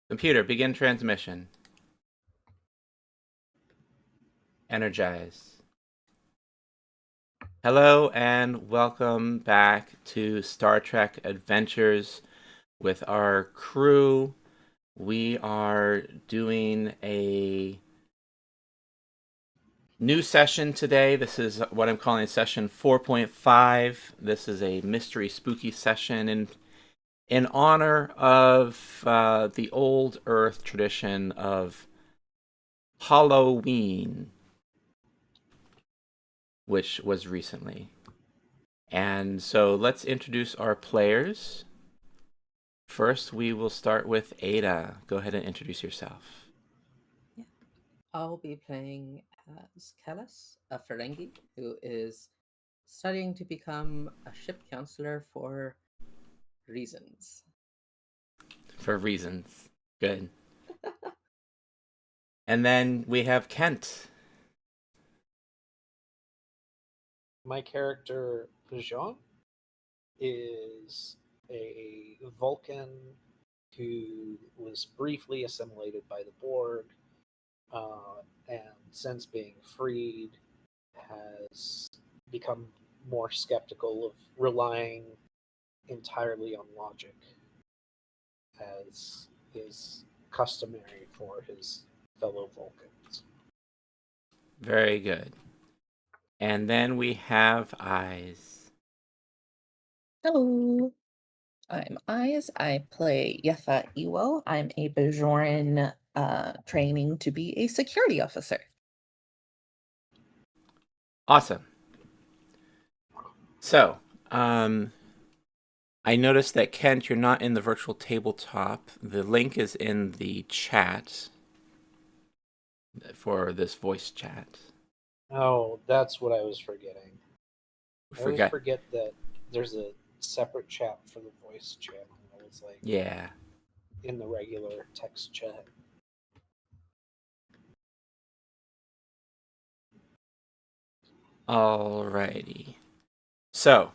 Computer, begin transmission. Energize. Hello and welcome back to Star Trek Adventures with our crew. We are doing a new session today. This is what I'm calling session 4.5. This is a mystery spooky session in honor of the old Earth tradition of Halloween, which was recently. And so let's introduce our players. First, we will start with Ada. Go ahead and introduce yourself. Yeah. I'll be playing as Kalas, a Ferengi who is studying to become a ship counselor for reasons. For reasons. Good. And then we have Kent. My character, Jean, is a Vulcan who was briefly assimilated by the Borg, and since being freed, has become more skeptical of relying entirely on logic, as is customary for his fellow Vulcans. Very good. And then we have Eyes. Hello, I'm Eyes. I play Yefa Iwo. I'm a Bajoran training to be a security officer. Awesome. So, I noticed that Kent, you're not in the virtual tabletop. The link is in the chat for this voice chat. Oh, that's what I was forgetting. I always Forget. forget that there's a separate chat for the voice channel. It's like Yeah. in the regular text chat. Alrighty. So,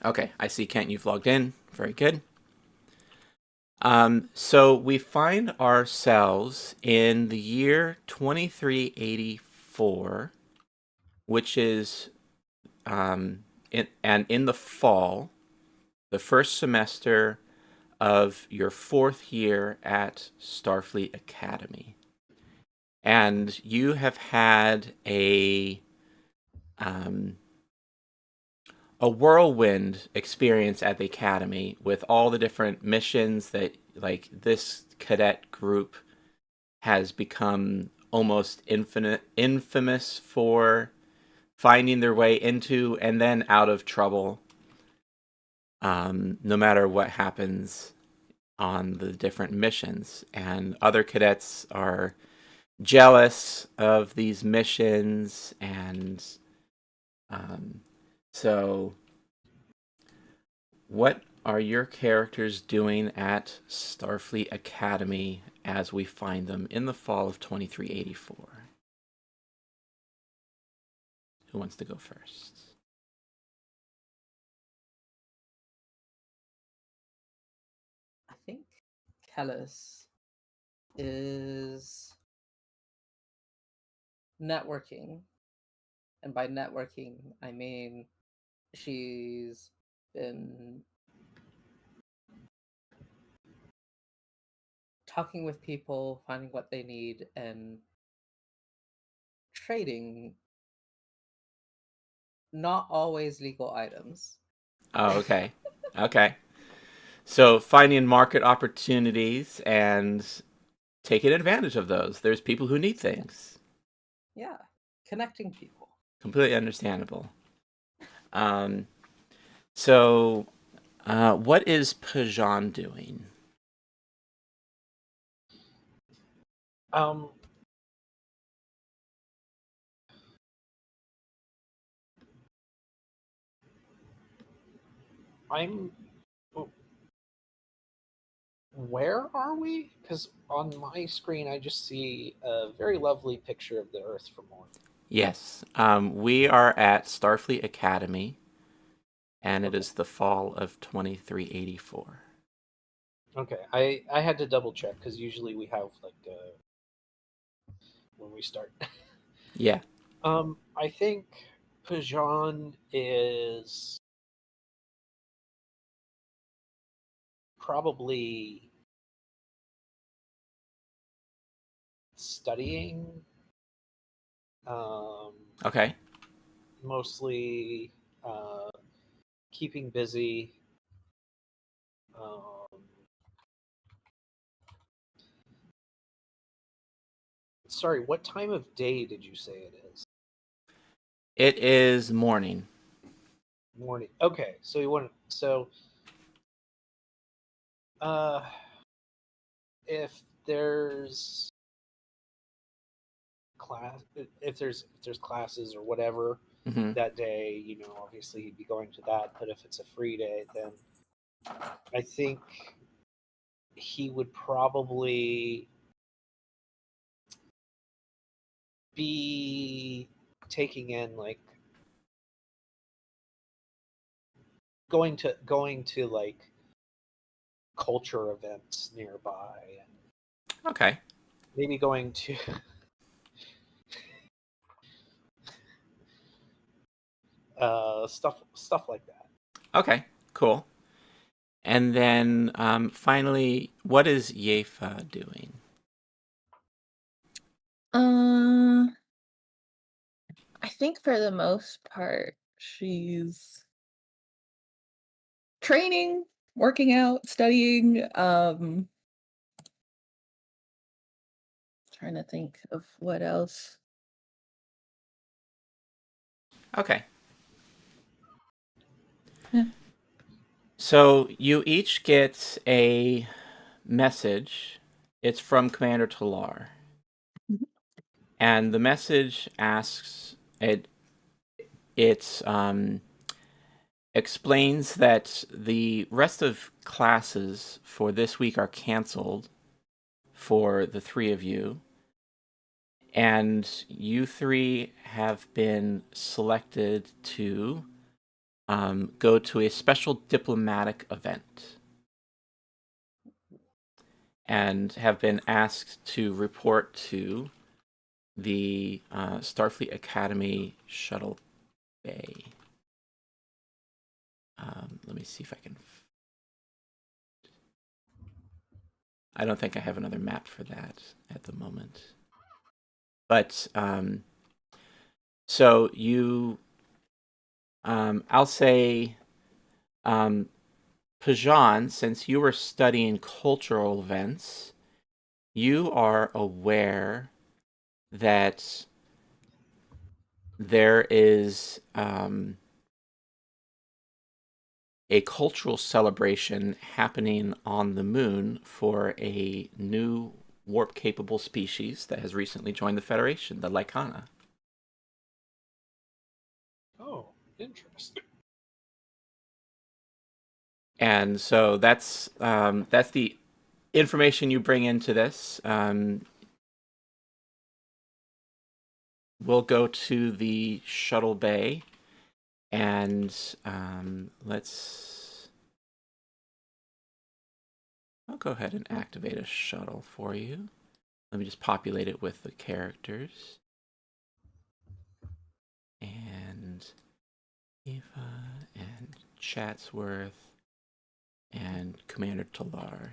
okay, I see Kent, you've logged in. Very good. So we find ourselves in the year 2384, which is, in the fall, the first semester of your fourth year at Starfleet Academy. And you have had a whirlwind experience at the academy with all the different missions that, like, this cadet group has become almost infamous for finding their way into and then out of trouble, no matter what happens on the different missions. And other cadets are jealous of these missions, and so what are your characters doing at Starfleet Academy as we find them in the fall of 2384? Who wants to go first? I think Kalas is networking. And by networking, I mean she's been talking with people, finding what they need, and trading not always legal items. Oh, okay. Okay. So finding market opportunities and taking advantage of those. There's people who need things. Yeah, connecting people. Completely understandable. So, what is Pajan doing? Um, I'm. Where are we? Because on my screen, I just see a very lovely picture of the Earth from Earth. Yes, we are at Starfleet Academy, and it Okay. is the fall of 2384. Okay, I had to double check because usually we have like when we start. Yeah. I think Pajan is probably studying, um, Okay. mostly uh, keeping busy. Um, sorry, what time of day did you say it is? It is morning. Morning. Okay, so you want uh, if there's class, if there's classes or whatever Hmm. that day, obviously he'd be going to that. But if it's a free day, then I think he would probably be taking in like going to like culture events nearby, and Okay. maybe going to stuff like that. Okay. Cool. And then finally, what is Yefa doing? Uh, I think for the most part, she's training, working out, studying. Trying to think of what else. Okay. Yeah. So you each get a message. It's from Commander Talar. Mhm. And the message asks it explains that the rest of classes for this week are canceled for the three of you, and you three have been selected to go to a special diplomatic event and have been asked to report to the Starfleet Academy shuttle bay. Let me see if I can. I don't think I have another map for that at the moment. But so you, I'll say, Pajan, since you were studying cultural events, you are aware that there is a cultural celebration happening on the moon for a new warp-capable species that has recently joined the Federation, the Lycana. Oh, interesting. And so that's the information you bring into this. We'll go to the shuttle bay, and I'll go ahead and activate a shuttle for you. Let me just populate it with the characters. And Eva and Chatsworth and Commander Talar.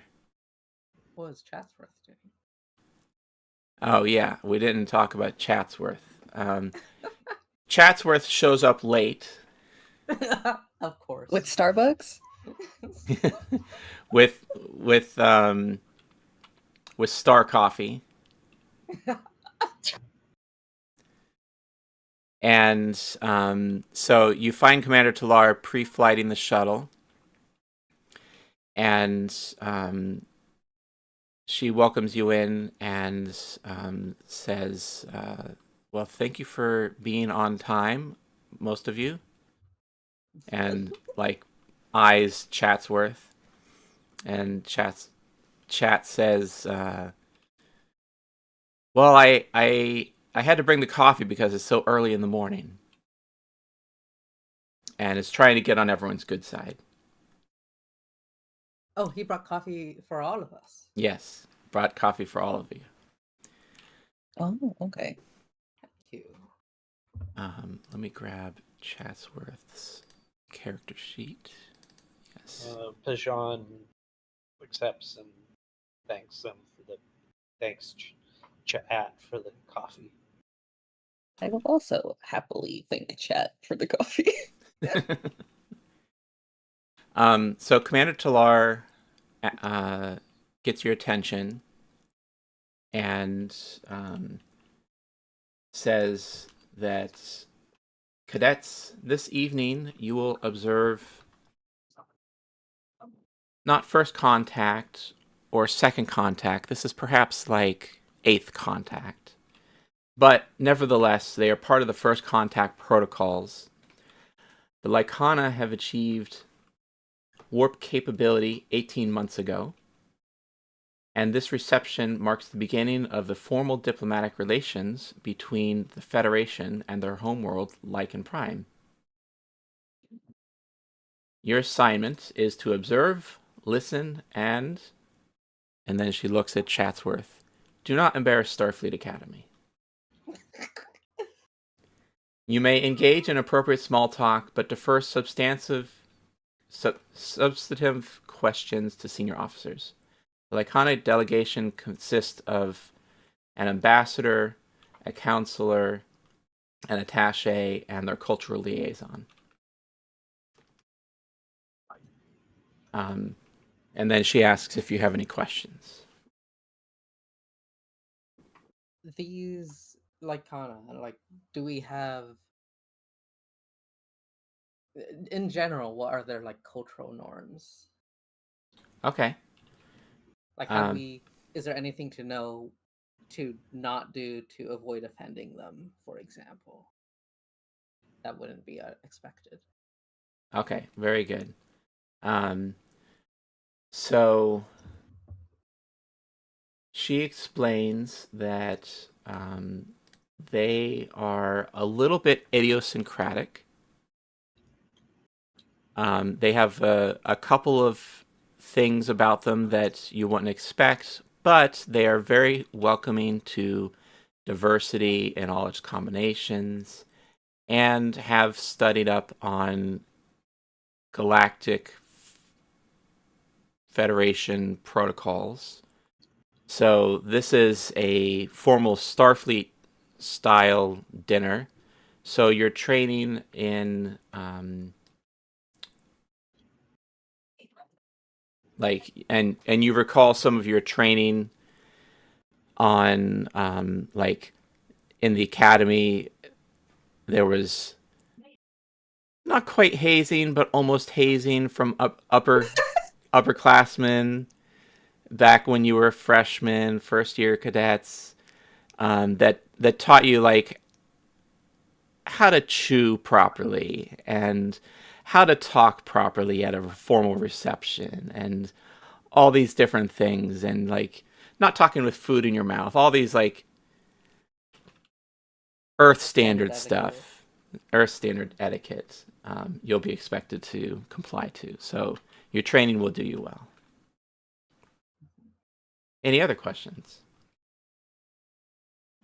What was Chatsworth doing? Oh yeah, we didn't talk about Chatsworth. Chatsworth shows up late Of course. With Starbucks? with Star Coffee. And so you find Commander Talar pre-flighting the shuttle, and she welcomes you in and says, well, thank you for being on time, most of you. And like eyes Chatsworth, and Chat says, well, I had to bring the coffee because it's so early in the morning. And it's trying to get on everyone's good side. Oh, he brought coffee for all of us. Yes, brought coffee for all of you. Oh, okay. Thank you. Let me grab Chatsworth's character sheet. Yes. Pajan accepts and thanks them for the chat for the coffee. I will also happily thank chat for the coffee. So Commander Talar gets your attention and says that, cadets, this evening you will observe not first contact or second contact. This is perhaps like eighth contact. But nevertheless, they are part of the first contact protocols. The Lycana have achieved warp capability 18 months ago, and this reception marks the beginning of the formal diplomatic relations between the Federation and their homeworld, Lycan Prime. Your assignment is to observe, listen, and then she looks at Chatsworth, do not embarrass Starfleet Academy. You may engage in appropriate small talk, but defer substantive questions to senior officers. The Lycana delegation consists of an ambassador, a counselor, an attaché, and their cultural liaison. And then she asks if you have any questions. These Lycana, like, do we have, in general, what are their like cultural norms? Okay. Like, how do we? Is there anything to know to not do to avoid offending them, for example? That wouldn't be expected. Okay, very good. So she explains that they are a little bit idiosyncratic. They have a couple of things about them that you wouldn't expect, but they are very welcoming to diversity in all its combinations and have studied up on galactic Federation protocols. So this is a formal Starfleet style dinner. So you're training in and you recall some of your training on like in the academy there was not quite hazing but almost hazing from upperclassmen back when you were freshmen, first year cadets, that taught you like how to chew properly and how to talk properly at a formal reception and all these different things, and like not talking with food in your mouth, all these like earth standard stuff, earth standard etiquette, you'll be expected to comply to. So your training will do you well. Any other questions?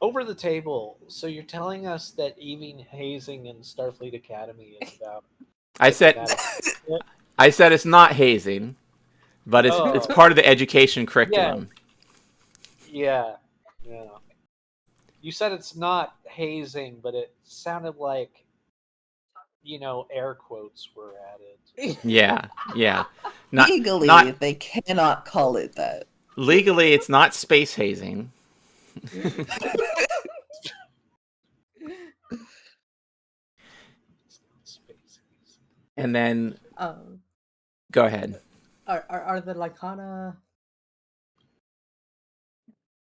Over the table, so you're telling us that even hazing in Starfleet Academy is about... I said it's not hazing, but it's part of the education curriculum. Yeah. You said it's not hazing, but it sounded like, air quotes were added. Yeah. Legally, they cannot call it that. Legally, it's not space hazing. And then, go ahead. Are the Lycana?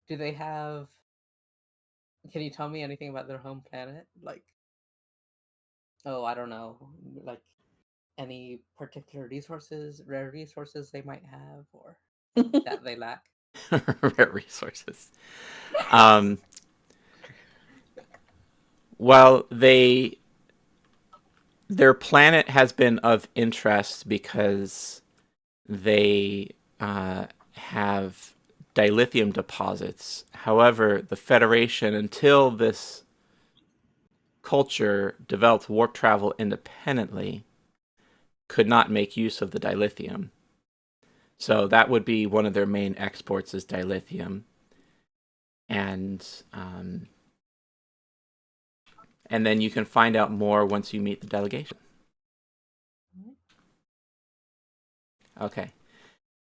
Do they have? Can you tell me anything about their home planet? Like, I don't know, like any particular resources, rare resources they might have, or that they lack. Rare resources. Well, their planet has been of interest because they have dilithium deposits. However, the Federation, until this culture developed warp travel independently, could not make use of the dilithium. So that would be one of their main exports is dilithium. And then you can find out more once you meet the delegation. Okay.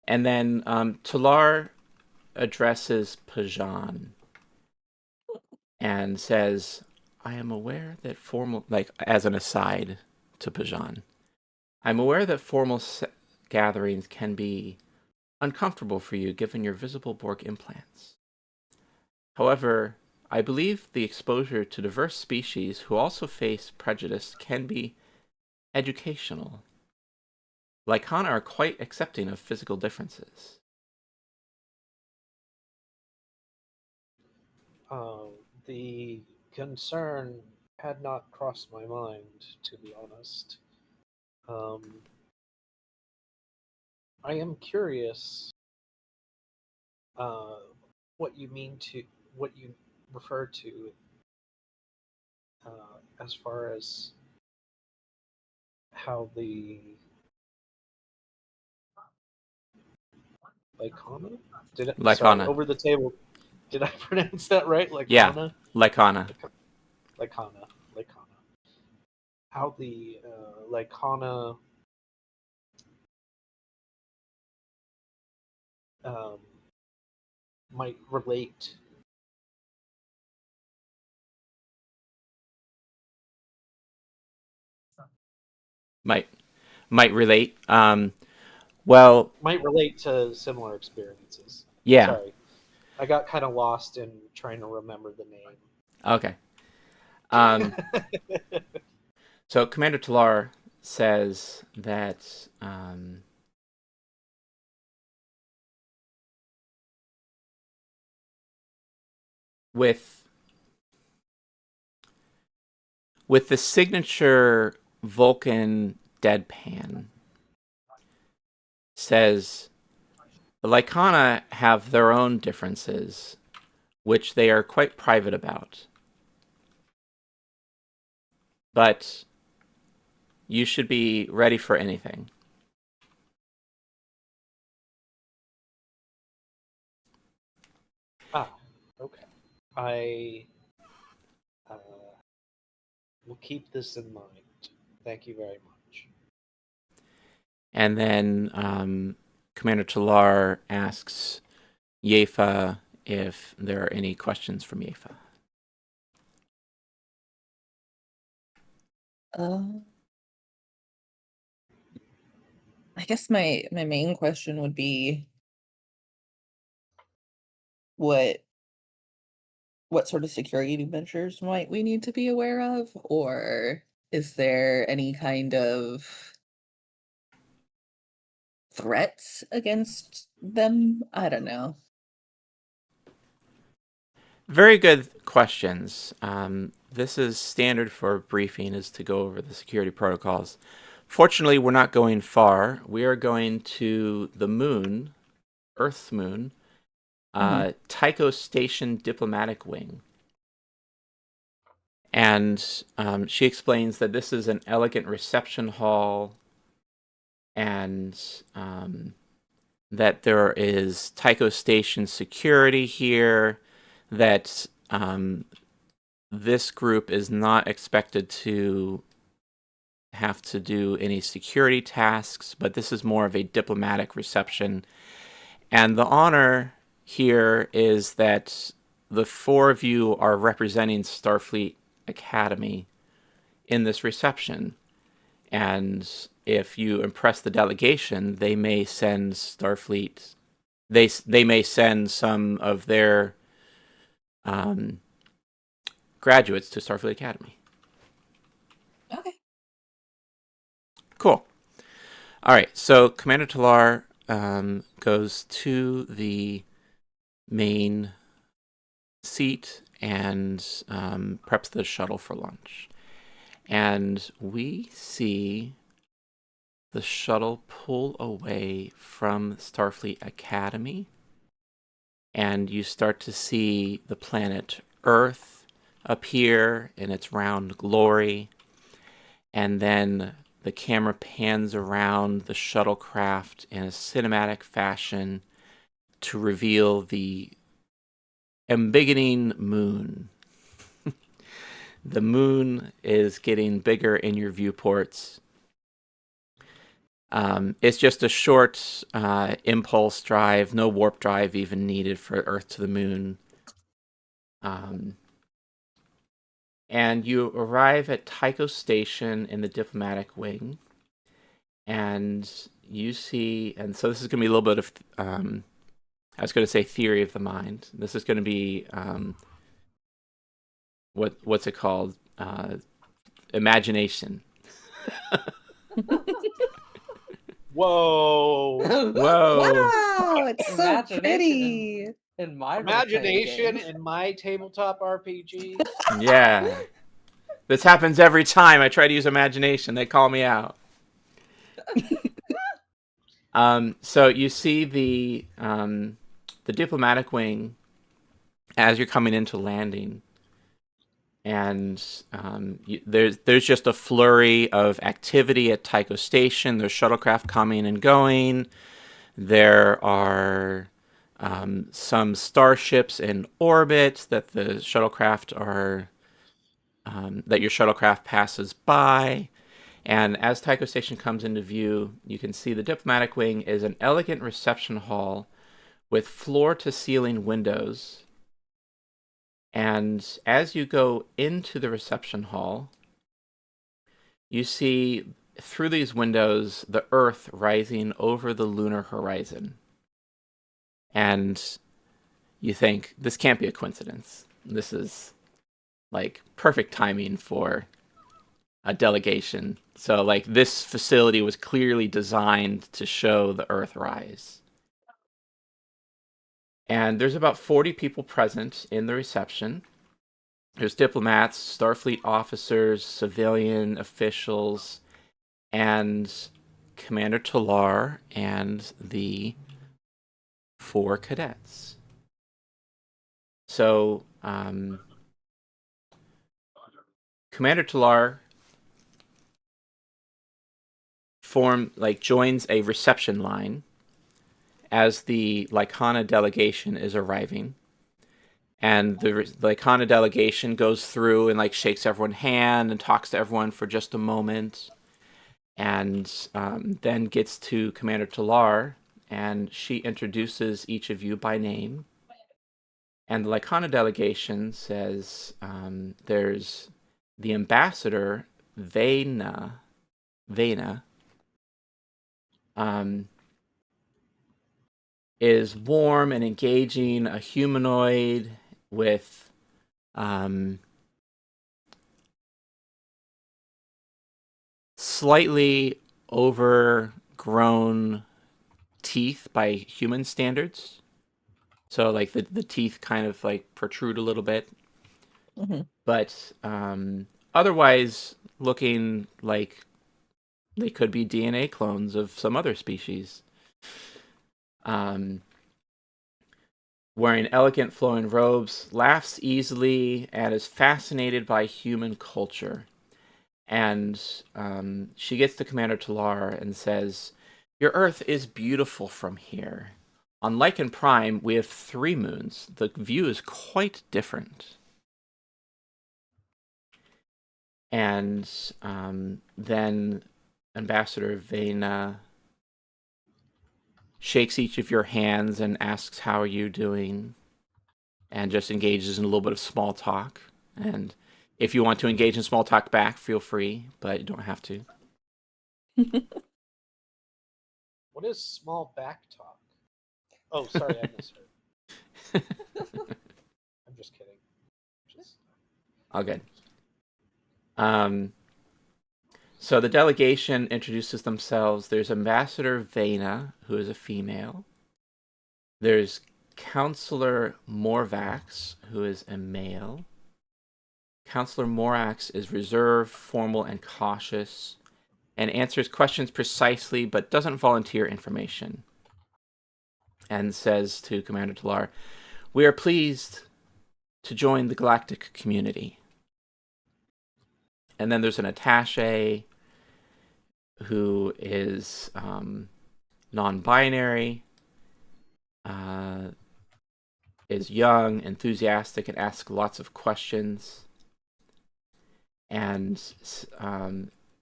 And then Talar addresses Pajan and says, I am aware that formal, like as an aside to Pajan, I'm aware that formal gatherings can be uncomfortable for you given your visible Borg implants. However, I believe the exposure to diverse species who also face prejudice can be educational. Lycana are quite accepting of physical differences. The concern had not crossed my mind, to be honest. I am curious what you refer to as far as how the Lycana? Sorry, Lycana. over the table. Did I pronounce that right? Lycana? Yeah, Lycana. Lycana. How the Lycana might relate. Might relate. Well, Might relate to similar experiences. yeah. Sorry, I got kind of lost in trying to remember the name. Okay. So Commander Talar says that with the signature Vulcan deadpan, says the Lycana have their own differences, which they are quite private about. But you should be ready for anything. Okay. I will keep this in mind. Thank you very much. And then Commander Talar asks Yefa if there are any questions from Yefa. I guess my main question would be what sort of security measures might we need to be aware of, or is there any kind of threats against them? I don't know. Very good questions. This is standard for a briefing, is to go over the security protocols. Fortunately, we're not going far. We are going to the moon, Earth's moon, Tycho Station Diplomatic Wing. And she explains that this is an elegant reception hall and that there is Tycho Station security here, that this group is not expected to have to do any security tasks, but this is more of a diplomatic reception. And the honor here is that the four of you are representing Starfleet Academy in this reception. And if you impress the delegation, they may send Starfleet. They may send some of their graduates to Starfleet Academy. Okay. Cool. All right. So Commander Talar goes to the main seat and preps the shuttle for lunch. And we see the shuttle pull away from Starfleet Academy, and you start to see the planet Earth appear in its round glory, and then the camera pans around the shuttlecraft in a cinematic fashion to reveal the embiggening moon. The moon is getting bigger in your viewports. It's just a short impulse drive, no warp drive even needed for Earth to the moon. And you arrive at Tycho Station in the diplomatic wing, and you see, and so this is going to be a little bit of, I was going to say theory of the mind. This is going to be, what's it called? Imagination. Whoa! Whoa! Wow, it's so Imagination pretty. In my Imagination role-playing games. in my tabletop RPG. Yeah. This happens every time I try to use imagination. They call me out. So you see the diplomatic wing as you're coming into landing, and there's just a flurry of activity at Tycho Station. There's shuttlecraft coming and going. There are some starships in orbit that the shuttlecraft are that your shuttlecraft passes by. And as Tycho Station comes into view, you can see the diplomatic wing is an elegant reception hall with floor-to-ceiling windows. And as you go into the reception hall, you see through these windows the Earth rising over the lunar horizon. And you think, this can't be a coincidence. This is like perfect timing for a delegation. So like this facility was clearly designed to show the Earth rise. And there's about 40 people present in the reception. There's diplomats, Starfleet officers, civilian officials, and Commander Talar and the 4 cadets. So Commander Talar joins a reception line as the Lycana delegation is arriving, and the Lycana delegation goes through and shakes everyone's hand and talks to everyone for just a moment, and then gets to Commander Talar, and she introduces each of you by name. And the Lycana delegation says, there's the ambassador Vena, is warm and engaging, a humanoid with slightly overgrown teeth by human standards. So the teeth kind of protrude a little bit. Mm-hmm. But otherwise looking like they could be DNA clones of some other species. Wearing elegant flowing robes, laughs easily, and is fascinated by human culture. And she gets to Commander Talar and says, "Your Earth is beautiful from here. On Lycan Prime, we have 3 moons. The view is quite different." And then Ambassador Vena shakes each of your hands and asks, "How are you doing?" And just engages in a little bit of small talk. And if you want to engage in small talk back, feel free, but you don't have to. What is small back talk? Oh, sorry, I misheard. I'm just kidding. All good. So the delegation introduces themselves. There's Ambassador Vena, who is a female. There's Counselor Morvax, who is a male. Counselor Morax is reserved, formal, and cautious. and answers questions precisely but doesn't volunteer information. And says to Commander Talar, "We are pleased to join the galactic community." And then there's an attaché who is non-binary, is young, enthusiastic, and asks lots of questions, and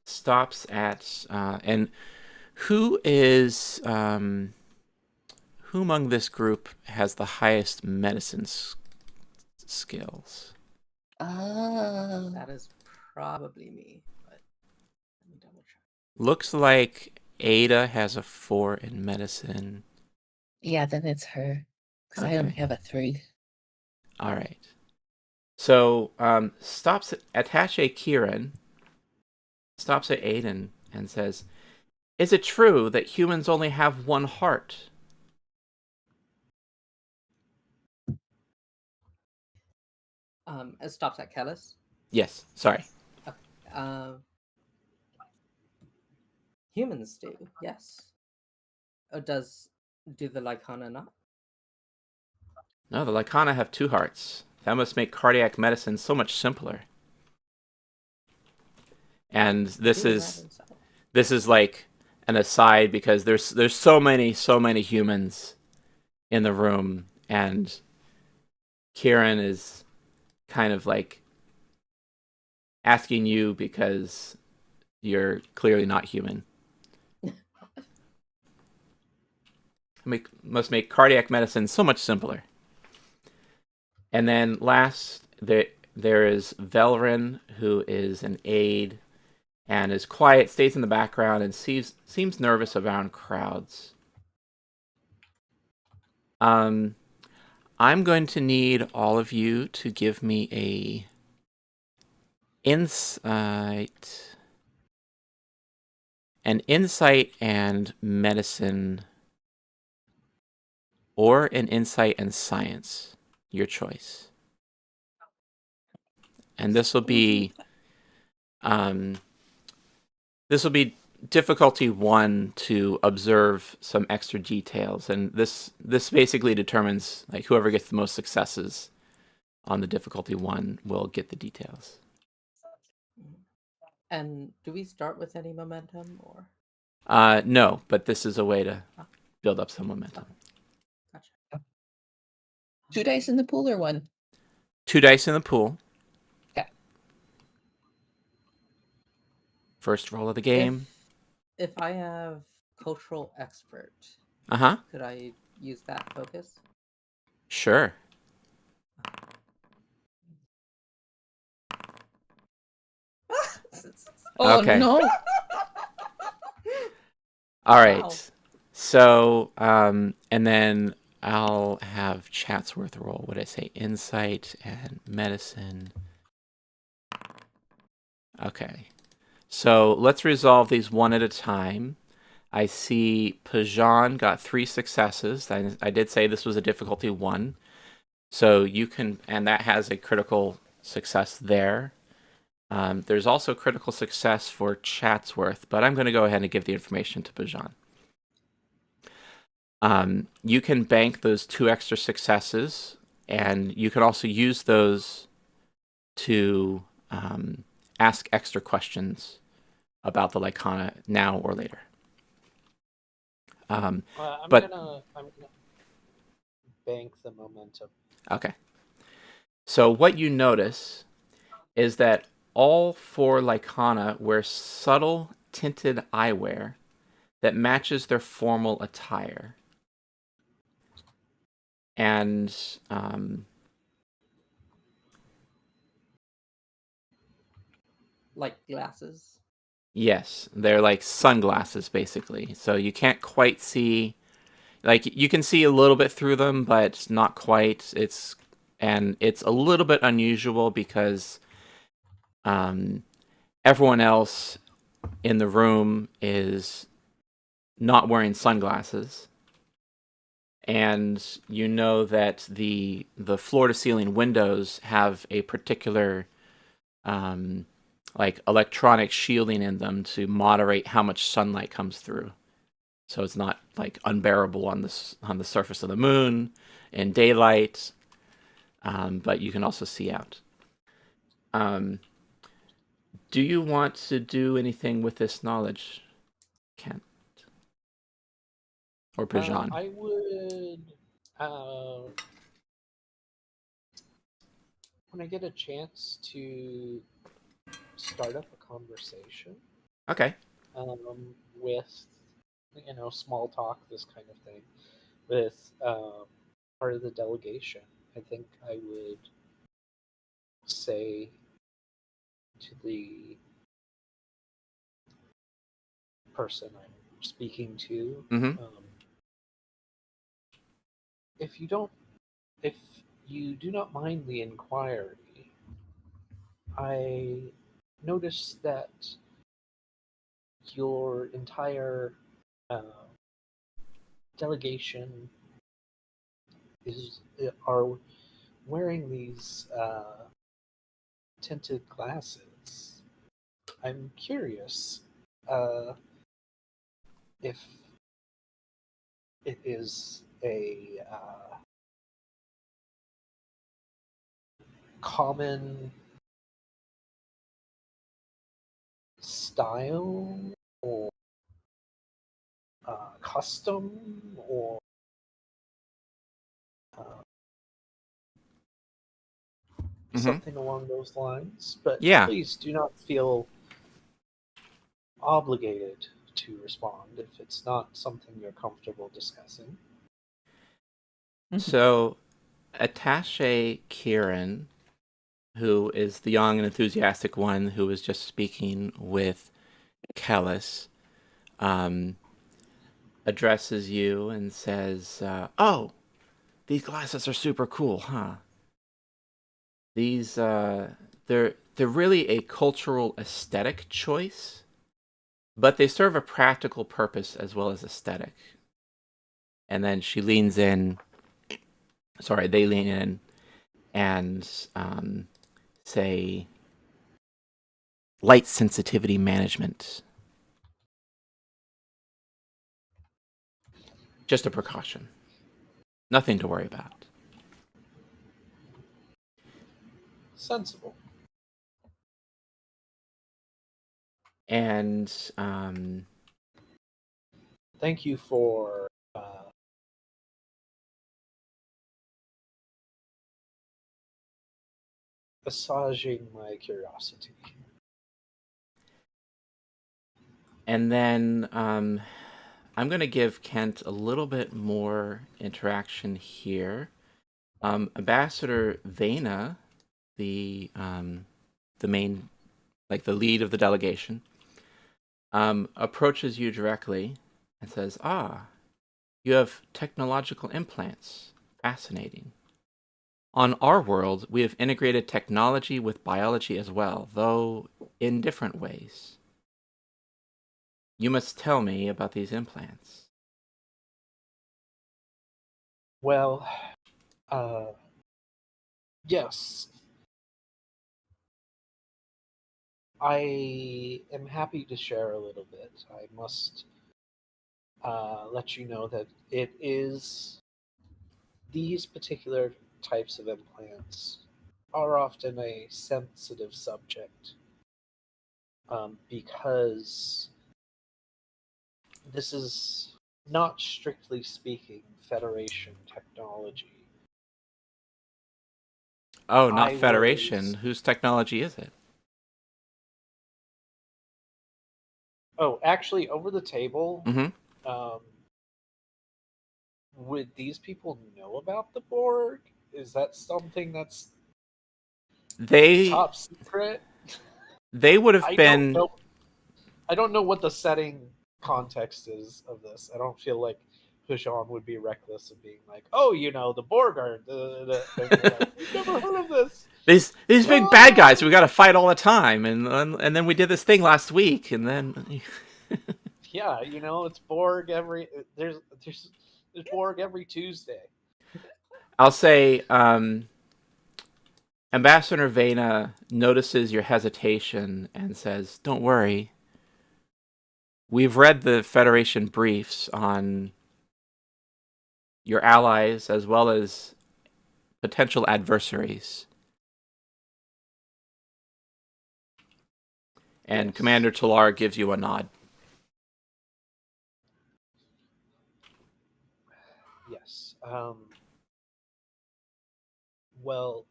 stops at and who is who among this group has the highest medicine skills? That is probably me, but let me double check. Looks like Ada has a 4 in medicine. Yeah, then it's her. Because I only Okay. have a 3. All right. So stops at Attaché Kieran, stops at Aiden and says, "Is it true that humans only have one heart?" It stops at Kellis. Yes, sorry. Humans do, yes. Do the Lycana not? No, the Lycana have 2 hearts. That must make cardiac medicine so much simpler. And this Do is imagine so. this is like an aside because there's so many humans in the room, and Kieran is kind of like asking you because you're clearly not human. Must make cardiac medicine so much simpler. And then last, there is Velrin, who is an aide and is quiet, stays in the background, and seems nervous around crowds. I'm going to need all of you to give me a insight and medicine, or an insight and science, your choice. And this will be difficulty 1 to observe some extra details, and this basically determines like whoever gets the most successes on the difficulty 1 will get the details. And do we start with any momentum or? No, but this is a way to build up some momentum. Gotcha. 2 dice in the pool or 1? 2 dice in the pool. Okay. First roll of the game. If I have cultural expert, could I use that focus? Sure. Oh, Okay. no! All right. Wow. So, and then I'll have Chatsworth roll. What did I say? Insight and medicine. Okay. So let's resolve these one at a time. I see Pajan got 3 successes. I did say this was a difficulty 1. So you can, and that has a critical success there. There's also critical success for Chatsworth, but I'm going to go ahead and give the information to Pajan. You can bank those 2 extra successes, and you can also use those to ask extra questions about the Lycana now or later. I'm but gonna bank the momentum. Okay. So what you notice is that all 4 Lycana wear subtle tinted eyewear that matches their formal attire. And Like glasses? yes, they're like sunglasses basically. So you can't quite see, like you can see a little bit through them, but not quite. It's a little bit unusual because everyone else in the room is not wearing sunglasses. And you know that the floor to ceiling windows have a particular like electronic shielding in them to moderate how much sunlight comes through, so it's not like unbearable on the surface of the moon in daylight, but you can also see out. Do you want to do anything with this knowledge, Kent or Bijan? I would, when I get a chance to start up a conversation Okay. with, small talk, this kind of thing, with part of the delegation, I think I would say to the person I'm speaking to, Mm-hmm. if you do not mind the inquiry, I noticed that your entire uh, delegation are wearing these tinted glasses. I'm curious if it is a common style or custom or something along those lines. But Yeah. please do not feel obligated to respond if it's not something you're comfortable discussing. So, Attaché Kieran, who is the young and enthusiastic one who was just speaking with Kellis, addresses you and says, "Oh, these glasses are super cool, huh? These they're really a cultural aesthetic choice, but they serve a practical purpose as well as aesthetic." And then she leans in. Sorry, they lean in and say, "Light sensitivity management. Just a precaution. Nothing to worry about." Sensible. And Thank you for massaging my curiosity. and then I'm going to give Kent a little bit more interaction here. Ambassador Vena, the main, like the lead of the delegation, approaches you directly and says, "Ah, you have technological implants. Fascinating. On our world, we have integrated technology with biology as well, though in different ways. You must tell me about these implants." Well, yes. I am happy to share a little bit. I must let you know that it is these particular types of implants are often a sensitive subject because this is not strictly speaking Federation technology. Oh, not I Federation. was. Whose technology is it? Oh, actually, over the table, Mm-hmm. would these people know about the Borg? Is that something that's They top secret? would have I don't been. know. I don't know what the setting context is of this. I don't feel like Hushon would be reckless of being like, "Oh, the Borg are." They're like, "We've never heard of this." These big bad guys we got to fight all the time, and then we did this thing last week, and then Yeah, it's Borg every there's Borg every Tuesday. I'll say, Ambassador Vena notices your hesitation and says, "Don't worry. We've read the Federation briefs on your allies as well as potential adversaries." And Yes. Commander Talar gives you a nod. Yes. Well,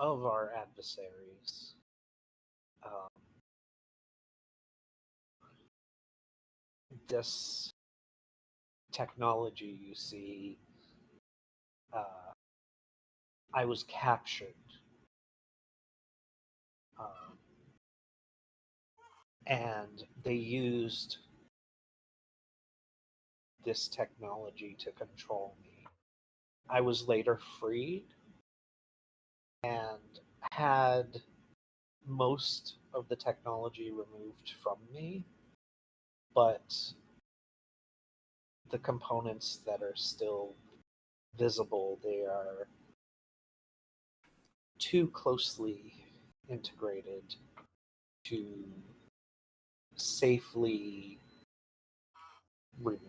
of our adversaries, um, this technology you see, I was captured. Um, and they used this technology to control me. I was later freed and had most of the technology removed from me, but the components that are still visible, they are too closely integrated to safely remove.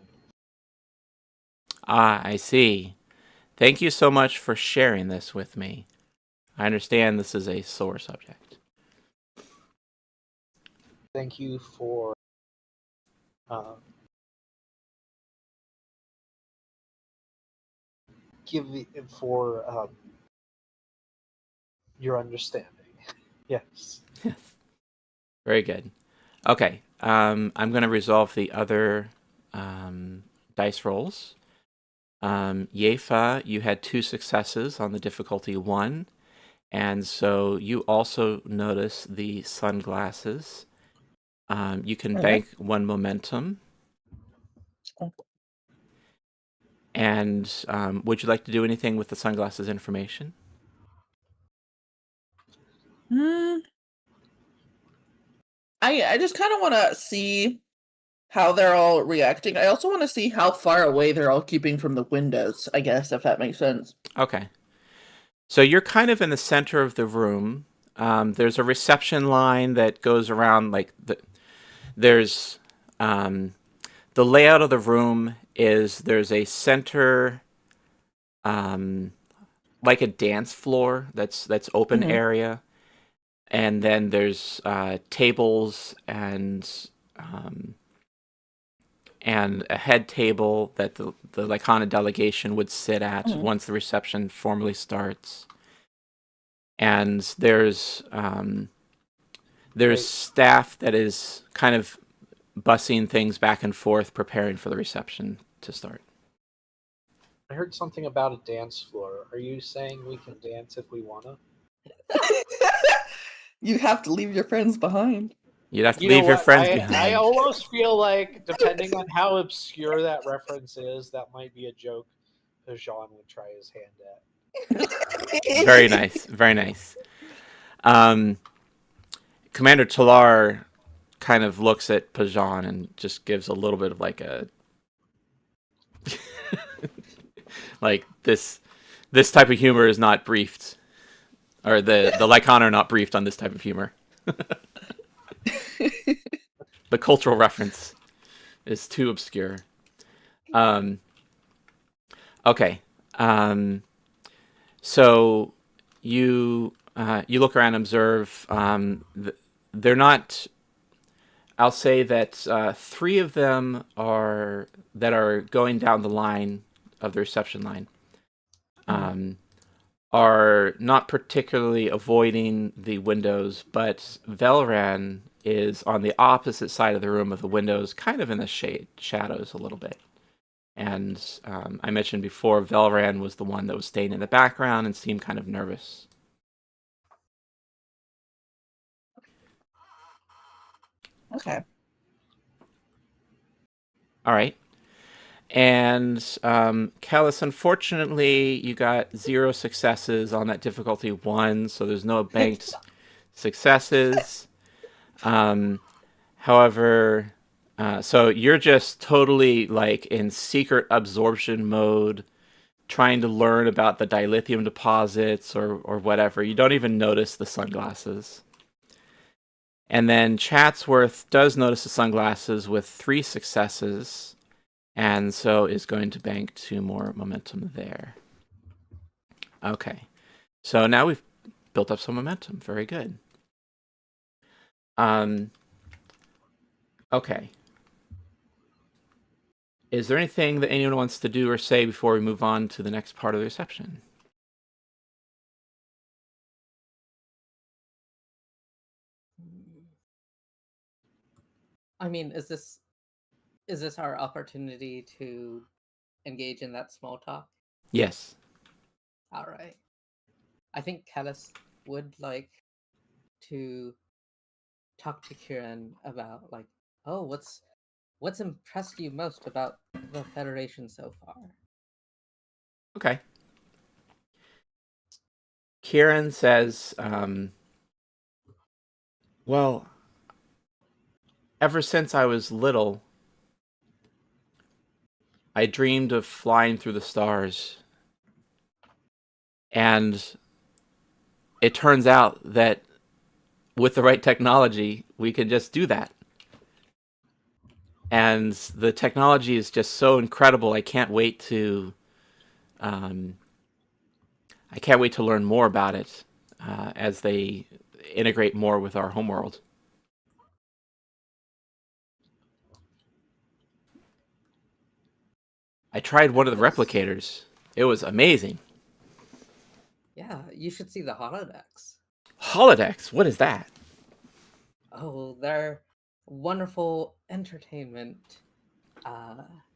Ah, I see. Thank you so much for sharing this with me. I understand this is a sore subject. Thank you for uh, for your understanding. Yes. Very good. Okay, I'm going to resolve the other dice rolls. Yefa, you had 2 successes on the difficulty 1, and so you also notice the sunglasses. You can bank 1 momentum. And would you like to do anything with the sunglasses information? I just kind of want to see how they're all reacting. I also want to see how far away they're all keeping from the windows, I guess, if that makes sense. Okay. So you're kind of in the center of the room. There's a reception line that goes around, like, there's the layout of the room is there's a center, like a dance floor that's open area, and then there's tables and a head table that the Lycana delegation would sit at once the reception formally starts. And there's staff that is kind of bussing things back and forth, preparing for the reception to start. I heard something about a dance floor. Are you saying we can dance if we wanna? You have to leave your friends behind. You'd have to You know leave your what? friends I behind. almost feel like, depending on how obscure that reference is, that might be a joke that Jean would try his hand at. Very nice. Very nice. Commander Talar kind of looks at Pajan and just gives a little bit of like a like this type of humor is not briefed, or the Lycana are not briefed on this type of humor. The cultural reference is too obscure. Okay. So you look around and observe. They're not. I'll say that 3 of them are going down the line of the reception line. Are not particularly avoiding the windows, but Velran is on the opposite side of the room of the windows, kind of in the shadows a little bit. And I mentioned before, Velran was the one that was staying in the background and seemed kind of nervous. Okay. All right. And Callus, unfortunately, you got 0 successes on that difficulty 1, so there's no banked successes. However, so you're just totally like in secret absorption mode, trying to learn about the dilithium deposits or whatever. You don't even notice the sunglasses. And then Chatsworth does notice the sunglasses with 3 successes, and so is going to bank 2 more momentum there. Okay. So now we've built up some momentum. Very good. Okay. Is there anything that anyone wants to do or say before we move on to the next part of the reception? I mean, is this our opportunity to engage in that small talk? Yes. All right. I think Callus would like to talk to Kieran about, like, oh, what's impressed you most about the Federation so far? Okay. Kieran says, well, ever since I was little, I dreamed of flying through the stars. And it turns out that with the right technology, we can just do that. And the technology is just so incredible. I can't wait to learn more about it as they integrate more with our homeworld. I tried one of the replicators. It was amazing. Yeah, you should see the holodecks. Holodecks? What is that? Oh, they're wonderful entertainment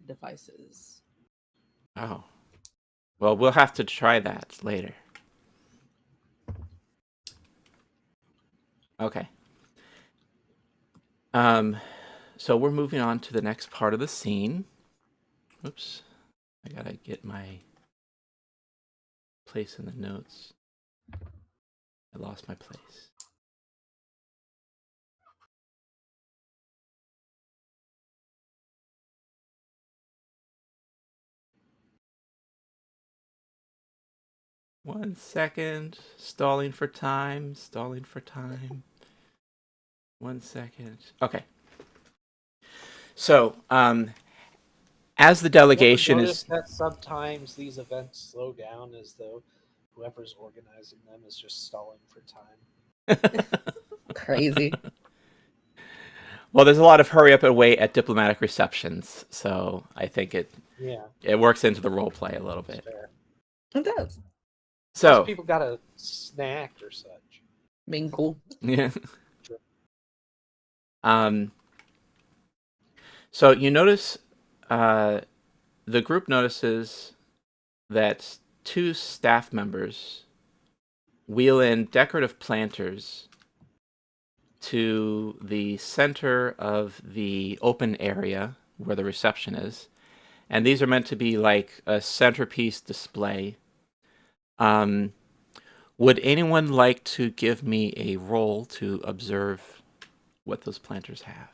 devices. Oh. Well, we'll have to try that later. Okay. So we're moving on to the next part of the scene. Oops. I gotta get my place in the notes. I lost my place. One second. Stalling for time. 1 second. Okay. So, as the delegation Notice is... that sometimes these events slow down as though whoever's organizing them is just stalling for time. Crazy. Well, there's a lot of hurry up and wait at diplomatic receptions, so I think it works into the role play a little bit. Fair. It does. So Most people got a snack or such. Being cool. yeah. So you notice, the group notices that 2 staff members wheel in decorative planters to the center of the open area where the reception is. And these are meant to be like a centerpiece display. Would anyone like to give me a roll to observe what those planters have?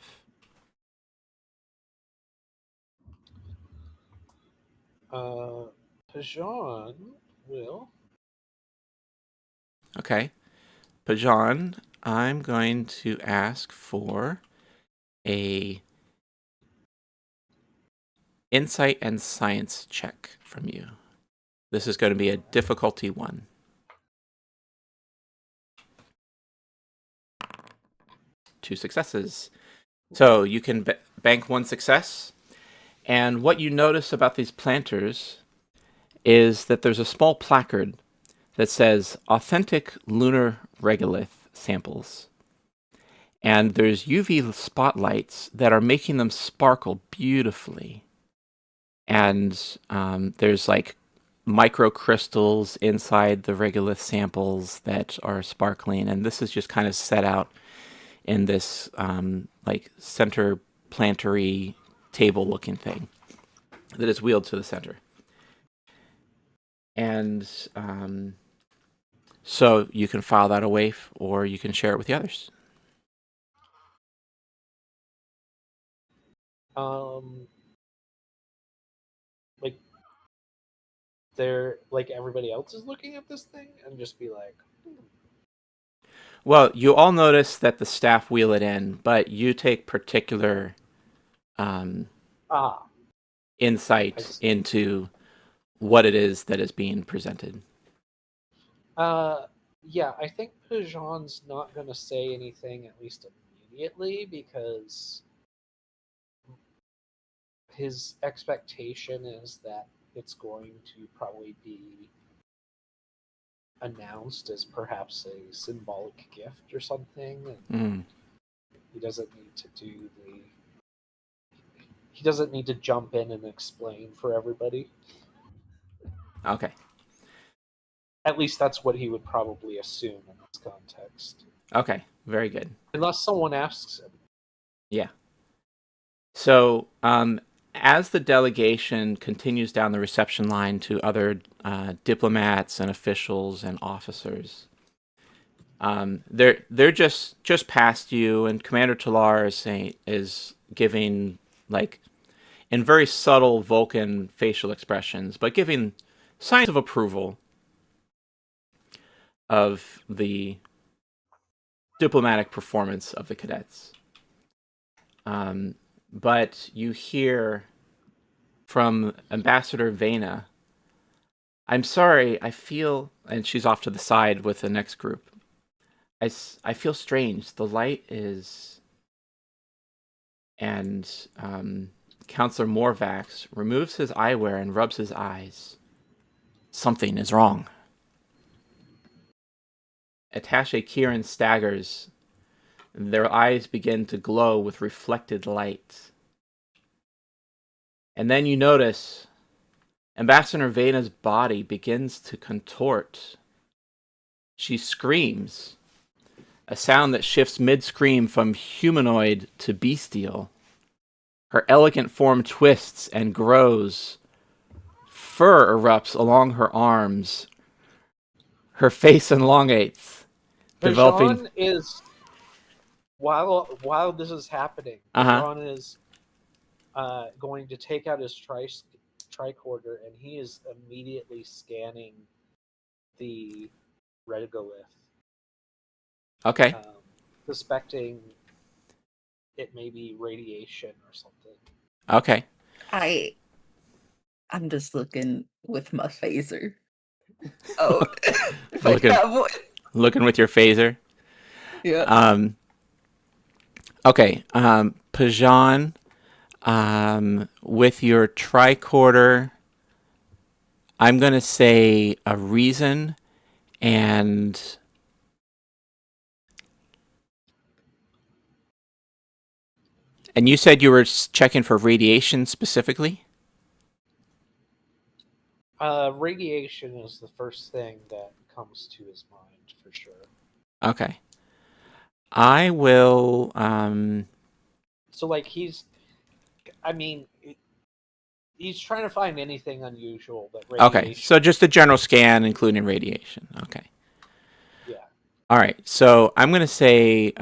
Pajon will. Okay. Pajan, I'm going to ask for a insight and science check from you. This is going to be a difficulty 1. 2 successes. So you can bank 1 success. And what you notice about these planters is that there's a small placard that says authentic lunar regolith samples. And there's UV spotlights that are making them sparkle beautifully. And there's like microcrystals inside the regolith samples that are sparkling. And this is just kind of set out in this like center plantery table looking thing that is wheeled to the center. And so you can file that away or you can share it with the others. Like, they're like everybody else is looking at this thing and just be like, Well, you all notice that the staff wheel it in, but you take particular um, ah, I insight see. into what it is that is being presented. Yeah, I think Pajan's not going to say anything, at least immediately, because his expectation is that it's going to probably be announced as perhaps a symbolic gift or something, and Mm. he doesn't need to do the. He doesn't need to jump in and explain for everybody. Okay. At least that's what he would probably assume in this context. Okay. Very good. Unless someone asks him. Yeah. So, as the delegation continues down the reception line to other diplomats and officials and officers, they're just past you, and Commander Talar is giving, like, in very subtle Vulcan facial expressions, but giving signs of approval of the diplomatic performance of the cadets. But you hear from Ambassador Vena, "I'm sorry, I feel," and she's off to the side with the next group. I feel strange. The light is, and Counselor Morvax removes his eyewear and rubs his eyes. Something is wrong. Attaché Kieran staggers. Their eyes begin to glow with reflected light. And then you notice Ambassador Vena's body begins to contort. She screams, a sound that shifts mid-scream from humanoid to bestial. Her elegant form twists and grows. Fur erupts along her arms. Her face elongates, developing. Pajan is while this is happening. Uh-huh. Pajan is going to take out his tricorder, and he is immediately scanning the regolith, Okay. suspecting it may be radiation or something. Okay. I'm just looking with my phaser. Oh, if Looking- I have one. Looking with your phaser. Yeah. Okay. Pajan, with your tricorder, I'm going to say a reason and you said you were checking for radiation specifically? Radiation is the first thing that comes to his mind for sure. Okay. I will So like he's trying to find anything unusual, but radiation. Okay. So just a general scan including radiation. Okay. Yeah. All right. So I'm going to say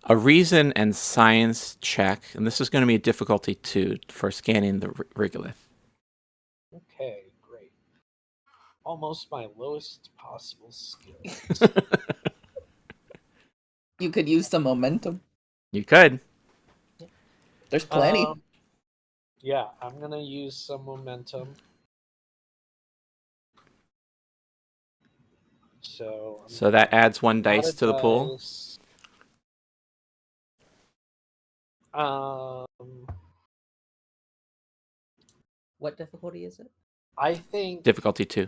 a reason and science check, and this is going to be a difficulty 2 for scanning the regolith. Okay, great. Almost my lowest possible skill. You could use some momentum. You could. There's plenty. Yeah, I'm gonna use some momentum. So that adds 1 dice to the pool. What difficulty is it? I think Difficulty 2.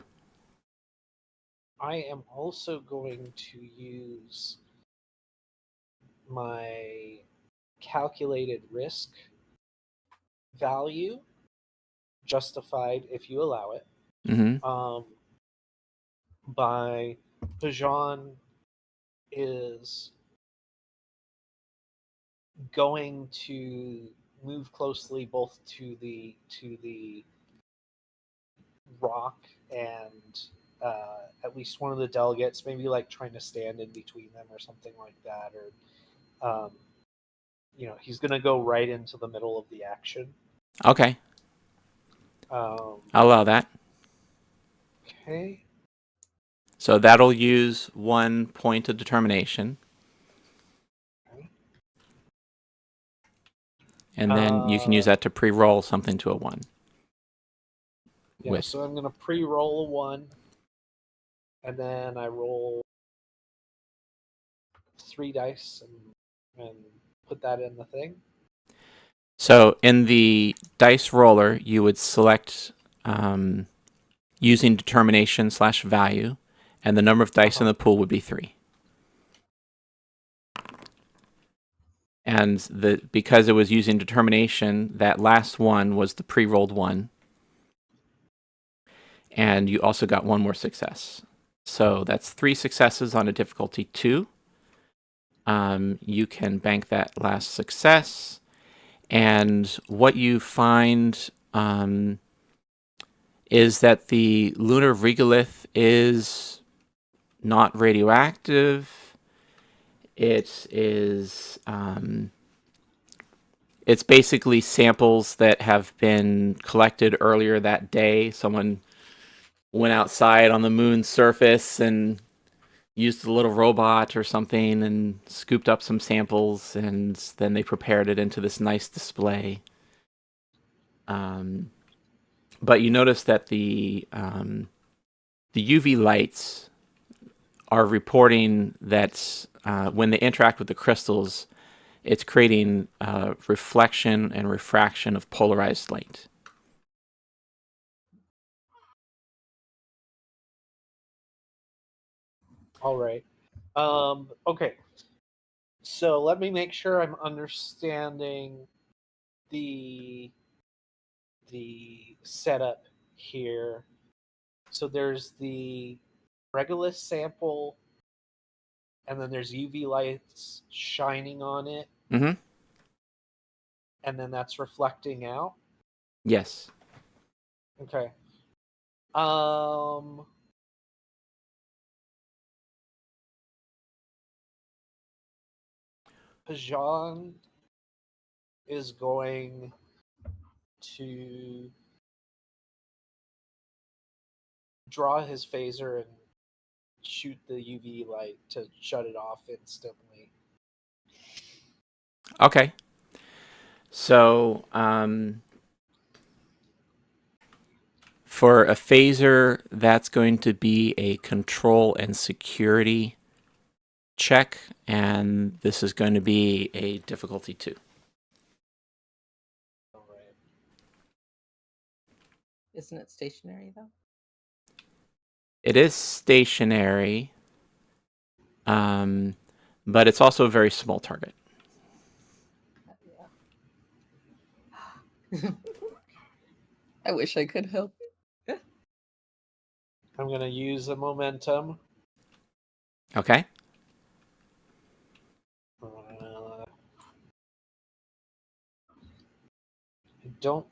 I am also going to use my calculated risk value, justified if you allow it, Mm-hmm. by Pajan is going to move closely both to the rock and at least one of the delegates, maybe like trying to stand in between them or something like that, or he's going to go right into the middle of the action. Okay. Um, I'll allow that. Okay. So that'll use 1 point of determination. And then you can use that to pre-roll something to a 1. Yeah, so I'm going to pre-roll a 1. And then I roll 3 dice and put that in the thing. So in the dice roller, you would select using determination/value, and the number of dice in the pool would be 3. And because it was using determination, that last one was the pre-rolled 1. And you also got 1 more success. So that's 3 successes on a difficulty 2. You can bank that last success. And what you find is that the lunar regolith is not radioactive. It is it's basically samples that have been collected earlier that day. Someone went outside on the moon's surface and used a little robot or something and scooped up some samples, and then they prepared it into this nice display. But you notice that the UV lights are reporting that when they interact with the crystals, it's creating reflection and refraction of polarized light. All right. Okay. So let me make sure I'm understanding the setup here. So there's the regolith sample, and then there's UV lights shining on it, Mm-hmm. and then that's reflecting out. Yes. Okay. Pajan is going to draw his phaser and shoot the UV light to shut it off instantly. Okay. So for a phaser, that's going to be a control and security check, and this is going to be a difficulty 2. All right. Isn't it stationary though? It is stationary, but it's also a very small target. Yeah. I wish I could help. I'm going to use a momentum. Okay. I don't.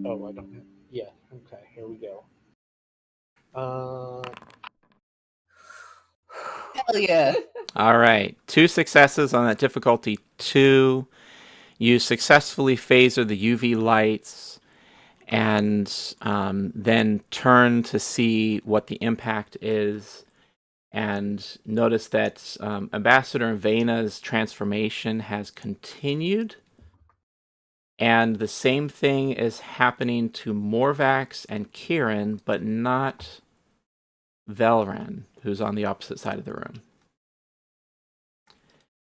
Oh, I don't have. Yeah. Okay. Here we go. Hell yeah. All right. 2 successes on that difficulty 2. You successfully phaser the UV lights and then turn to see what the impact is, and notice that Ambassador Vena's transformation has continued, and the same thing is happening to Morvax and Kieran, but not Velran, who's on the opposite side of the room.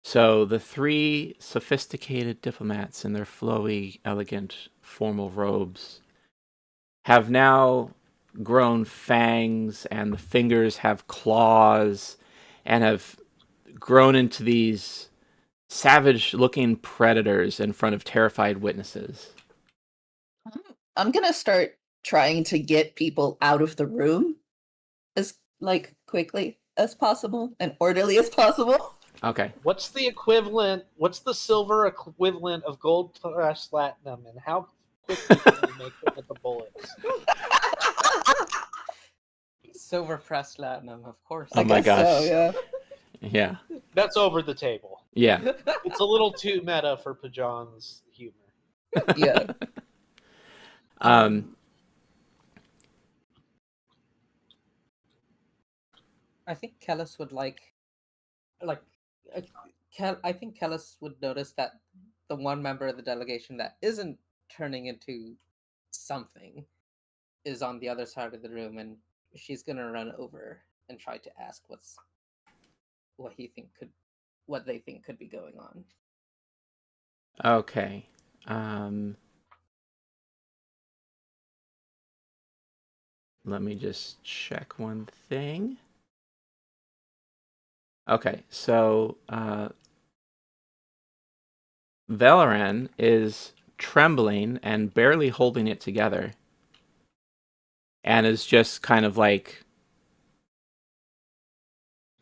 So the 3 sophisticated diplomats in their flowy, elegant, formal robes have now grown fangs, and the fingers have claws and have grown into these savage-looking predators in front of terrified witnesses. I'm gonna start trying to get people out of the room as quickly as possible and orderly as possible. Okay. What's the equivalent? What's the silver equivalent of gold plus platinum, and how quickly can we make it with the bullets? Silver pressed platinum, of course. Oh my guess so, gosh. yeah. Yeah. That's over the table. Yeah. It's a little too meta for Pajan's humor. Yeah. I think Kellis would like uh, I think Kellis would notice that the one member of the delegation that isn't turning into something is on the other side of the room, and she's gonna run over and try to ask what he think could what they think could be going on. Okay. Let me just check one thing. Okay, so Valoran is trembling and barely holding it together, and is just kind of like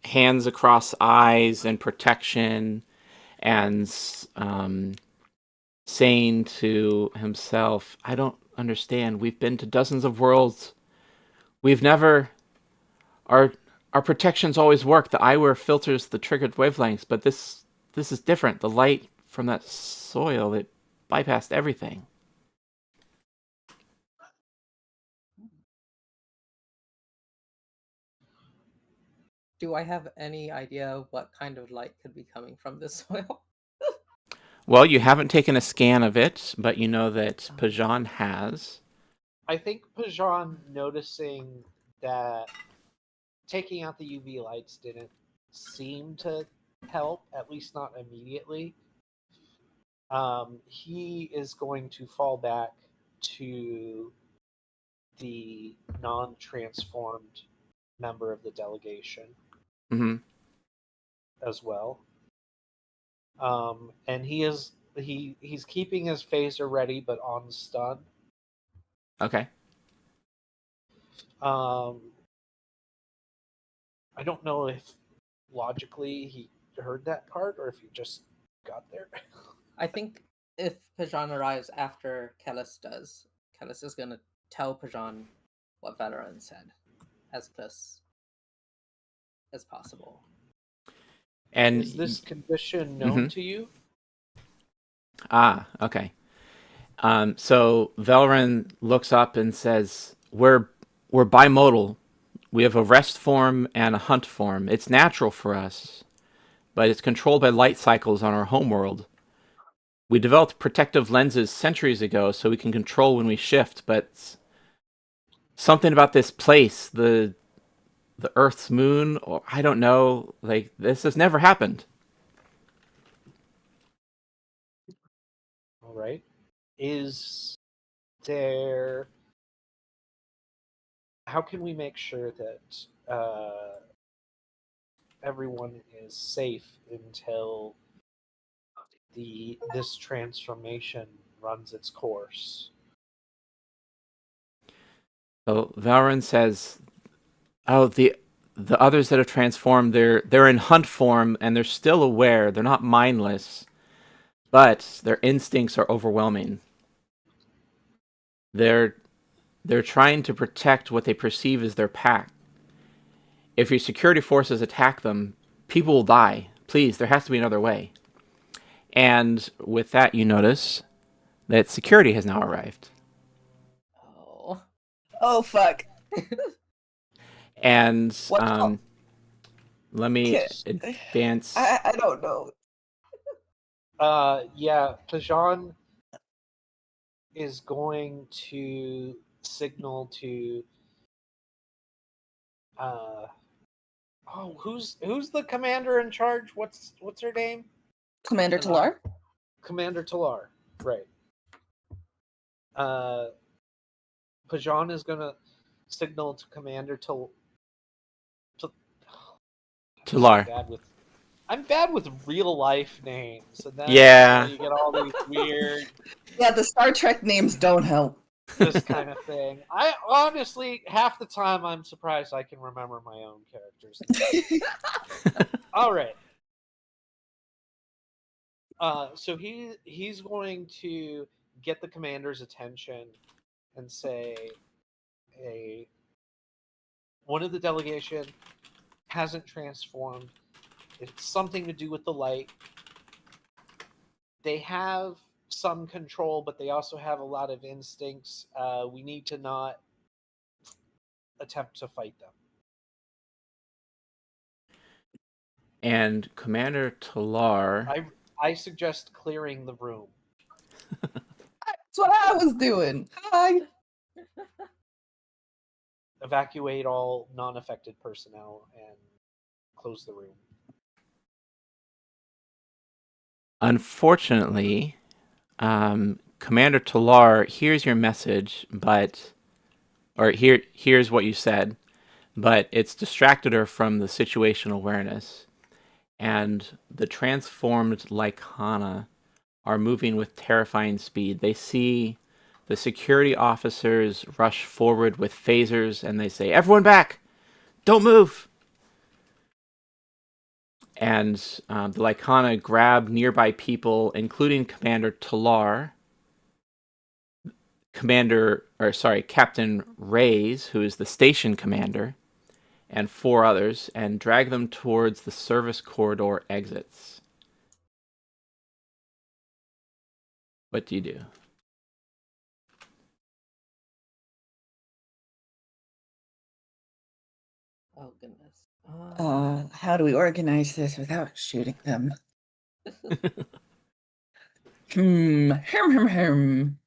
hands across eyes in protection, and saying to himself, "I don't understand. We've been to dozens of worlds. We've never our our protections always work. The eyewear filters the triggered wavelengths, but this is different. The light from that soil, it bypassed everything." Do I have any idea what kind of light could be coming from this soil? Well, you haven't taken a scan of it, but you know that Pajan has. I think Pajan noticing that taking out the UV lights didn't seem to help, at least not immediately. He is going to fall back to the non-transformed member of the delegation Mm-hmm. as well. And he's keeping his phaser ready, but on stun. Okay. Um, I don't know if logically he heard that part or if he just got there. I think if Pajan arrives after Kellis does, Kellis is gonna tell Pajan what Valoran said as close as possible. And Is this condition known mm-hmm. to you? Okay. So Valoran looks up and says, we're bimodal. We have a rest form and a hunt form. It's natural for us, but it's controlled by light cycles on our homeworld. We developed protective lenses centuries ago so we can control when we shift, but something about this place, the Earth's moon, or I don't know, like this has never happened. All right. Is there? How can we make sure that everyone is safe until this transformation runs its course? So Valoran says, "Oh, the others that have transformed, they're in hunt form and they're still aware. They're not mindless, but their instincts are overwhelming. They're trying to protect what they perceive as their pack. If your security forces attack them, people will die. Please, there has to be another way." And with that, you notice that security has now arrived. Oh. Oh fuck. And What? let me Kid. advance. I don't know. Yeah, Pajan is going to signal to who's the commander in charge? What's her name? Commander Talar? Commander Talar. Right. Pajan is gonna signal to Commander Talar. I'm bad with real life names, and then Yeah. you get all these weird Yeah, the Star Trek names don't help. this kind of thing. I honestly, half the time, I'm surprised I can remember my own characters. All right. So he's going to get the commander's attention and say, one of the delegation hasn't transformed. It's something to do with the light. They have some control, but they also have a lot of instincts. We need to not attempt to fight them. And Commander Talar. I suggest clearing the room. That's what I was doing. Hi. Evacuate all non-affected personnel and close the room. Unfortunately, Commander Talar hears your message, here's what you said, but it's distracted her from the situational awareness, and the transformed Lycana are moving with terrifying speed. They see the security officers rush forward with phasers, and they say, "Everyone back! Don't move!" And the Lycana grab nearby people, including Commander Talar, Captain Reyes, who is the station commander, and 4 others, and drag them towards the service corridor exits. What do you do? Oh goodness. How do we organize this without shooting them? Hem.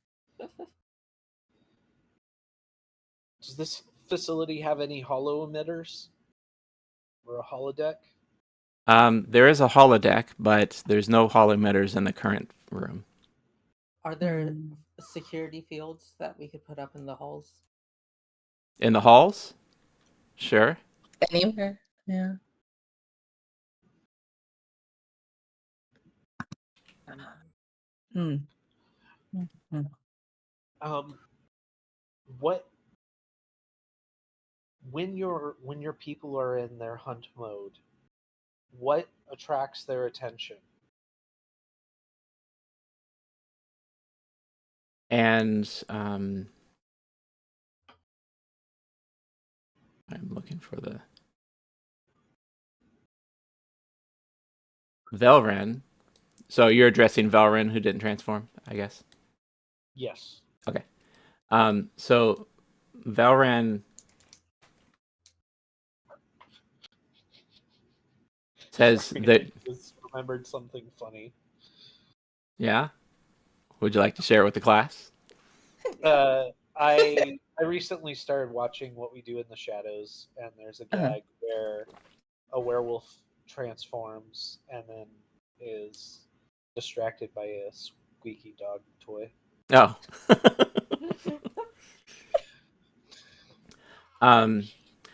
Does this facility have any holo emitters? Or a holodeck? There is a holodeck, but there's no holometers in the current room. Are there security fields that we could put up in the halls? In the halls? Sure. Anywhere. Yeah. Hmm. What when your people are in their hunt mode, what attracts their attention? And I'm looking for the Velren. So you're addressing Velren, who didn't transform, I guess. Yes. Okay. So Velren says that. I just remembered something funny. Yeah. Would you like to share it with the class? I recently started watching What We Do in the Shadows, and there's a gag where a werewolf transforms and then is distracted by a squeaky dog toy. Oh.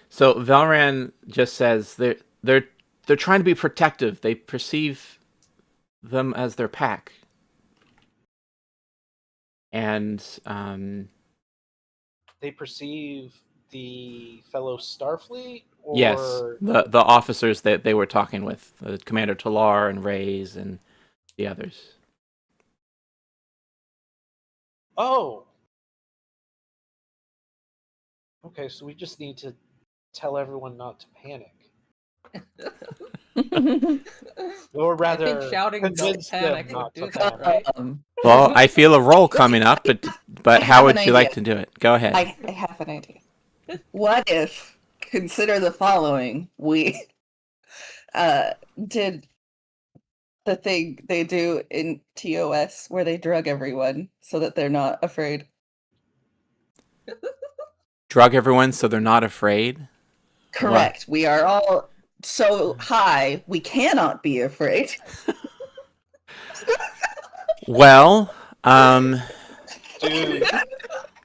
So Valran just says they're trying to be protective. They perceive them as their pack. And they perceive the fellow Starfleet? Or... Yes, the officers that they were talking with, Commander Talar and Reyes and the others. Oh! Okay, so we just need to tell everyone not to panic. Or rather, I think shouting "Don't panic" would do that, right? Well, I feel a roll coming up, but how would you like to do it? Go ahead. I have an idea. What if, consider the following, we did the thing they do in TOS where they drug everyone so that they're not afraid. Drug everyone so they're not afraid? Correct. What? We are all so high, we cannot be afraid. Well, dude,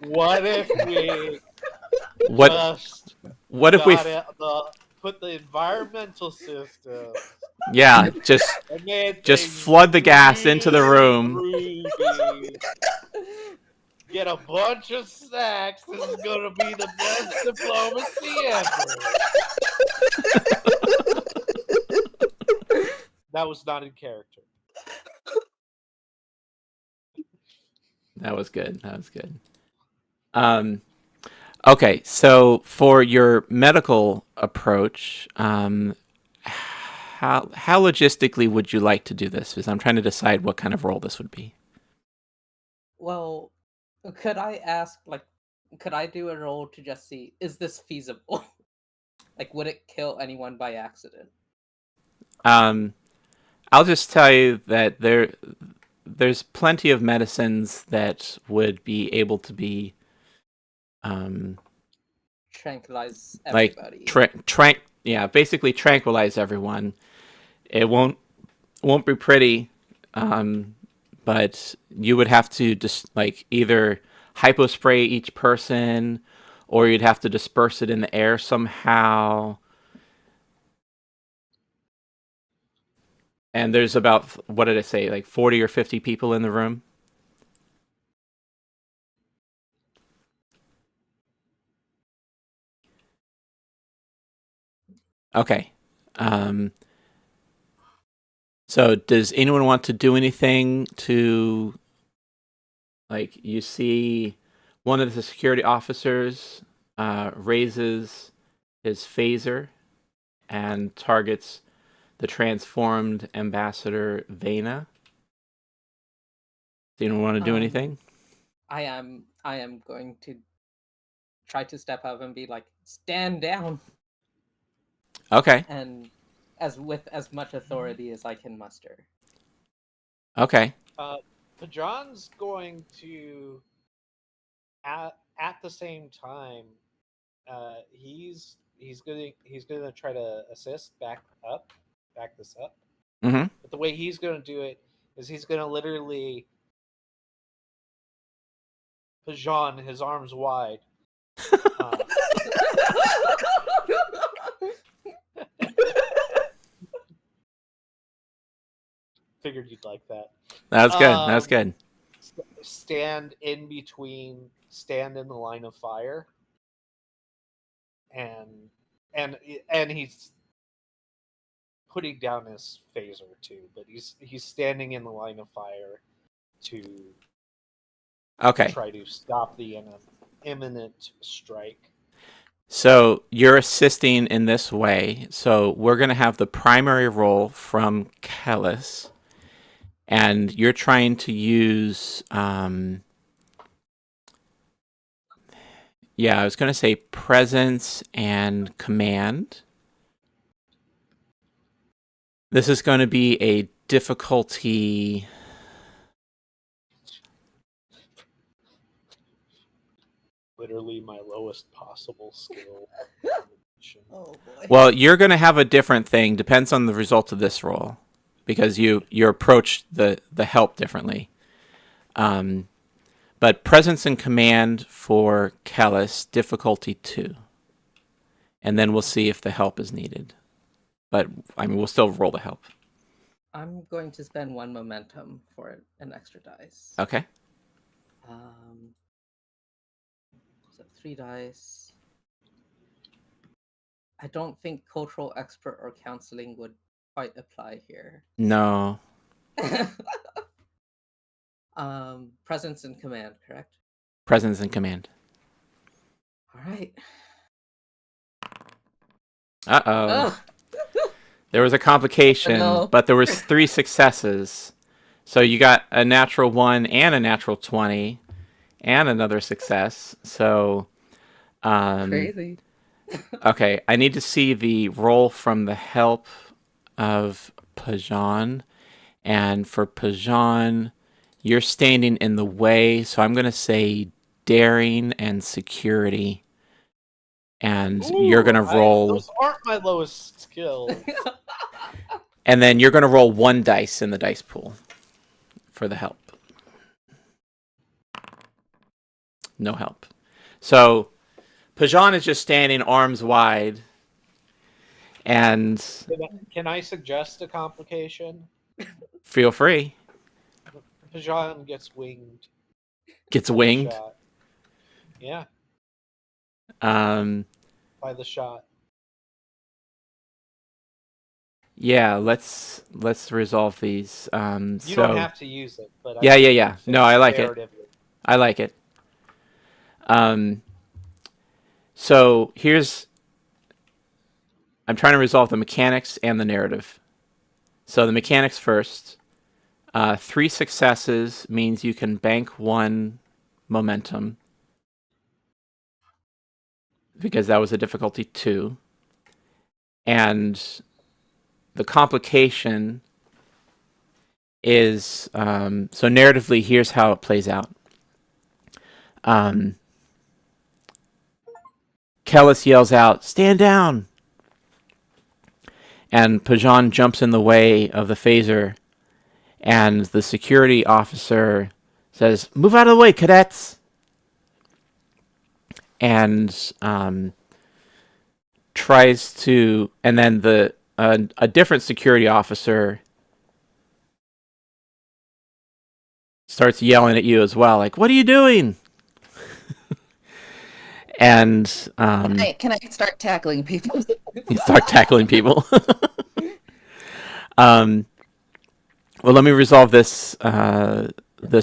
what if we what if we put the environmental system? Yeah, just flood the gas into the room. Get a bunch of snacks. This is gonna be the best diplomacy ever. That was not in character. That was good. Okay, so for your medical approach, how logistically would you like to do this? Because I'm trying to decide what kind of role this would be. Well, could I ask, could I do a roll to just see, is this feasible? Would it kill anyone by accident? I'll just tell you that there's plenty of medicines that would be able to be Tranquilize like everybody. basically tranquilize everyone. It won't be pretty, but you would have to just like either hypospray each person, or you'd have to disperse it in the air somehow. And there's about, what did I say, like 40 or 50 people in the room? Okay. So does anyone want to do anything to, like, you see one of the security officers raises his phaser and targets the transformed Ambassador Vena. Do you want to do anything? I am going to try to step up and be like, stand down, Okay. and with as much authority as I can muster. Okay. Pajan's going to, at the same time, he's gonna try to back this up. Mm-hmm. But the way he's gonna do it is he's gonna literally Pajan his arms wide. Figured you'd like that. That's good. That's good. Stand in the line of fire, and he's putting down his phaser too, but he's standing in the line of fire to try to stop the imminent strike. So you're assisting in this way. So we're going to have the primary role from Kellis, and you're trying to use, I was going to say presence and command. This is going to be a difficulty. Literally my lowest possible skill. Oh boy. Well, you're going to have a different thing. Depends on the result of this roll, because you approach the help differently. But presence and command for Kellis, difficulty 2. And then we'll see if the help is needed. But, I mean, we'll still roll the help. I'm going to spend 1 momentum for an extra dice. Okay. So 3 dice. I don't think cultural expert or counseling would quite apply here. No. Presence and command, correct? Presence and command. All right. Uh-oh. There was a complication, but there was 3 successes. So you got a natural 1 and a natural 20 and another success. So Crazy. Okay, I need to see the roll from the help of Pajan. And for Pajan, you're standing in the way, so I'm going to say daring and security. And you're going to roll... Those aren't my lowest skills. And then you're going to roll 1 dice in the dice pool for the help. No help. So Pajan is just standing arms wide. And... Can I suggest a complication? Feel free. Pajan gets winged. Gets winged? Yeah. By the shot. Yeah, let's resolve these. You don't have to use it, but yeah. No, I like it. I like it. So here's... I'm trying to resolve the mechanics and the narrative. So the mechanics first. 3 successes means you can bank 1 momentum, because that was a difficulty 2. And the complication is so narratively. Here's how it plays out. Kellis yells out, "Stand down!" And Pajan jumps in the way of the phaser, and the security officer says, "Move out of the way, cadets!" And tries to, and then a different security officer starts yelling at you as well, like, "What are you doing?" And Can I start tackling people? you start tackling people. Well, let me resolve this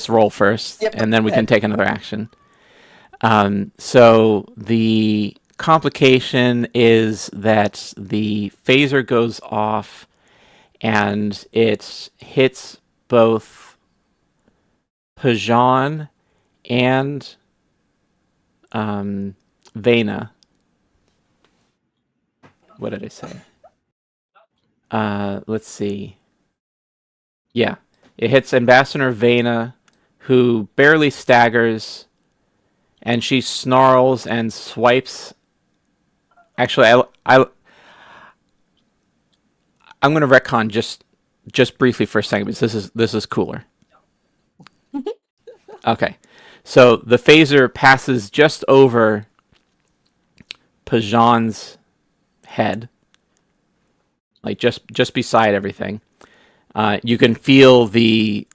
roll first, Yep, and then we okay. can take another action. So the complication is that the phaser goes off, and it hits both Pajan and Vena. What did I say? Let's see. Yeah, it hits Ambassador Vena, who barely staggers, and she snarls and swipes. Actually, I'm going to retcon just briefly for a second, because this is cooler. Okay, so the phaser passes just over Pajan's head, like just beside everything. You can feel the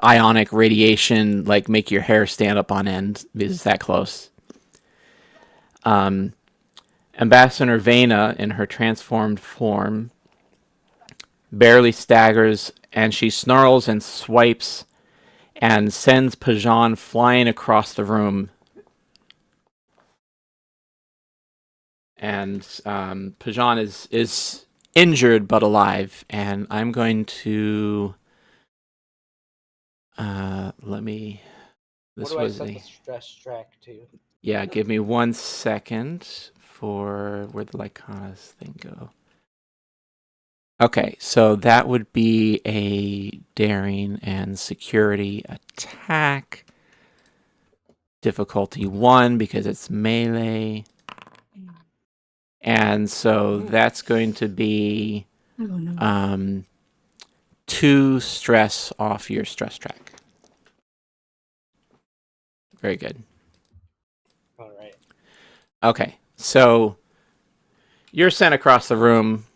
ionic radiation like make your hair stand up on end because it's that close. Ambassador Vena, in her transformed form, barely staggers, and she snarls and swipes and sends Pajan flying across the room. And Pajan is injured but alive, and I'm going to let me. This what do I was set the stress track to? Yeah, give me 1 second for where the Lycanas thing go. Okay, so that would be a daring and security attack. Difficulty 1 because it's melee. And so that's going to be 2 stress off your stress track. Very good. All right. Okay, so you're sent across the room,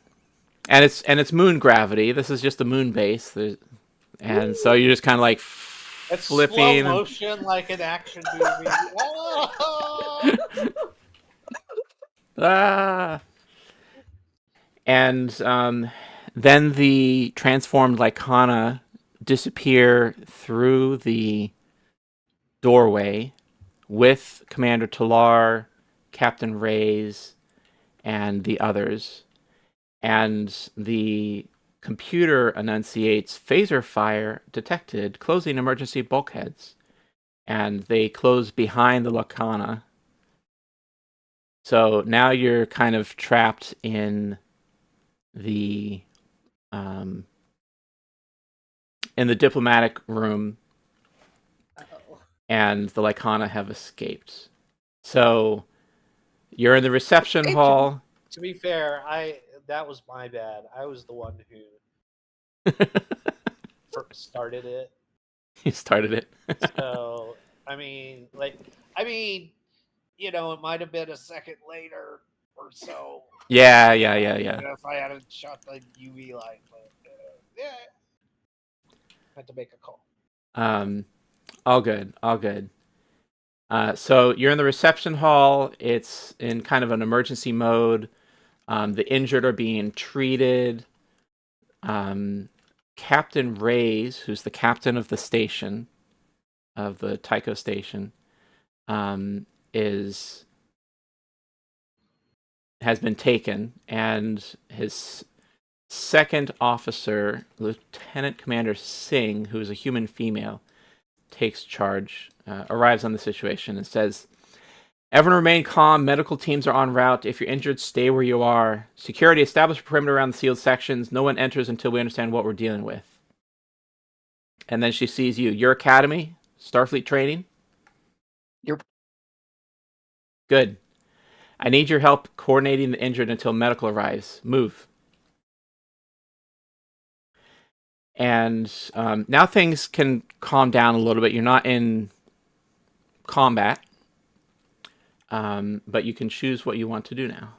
and it's moon gravity. This is just a moon base, and so you're just kind of like It's flipping. slow motion like an action movie. Oh! And then the transformed Lycana disappear through the doorway with Commander Talar, Captain Reyes, and the others. And the computer enunciates phaser fire detected, closing emergency bulkheads. And they close behind the Lycana. So now you're kind of trapped in the diplomatic room, and the Lycana have escaped. So you're in the reception hall. To be fair, that was my bad. I was the one who started it. You started it. So it might have been a second later or so. Yeah. If I hadn't shot the UV light, but yeah, had to make a call. All good. So you're in the reception hall. It's in kind of an emergency mode. The injured are being treated. Captain Reyes, who's the captain of the station, of the Tycho station, has been taken, and his second officer, Lieutenant Commander Singh, who is a human female, takes charge, arrives on the situation, and says, Everyone remain calm. Medical teams are en route. If you're injured, stay where you are. Security, establish a perimeter around the sealed sections. No one enters until we understand what we're dealing with. And then she sees you. Your academy, Starfleet training. Yep. Good. I need your help coordinating the injured until medical arrives. Move. And now things can calm down a little bit. You're not in combat, but you can choose what you want to do now.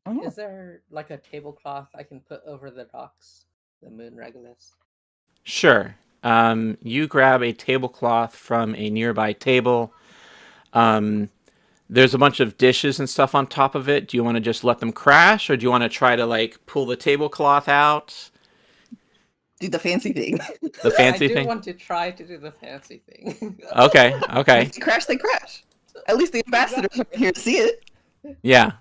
Oh. Is there like a tablecloth I can put over the docks? The Moon Regulus? Sure. You grab a tablecloth from a nearby table. There's a bunch of dishes and stuff on top of it. Do you want to just let them crash, or do you want to try to like pull the tablecloth out? Do the fancy thing. The fancy I do thing? want to try to do the fancy thing. Okay. If they crash, they crash. At least the ambassadors are here to see it. Yeah.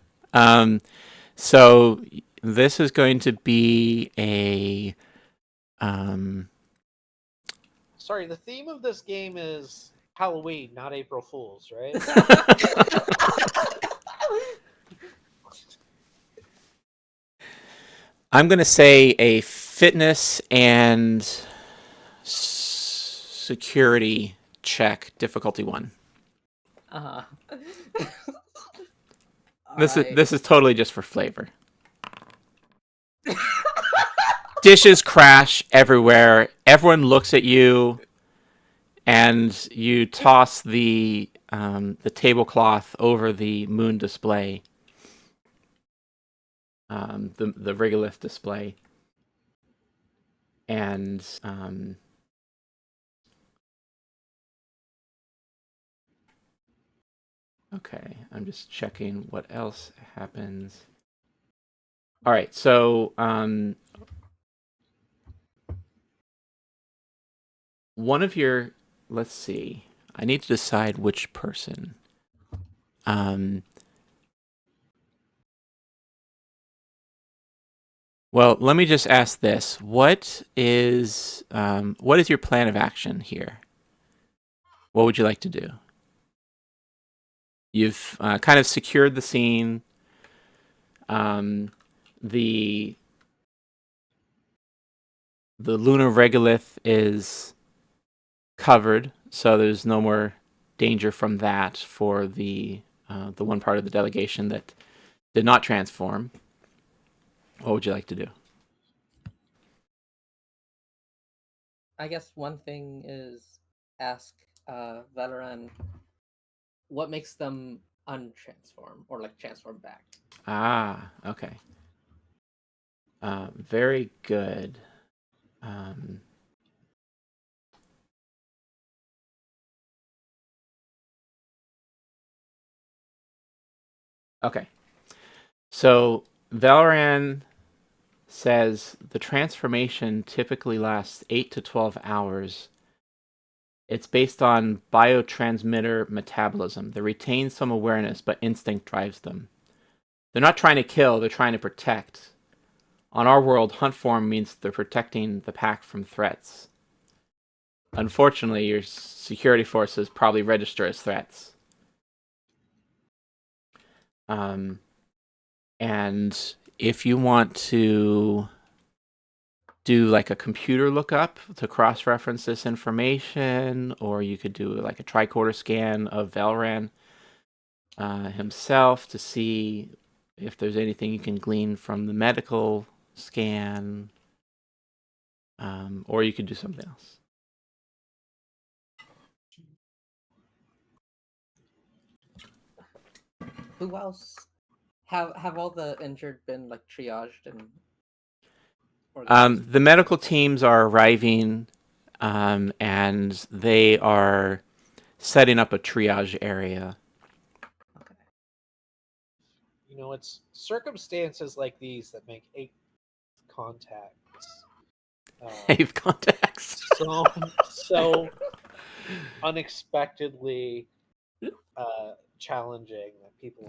So this is going to be a Sorry, the theme of this game is Halloween, not April Fools, right? I'm going to say a fitness and security check, difficulty 1. Uh-huh. This is totally just for flavor. Dishes crash everywhere. Everyone looks at you, and you toss the tablecloth over the moon display, the regolith display, and okay, I'm just checking what else happens. All right, so one of your, let's see, I need to decide which person. Well, let me just ask this: what is your plan of action here? What would you like to do? You've kind of secured the scene. The lunar regolith is covered, so there's no more danger from that for the one part of the delegation that did not transform. What would you like to do? I guess one thing is ask Valoran what makes them untransform or like transform back. Ah, okay. Very good. Okay. So Valoran says the transformation typically lasts 8 to 12 hours. It's based on biotransmitter metabolism. They retain some awareness, but instinct drives them. They're not trying to kill, they're trying to protect. On our world, hunt form means they're protecting the pack from threats. Unfortunately, your security forces probably register as threats. And if you want to do like a computer lookup to cross-reference this information, or you could do like a tricorder scan of Valran himself to see if there's anything you can glean from the medical scan, or you could do something else. Who else? Have all the injured been like triaged and organized? The medical teams are arriving, and they are setting up a triage area. Okay. You know, it's circumstances like these that make 8 contacts. Eighth contacts. So unexpectedly challenging that people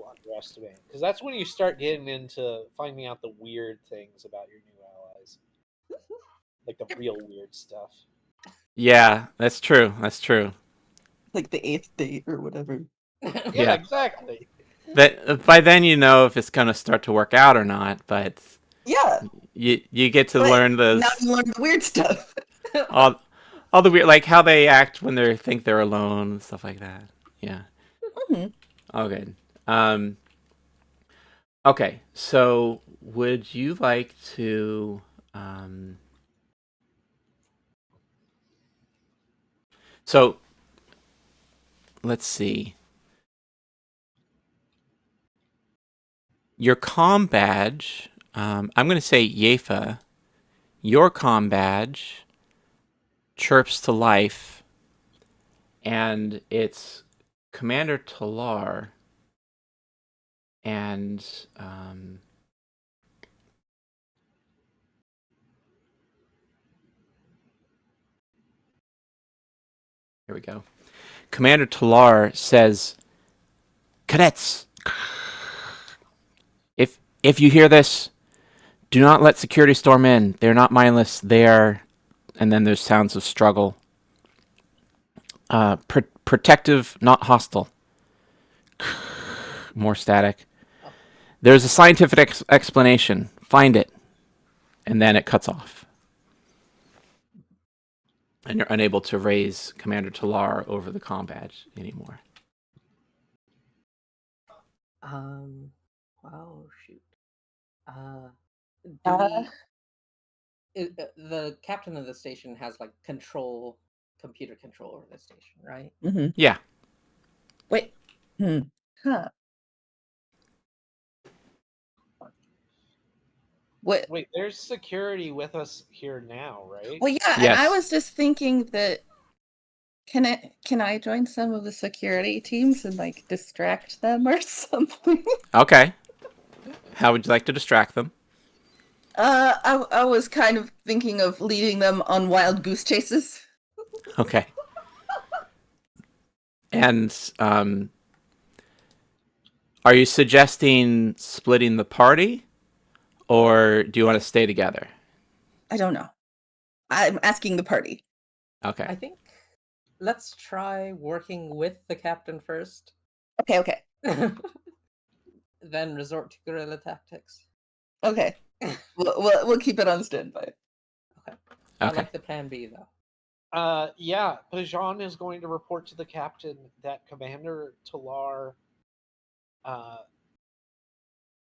underestimate, because that's when you start getting into finding out the weird things about your new allies, like the real weird stuff. Yeah, that's true. That's true. Like the 8th date or whatever. Yeah, Yeah. exactly. That by then you know if it's gonna start to work out or not. But Yeah, you get to but learn now those you learn the weird stuff. all the weird, like how they act when they think they're alone and stuff like that. Yeah. Mhm. Okay. Um. Okay. So would you like to? Um. So let's see. Your comm badge. I'm going to say Yefa. Your comm badge chirps to life, and it's Commander Talar. And here we go. Commander Talar says, "Cadets, if you hear this, do not let security storm in. They're not mindless. They are." And then there's sounds of struggle. Protective, not hostile. More static. Oh. There's a scientific explanation. Find it. And then it cuts off. And you're unable to raise Commander Talar over the comm badge anymore. Oh shoot. Do Uh, the captain of the station has like computer control over the station, right? mhm. Yeah. Wait. Huh. What? Wait, there's security with us here now, right? Well, yeah, and I Yes. was just thinking that can I join some of the security teams and like distract them or something? Okay. How would you like to distract them? I was kind of thinking of leading them on wild goose chases. Okay. And are you suggesting splitting the party, or do you want to stay together? I don't know. I'm asking the party. Okay. I think let's try working with the captain first, Okay. then resort to guerrilla tactics. Okay. We'll keep it on standby. I Okay. like the plan B though. Yeah, Pajan is going to report to the captain that Commander Talar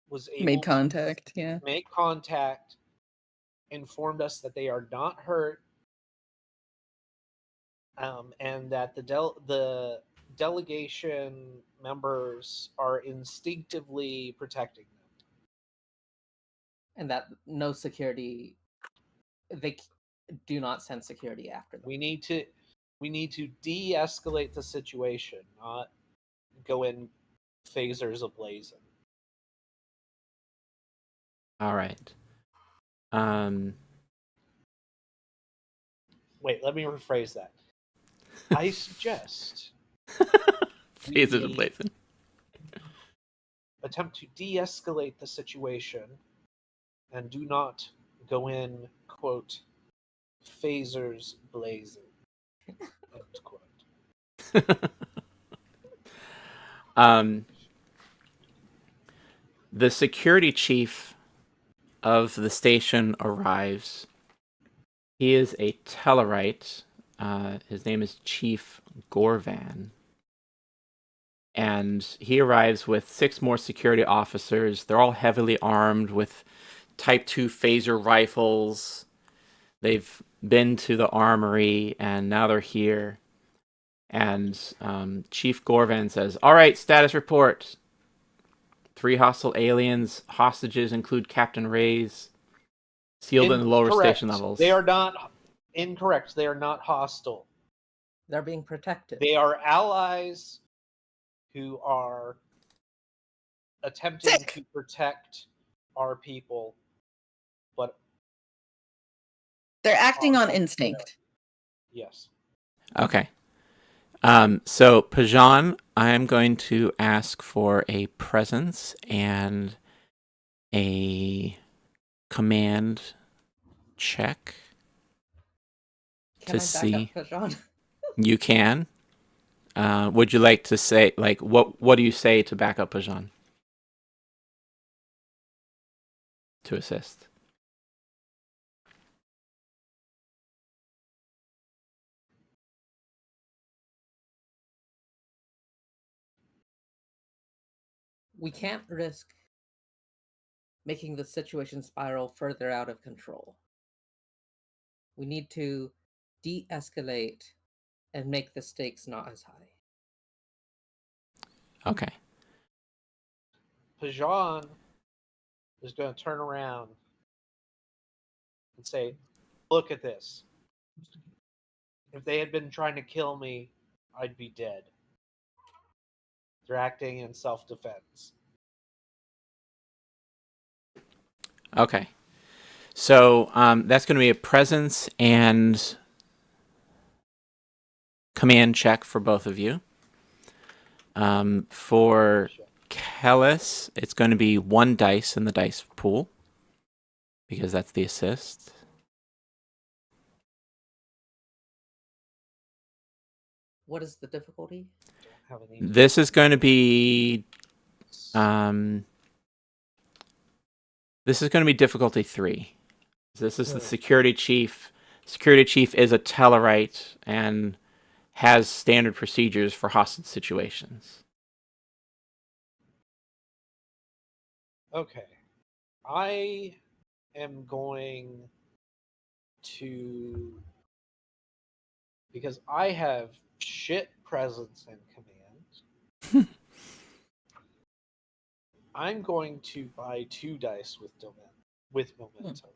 was able Made contact, yeah. to make contact, informed us that they are not hurt, and that the delegation members are instinctively protecting them. And that no security, they do not send security after them. We need to de-escalate the situation, not go in phasers ablazing. All right. Wait, let me rephrase that. I suggest Phases of we blazing. attempt to de-escalate the situation and do not go in, quote, phasers blazing, end quote. The security chief of the station arrives. He is a Tellarite. His name is Chief Gorvan. And he arrives with 6 more security officers. They're all heavily armed with Type 2 phaser rifles. They've been to the armory, and now they're here. And Chief Gorvan says, "All right, status report. 3 hostile aliens. Hostages include Captain Reyes. Sealed in the lower Incorrect. station levels." They are not incorrect. They are not hostile. They're being protected. They are allies who are attempting Sick. to protect our people, but They're acting on instinct. yes. Okay. So, Pajan, I am going to ask for a presence and a command check Can to I back see. up Pajan? You can. would you like to say, like, what do you say to back up Pajan? To assist. We can't risk making the situation spiral further out of control. We need to de-escalate and make the stakes not as high. Okay. Pajan is going to turn around and say, "Look at this. If they had been trying to kill me, I'd be dead. They're acting in self-defense." Okay. So that's going to be a presence and command check for both of you. For Kellis, it's going to be 1 dice in the dice pool because that's the assist. What is the difficulty? Don't have any This is going to be difficulty 3. This is the security chief. Security chief is a Tellarite and has standard procedures for hostage situations. Okay. I am going to, because I have shit presence and command, I'm going to buy 2 dice with momentum.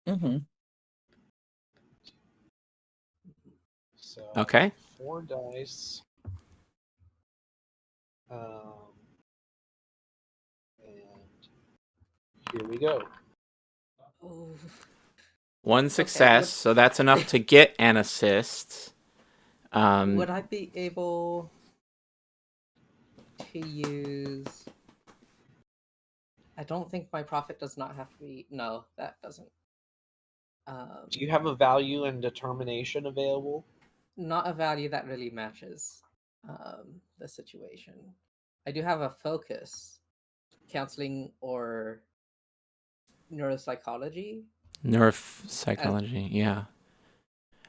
Mm-hmm. So Okay. 4 dice. And here we go. Oh, 1 success, so that's enough to get an assist. would I be able to use? I don't think my profit does not have to be. No, that doesn't. Do you have a value and determination available? Not a value that really matches the situation. I do have a focus, counseling or neuropsychology. Neuropsychology, yeah.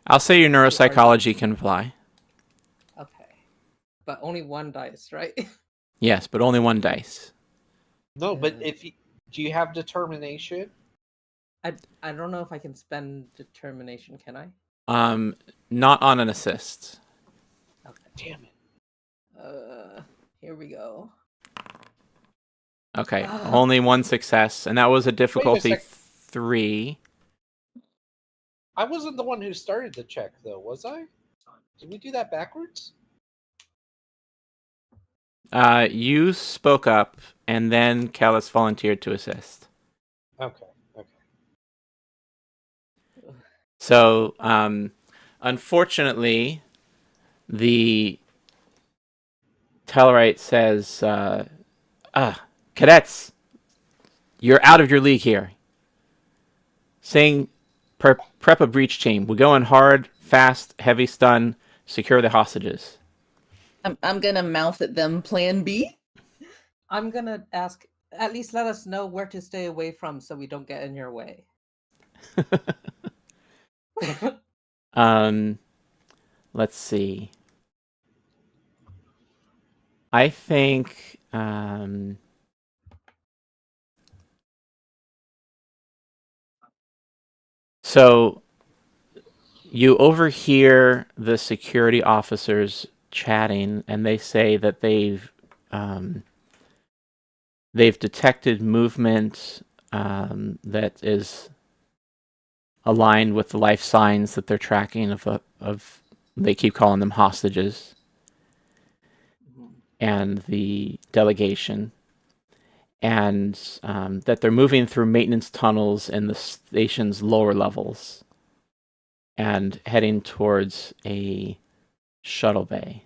I'll say your neuropsychology can apply. Okay, but only 1 dice, right? Yes, but only 1 dice. No, but do you have determination? I don't know if I can spend determination. Can I? Not on an assist. Okay. Damn it. Here we go. Okay, only 1 success, and that was a difficulty sec. 3. I wasn't the one who started the check, though, was I? Did we do that backwards? You spoke up, and then Kellis volunteered to assist. Okay. So, unfortunately, the Tellarite says, cadets, you're out of your league here. Saying, prep a breach team. We're going hard, fast, heavy stun, secure the hostages. I'm gonna mouth at them plan B. I'm gonna ask, at least let us know where to stay away from so we don't get in your way. Let's see. I think so you overhear the security officers chatting, and they say that they've detected movement that is aligned with the life signs that they're tracking of they keep calling them hostages and the delegation, and that they're moving through maintenance tunnels in the station's lower levels and heading towards a shuttle bay.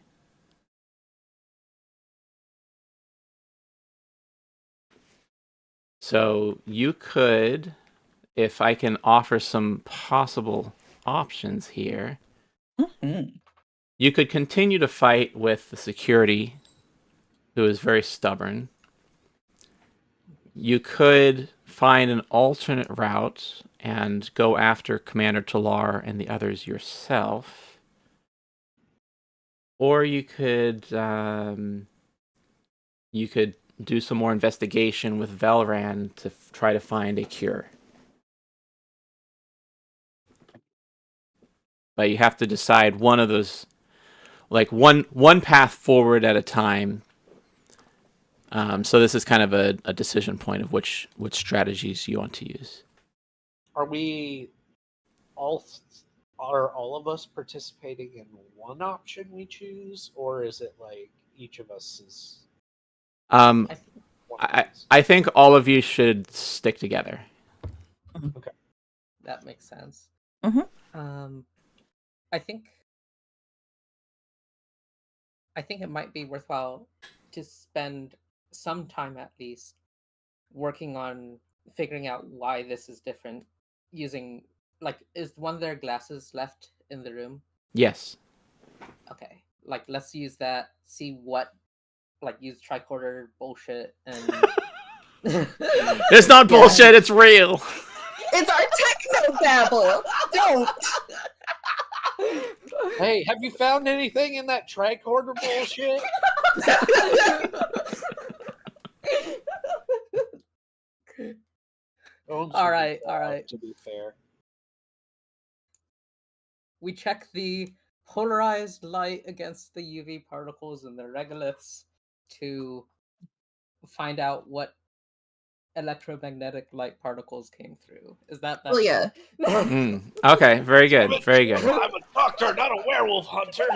So you could, if I can offer some possible options here, Mm-hmm. You could continue to fight with the security, who is very stubborn. You could find an alternate route and go after Commander Talar and the others yourself. Or you could do some more investigation with Velran to try to find a cure. But you have to decide one of those, like one path forward at a time. So this is kind of a decision point of which strategies you want to use. Are we all? Are all of us participating in one option we choose, or is it like each of us is? Um, I think one of I these? I think all of you should stick together. that makes sense. Mhm. I think it might be worthwhile to spend some time at least working on figuring out why this is different. Using like, is one of their glasses left in the room? Yes. Okay, like let's use that. See what, like, use tricorder bullshit and. It's not Yeah. bullshit. It's real. It's our techno babble. Don't. Hey, have you found anything in that tricorder bullshit? Owns All would be right, all proud, right. To be fair, We check the polarized light against the UV particles and the regoliths to find out what electromagnetic light particles came through. Is that Well, yeah. Okay. Very good. Very good. I'm a doctor, not a werewolf hunter.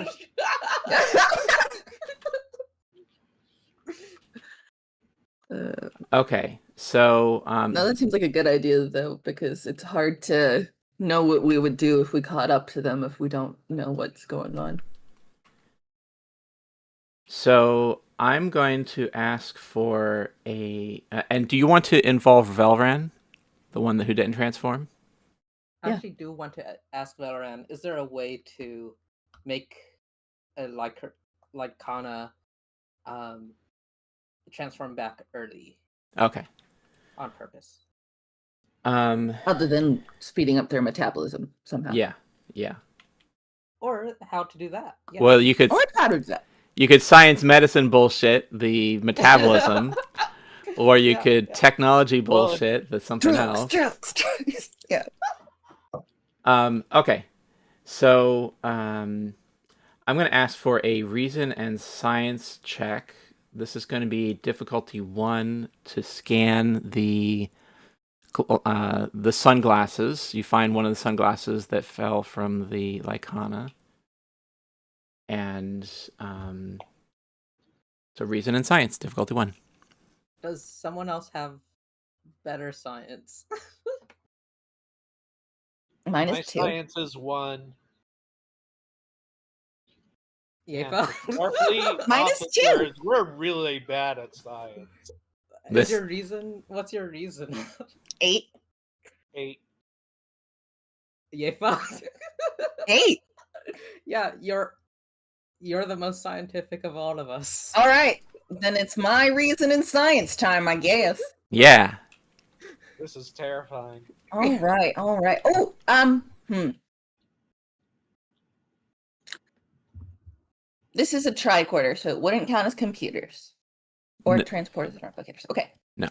Okay. So No, that seems like a good idea though, because it's hard to know what we would do if we caught up to them if we don't know what's going on. So I'm going to ask for a. And do you want to involve Velran, the one who didn't transform? I Yeah. actually do want to ask Valoran, is there a way to make a like Kana transform back early Okay. on purpose? Other than speeding up their metabolism somehow. Yeah. Yeah. Or how to do that? Yeah. Well, you could Or how to do that. science medicine bullshit the metabolism, or you Yeah, could yeah. technology Well, bullshit the something else. Drugs. Yeah. Okay. So I'm going to ask for a reason and science check. This is going to be difficulty 1 to scan the sunglasses. You find one of the sunglasses that fell from the Lycana. And so reason and science, difficulty 1. Does someone else have better science? Mine my is 2. science is 1. Yeah. And our fleet Mine is 2. officers, we're really bad at science. This- Is your reason? What's your reason? 8. 8. Yeah. 8. Yeah, you're the most scientific of all of us. All right. Then it's my reason and science time, I guess. Yeah. This is terrifying. All right. Oh, This is a tricorder, so it wouldn't count as computers or No. transporters and replicators. Okay. No.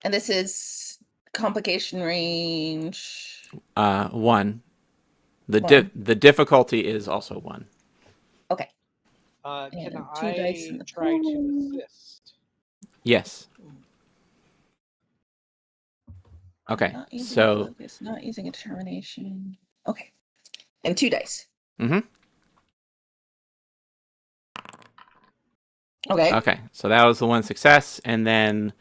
And this is complication range. 1. One. The difficulty is also 1. Okay. Can And 2 I dice in the try pool. to assist? Yes. Okay. Not using So focus, not using a determination. Okay. And 2 dice. Mhm. Okay. Okay, so that was the 1 success, and then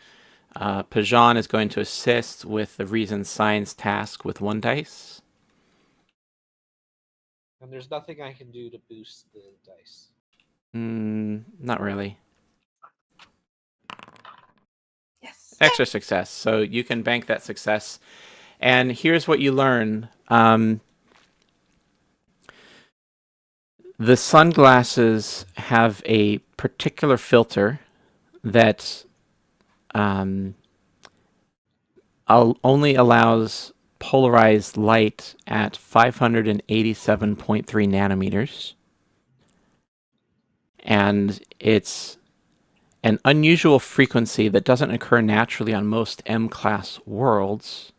Pajan is going to assist with the reason science task with 1 dice. And there's nothing I can do to boost the dice. Not really. Yes. Extra success, so you can bank that success. And here's what you learn. The sunglasses have a particular filter that only allows polarized light at 587.3 nanometers. And it's an unusual frequency that doesn't occur naturally on most M-class worlds,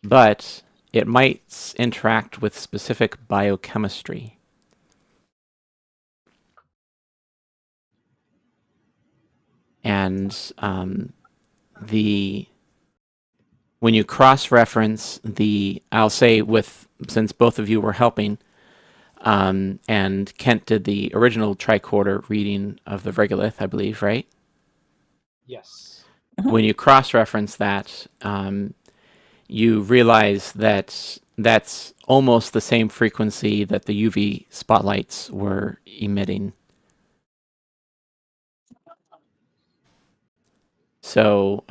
but it might interact with specific biochemistry. And when you cross-reference I'll say since both of you were helping, and Kent did the original tricorder reading of the regolith, I believe, right? Yes. When you cross-reference that, you realize that that's almost the same frequency that the UV spotlights were emitting. So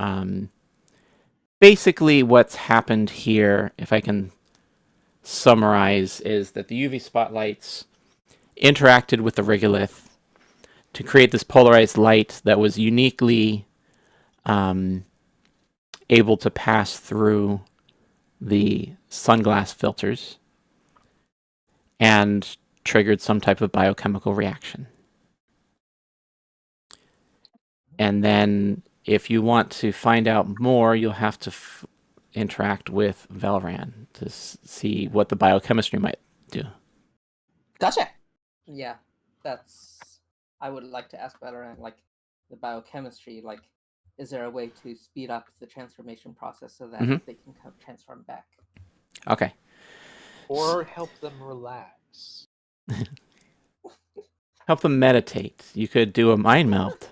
basically what's happened here, if I can summarize, is that the UV spotlights interacted with the regolith to create this polarized light that was uniquely able to pass through the sunglass filters and triggered some type of biochemical reaction. And then if you want to find out more, you'll have to interact with Valran to see what the biochemistry might do. Gotcha. Yeah, that's. I would like to ask Valorant, like, the biochemistry, like, is there a way to speed up the transformation process so that they can transform back? Okay. Or help them relax. Help them meditate. You could do a mind melt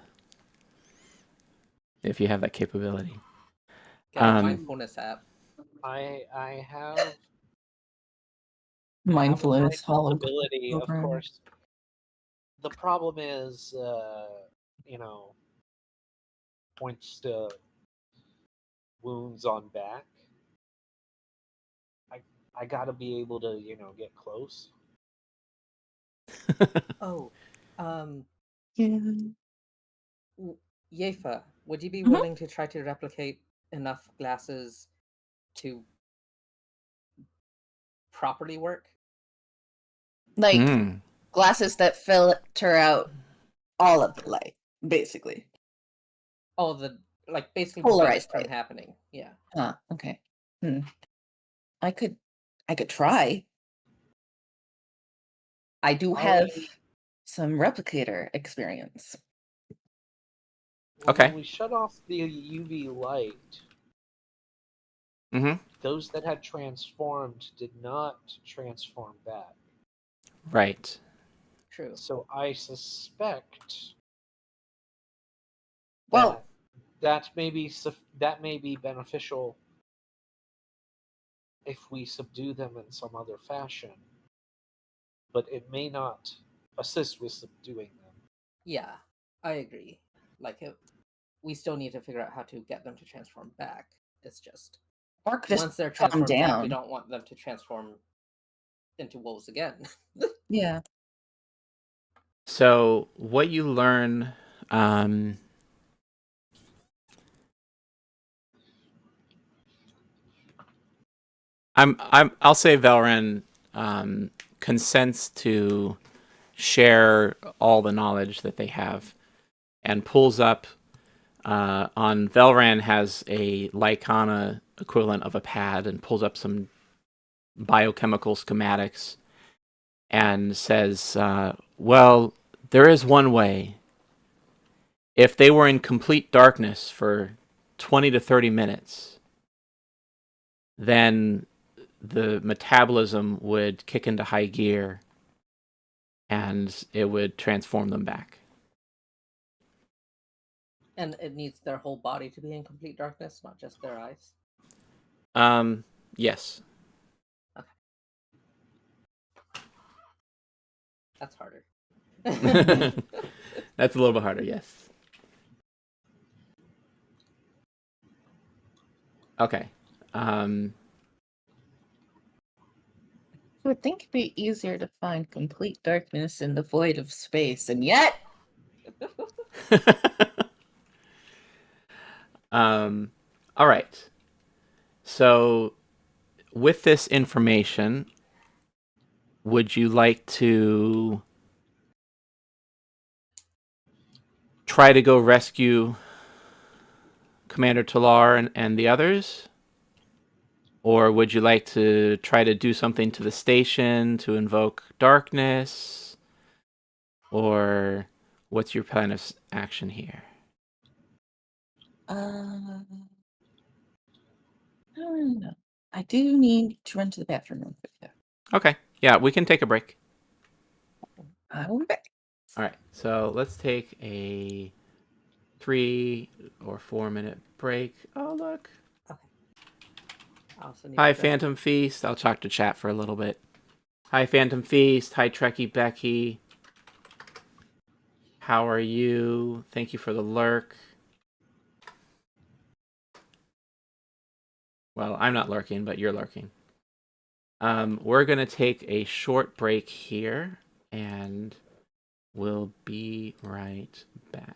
if you have that capability. Get a mindfulness app. I have Mindfulness ability, of program. course. The problem is, points to wounds on back. I gotta be able to, get close. Oh, Yeah. Yefa, would you be willing to try to replicate enough glasses to properly work? Like glasses that filter out all of the light, basically. All the basically Polarized prevent it light. from happening. Yeah. Okay. I could try. I do have some replicator experience. Okay. When we shut off the UV light, Mm-hmm. those that had transformed did not transform back. Right. True. So I suspect Well, that may be beneficial if we subdue them in some other fashion, but it may not assist with subduing them. Yeah, I agree. We still need to figure out how to get them to transform back. It's just or just once they're calm transformed back, we down. don't want them to transform into wolves again. Yeah. So what you learn, I'll say Valran consents to share all the knowledge that they have, and pulls up on Valran has a Lycana equivalent of a pad, and pulls up some biochemical schematics and says, well, there is one way. If they were in complete darkness for 20 to 30 minutes, then the metabolism would kick into high gear and it would transform them back. And it needs their whole body to be in complete darkness, not just their eyes. Yes. Okay. That's harder. That's a little bit harder, yes. Okay. would think it'd be easier to find complete darkness in the void of space, and yet All right. So, with this information, would you like to try to go rescue Commander Talar and the others? Or would you like to try to do something to the station to invoke darkness? Or what's your plan of action here? I don't know. I do need to run to the bathroom real quick, though. Okay. Yeah, we can take a break. I will be back. All right. So let's take a 3 or 4 minute break. Oh, look. Okay. I also need Hi, to grab- Phantom Feast. I'll talk to chat for a little bit. Hi, Phantom Feast. Hi, Trekkie Becky. How are you? Thank you for the lurk. Well, I'm not lurking, but you're lurking. We're going to take a short break here, and we'll be right back.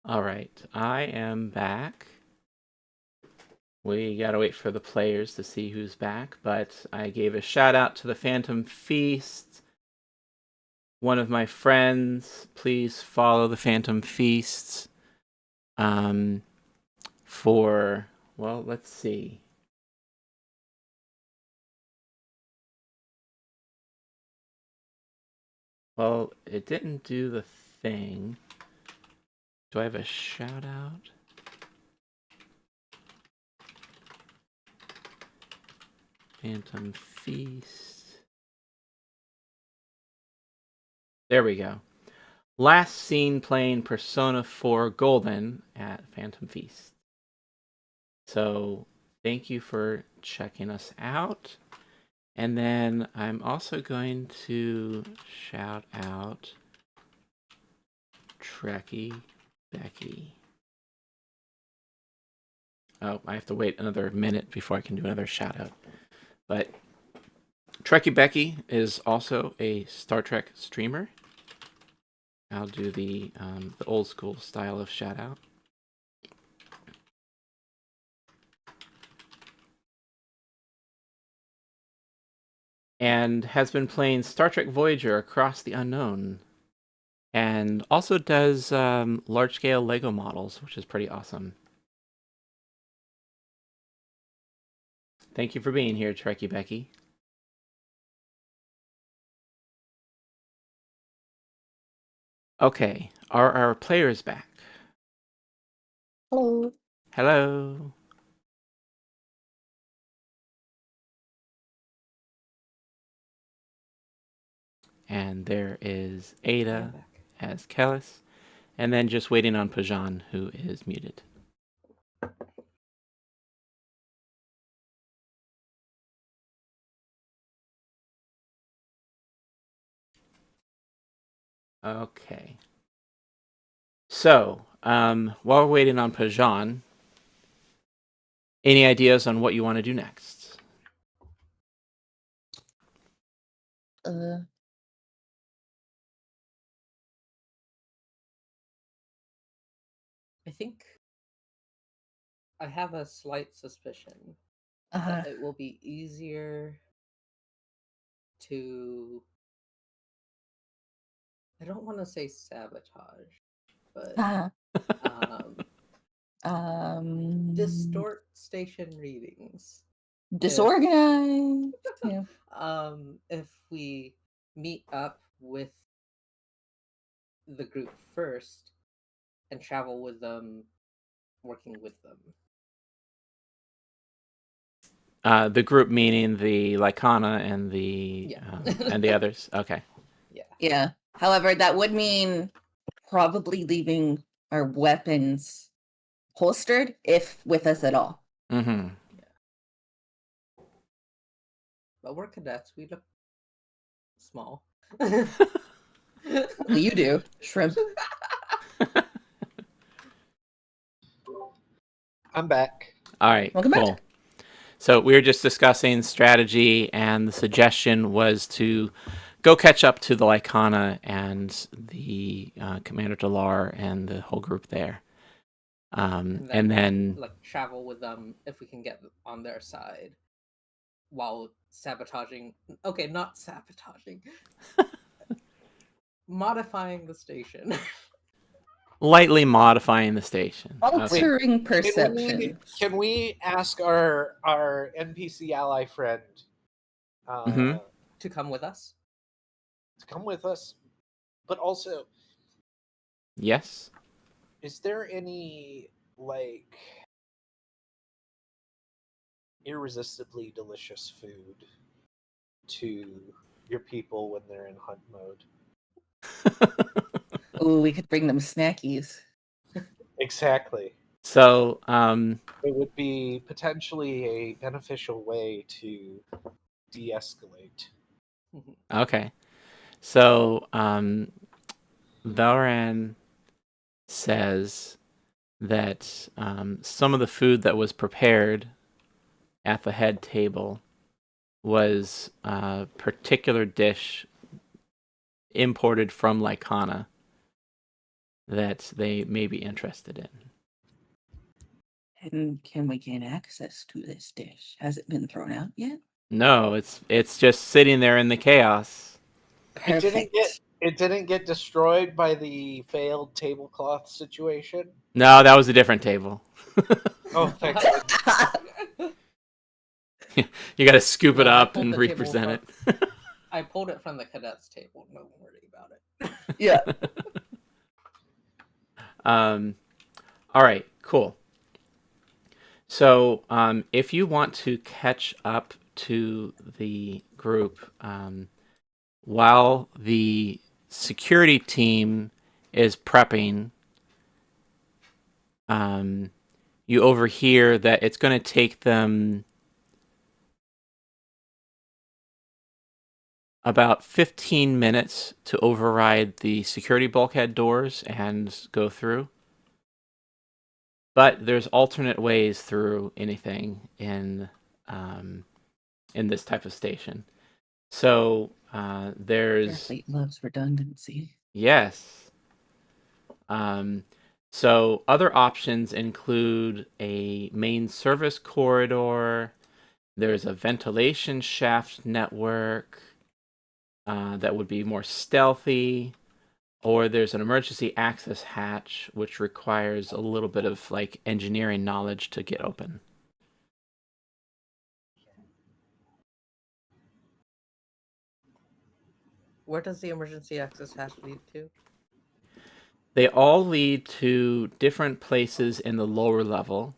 All right, I am back. We gotta wait for the players to see who's back, but I gave a shout out to the Phantom Feast. One of my friends, please follow the Phantom Feast. Well, let's see. Well, it didn't do the thing. Do I have a shout out? Phantom Feast. There we go. Last seen playing Persona 4 Golden at Phantom Feast. So thank you for checking us out. And then I'm also going to shout out Trekkie Becky. Oh, I have to wait another minute before I can do another shout out. But Trekkie Becky is also a Star Trek streamer. I'll do the old school style of shout out. And has been playing Star Trek Voyager Across the Unknown. And also does large-scale Lego models, which is pretty awesome. Thank you for being here, Trekkie Becky. Okay, are our players back? Hello. Hello. And there is Ada as Kellis. And then just waiting on Pajan, who is muted. Okay. So, while we're waiting on Pajan, any ideas on what you want to do next? I think I have a slight suspicion Uh-huh. that it will be easier to, I don't want to say sabotage, but Uh-huh. distort station readings. Disorganized. Yeah. If we meet up with the group first and travel with them, working with them. The group meaning the Lycana and the and the others. Okay. Yeah. However, that would mean probably leaving our weapons holstered, if with us at all. Mm-hmm. But we're cadets. We look small. Well, you do, shrimp. I'm back. All right, Welcome cool. back. So we were just discussing strategy, and the suggestion was to go catch up to the Lycana and the Commander Delar and the whole group there. And then like travel with them if we can get on their side while sabotaging. Okay, not sabotaging. Modifying the station. lightly modifying the station. Altering perception. Can we ask our NPC ally friend to come with us? To come with us, but also, yes. Is there any like irresistibly delicious food to your people when they're in hunt mode? Oh, we could bring them snackies. Exactly. So, it would be potentially a beneficial way to de-escalate. Okay. So, Valran says that some of the food that was prepared at the head table was a particular dish imported from Lycana that they may be interested in. And can we gain access to this dish? Has it been thrown out yet? No, it's just sitting there in the chaos. Perfect. It didn't get destroyed by the failed tablecloth situation? No, that was a different table. Oh, thank You got to scoop it up and represent it. I pulled it from the cadets table. No worry about it. Yeah. All right, cool. So, if you want to catch up to the group, while the security team is prepping, you overhear that it's going to take them about 15 minutes to override the security bulkhead doors and go through. But there's alternate ways through anything in this type of station. So there's Starfleet loves redundancy. yes. So other options include a main service corridor. There's a ventilation shaft network that would be more stealthy, or there's an emergency access hatch, which requires a little bit of like engineering knowledge to get open. Where does the emergency access hatch lead to? They all lead to different places in the lower level.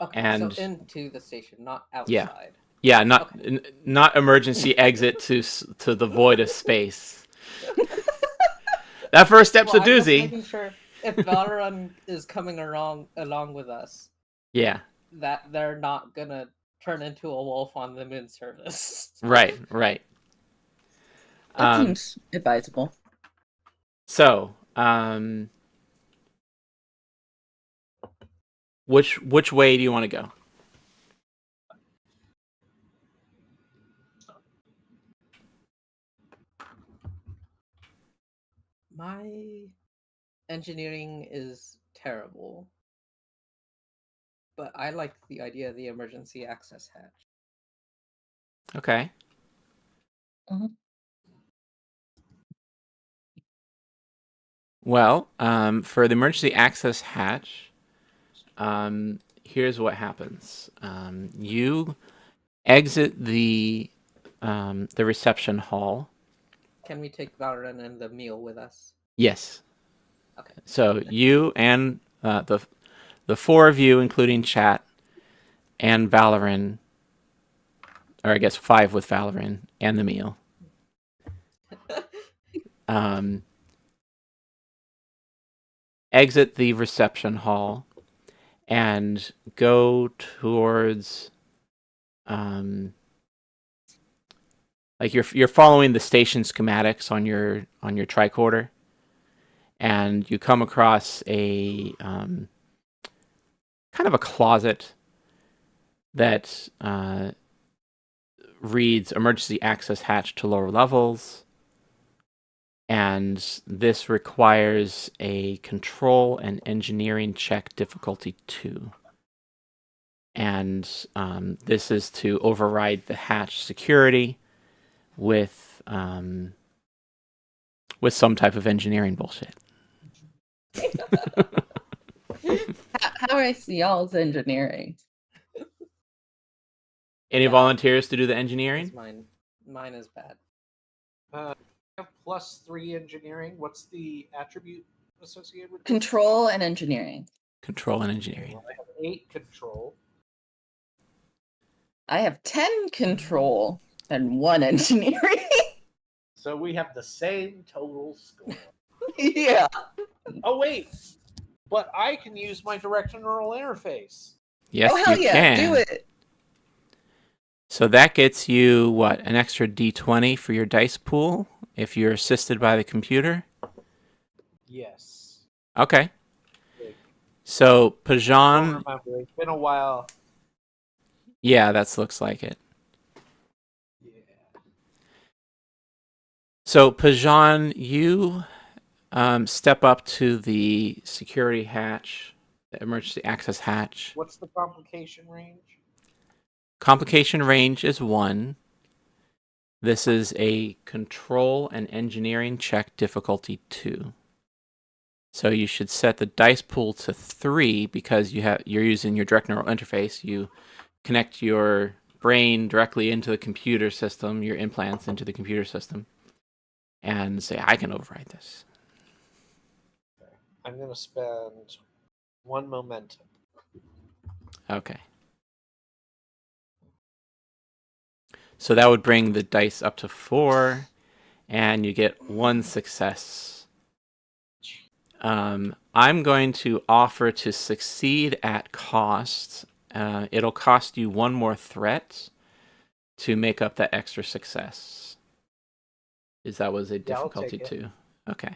Okay, And so into the station, not yeah. outside. Yeah, not Okay. not emergency exit to the void of space. That first step's a I'm just doozy. making sure if Valorant is coming along with us, Yeah, that they're not gonna turn into a wolf on the moon service. right. That seems advisable. So, which way do you want to go? My engineering is terrible, but I like the idea of the emergency access hatch. Okay. Mhm. Well, for the emergency access hatch, here's what happens. You exit the reception hall. Can we take Valorant and the meal with us? Yes. Okay. So you and the four of you, including chat, and Valoran, or I guess 5 with Valoran and the meal. Exit the reception hall and go towards like you're following the station schematics on your tricorder, and you come across a kind of a closet that reads emergency access hatch to lower levels, and this requires a control and engineering check difficulty 2. And this is to override the hatch security with some type of engineering bullshit. How I see y'all's engineering. Any volunteers to do the engineering? Mine is bad. I have +3 engineering. What's the attribute associated with this? Control and engineering. Control and engineering. Well, I have 8 control. I have 10 control and 1 engineering. So we have the same total score. Yeah. Oh, wait. But I can use my direct neural interface. Yes, Oh, hell you yeah. can. Do it. So that gets you, what, an extra D20 for your dice pool if you're assisted by the computer? Yes. Okay. So, I don't Pajan... remember. It's been a while. Yeah, that looks like it. Yeah. So, Pajan, you step up to the security hatch, the emergency access hatch. What's the complication range? Complication range is 1. This is a control and engineering check difficulty 2. So you should set the dice pool to 3 because you're using your direct neural interface. You connect your brain directly into the computer system, your implants into the computer system, and say, I can override this. I'm going to spend 1 momentum. Okay. So that would bring the dice up to 4, and you get 1 success. I'm going to offer to succeed at cost. It'll cost you 1 more threat to make up that extra success. That was a Yeah, I'll difficulty take it. 2. Okay.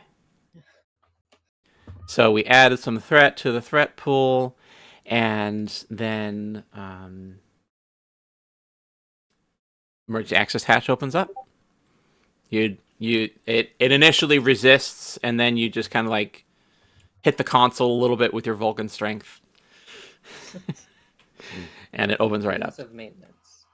So we added some threat to the threat pool, and then emergency access hatch opens up. It initially resists, and then you just kind of like hit the console a little bit with your Vulcan strength, and it opens right up. Of maintenance.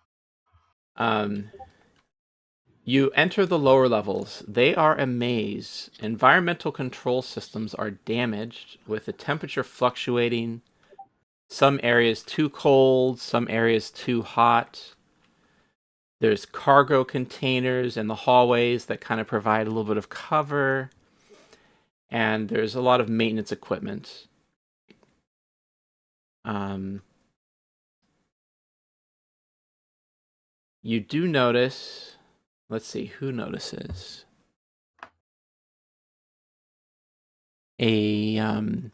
You enter the lower levels. They are a maze. Environmental control systems are damaged, with the temperature fluctuating. Some areas too cold, some areas too hot. There's cargo containers in the hallways that kind of provide a little bit of cover. And there's a lot of maintenance equipment. You do notice... Let's see, who notices? Who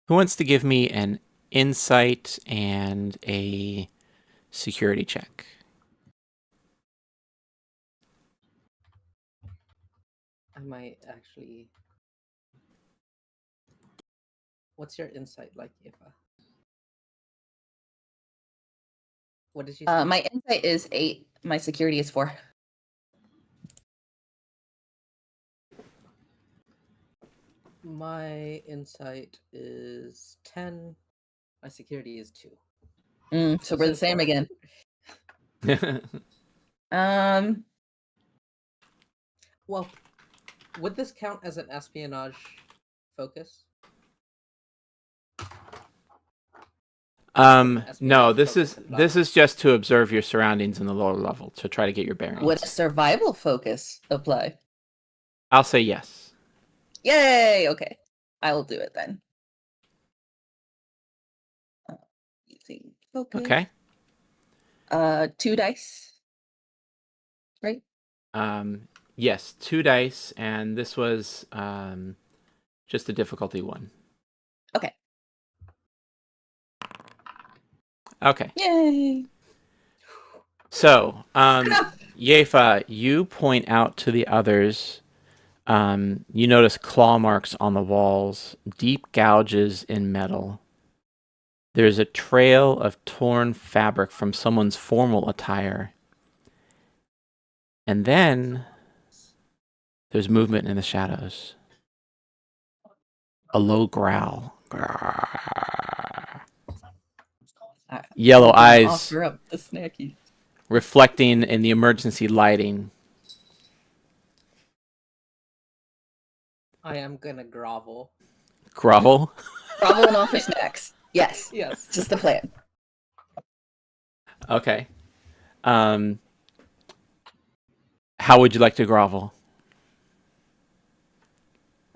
wants to give me an insight and a security check? I might actually... What's your insight like, Eva? What did you say? My insight is 8. My security is 4. My insight is 10. My security is 2. So we're the same again. Well, would this count as an espionage focus? No, this is just to observe your surroundings in the lower level, to try to get your bearings. Would a survival focus apply? I'll say yes. Yay! Okay. I will do it then. Using focus. Okay. 2 dice. Right? Yes, 2 dice, and this was just a difficulty 1. Okay. Okay. Yay! So, Yefa, you point out to the others. You notice claw marks on the walls, deep gouges in metal. There's a trail of torn fabric from someone's formal attire. And then there's movement in the shadows. A low growl. Yellow eyes Offer up the snacky. reflecting in the emergency lighting. I am gonna grovel. Grovel? Grovel and offer snacks. Yes. Yes. Just the plan. Okay. How would you like to grovel?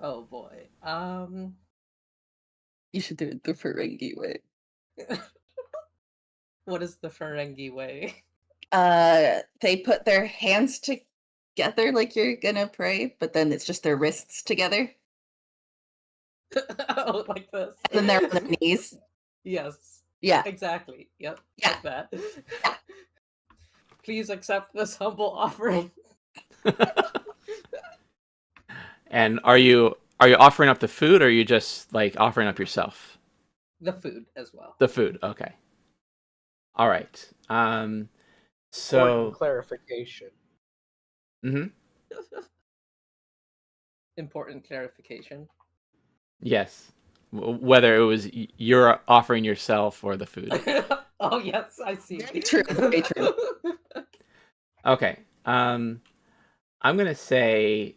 Oh boy. You should do it the Ferengi way. What is the Ferengi way? They put their hands together like you're gonna pray, but then it's just their wrists together. Oh, like this. And then they're on their knees. Yes. Yeah. Exactly. Yep. Yeah. Like that. Yeah. Please accept this humble offering. And are you offering up the food, or are you just like offering up yourself? The food as well. The food, okay. All right. So Important clarification. Important clarification. Yes. Whether it was you're offering yourself or the food. Oh yes, I see. Very true. Very true. Okay. I'm gonna say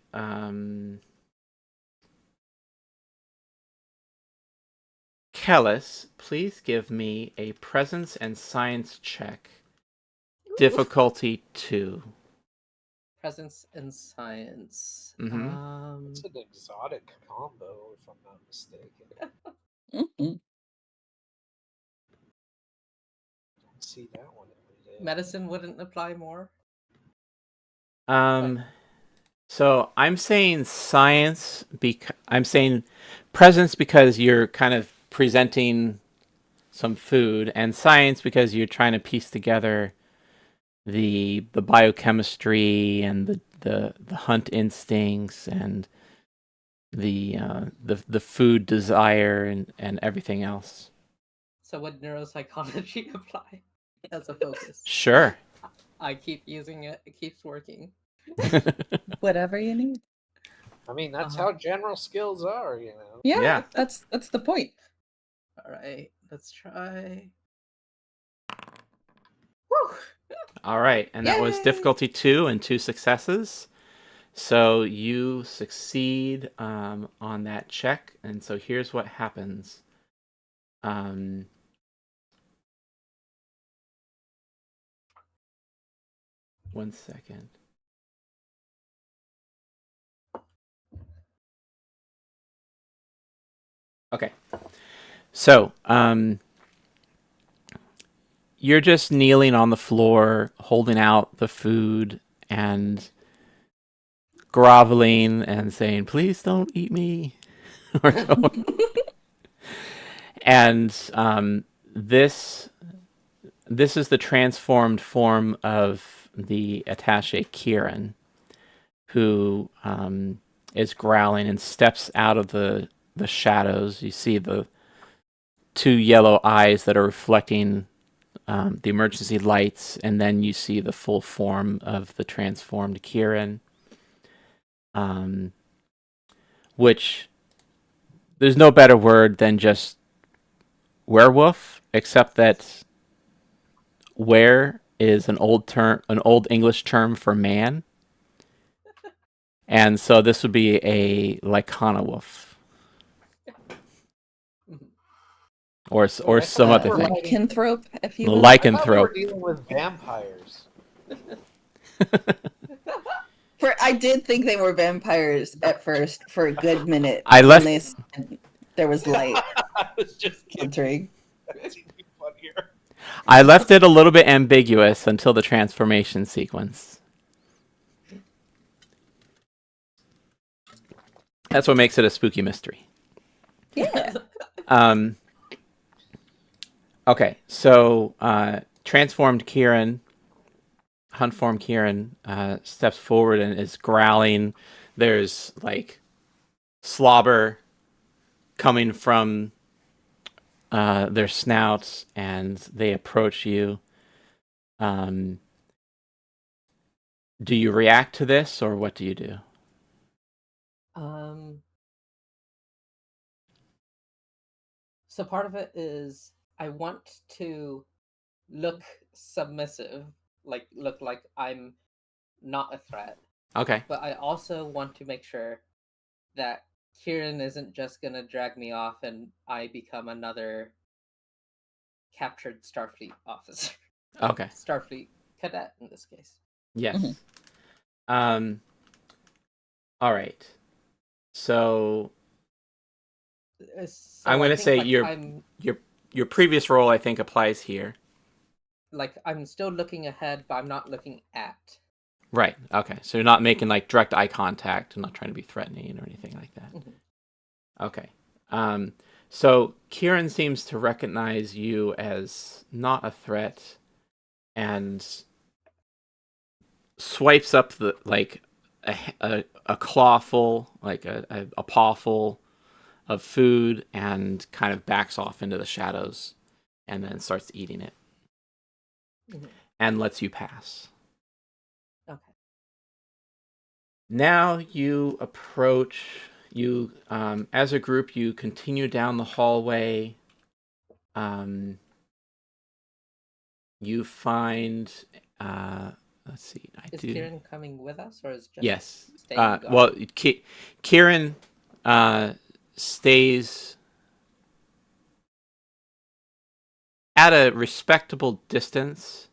Kellis, please give me a presence and science check. Difficulty 2. Presence and science. It's an exotic combo, if I'm not mistaken. Mm-hmm. Don't see that one every day. medicine wouldn't apply more. So I'm saying science I'm saying presence because you're kind of presenting some food, and science because you're trying to piece together the biochemistry and the hunt instincts and the food desire and everything else. So would neuropsychology apply as a focus? Sure. I keep using it. It keeps working. Whatever you need. I mean, that's Uh-huh. how general skills are, you know. Yeah, Yeah. that's the point. All right, let's try. Woo! All right, and that was Yay! difficulty 2 and 2 successes. So you succeed on that check, and so here's what happens. One second. Okay. So, you're just kneeling on the floor, holding out the food and groveling and saying, "Please don't eat me." And this is the transformed form of the attaché Kieran, who is growling and steps out of the shadows. You see the 2 yellow eyes that are reflecting the emergency lights, and then you see the full form of the transformed Kieran, which there's no better word than just werewolf, except that were is an old English term for man, and so this would be a lycana wolf, or some other thing. Lycanthrope, if you will. I thought we were Lycanthrope. dealing with vampires. I did think they were vampires at first for a good minute. I left- when they said there was light I was just kidding. entering. That's even funnier. I left it a little bit ambiguous until the transformation sequence. That's what makes it a spooky mystery. Yeah. Okay, so transformed Kieran, hunt form Kieran, steps forward and is growling. There's like slobber coming from their snouts, and they approach you. Do you react to this, or what do you do? So part of it is I want to look submissive, like look like I'm not a threat, Okay. but I also want to make sure that Kieran isn't just gonna drag me off and I become another captured Starfleet officer. Okay. Starfleet cadet in this case. Yes. Mhm. All right. So So I'm I going to think, say like, your previous role, I think, applies here. like I'm still looking ahead, but I'm not looking at. Right. Okay. So you're not making like direct eye contact and not trying to be threatening or anything like that. Mhm. Okay. So Kieran seems to recognize you as not a threat and swipes up the like a clawful, like a pawful of food, and kind of backs off into the shadows and then starts eating it Mhm. and lets you pass. Okay. Now you approach, as a group, you continue down the hallway. You find, let's see, Is Kieran coming with us, or is just yes. staying guard? Well, Kieran stays at a respectable distance,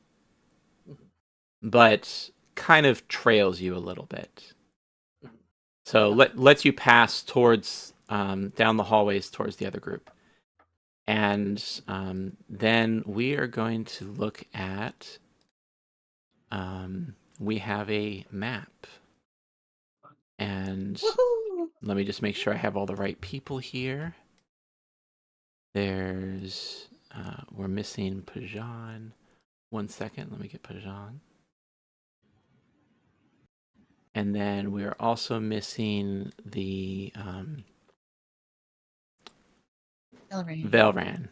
but kind of trails you a little bit. So lets you pass towards down the hallways towards the other group. And then we are going to look at we have a map. And Woohoo! let me just make sure I have all the right people here. There's, we're missing Pajan. 1 second, let me get Pajan. And then we're also missing the Velran.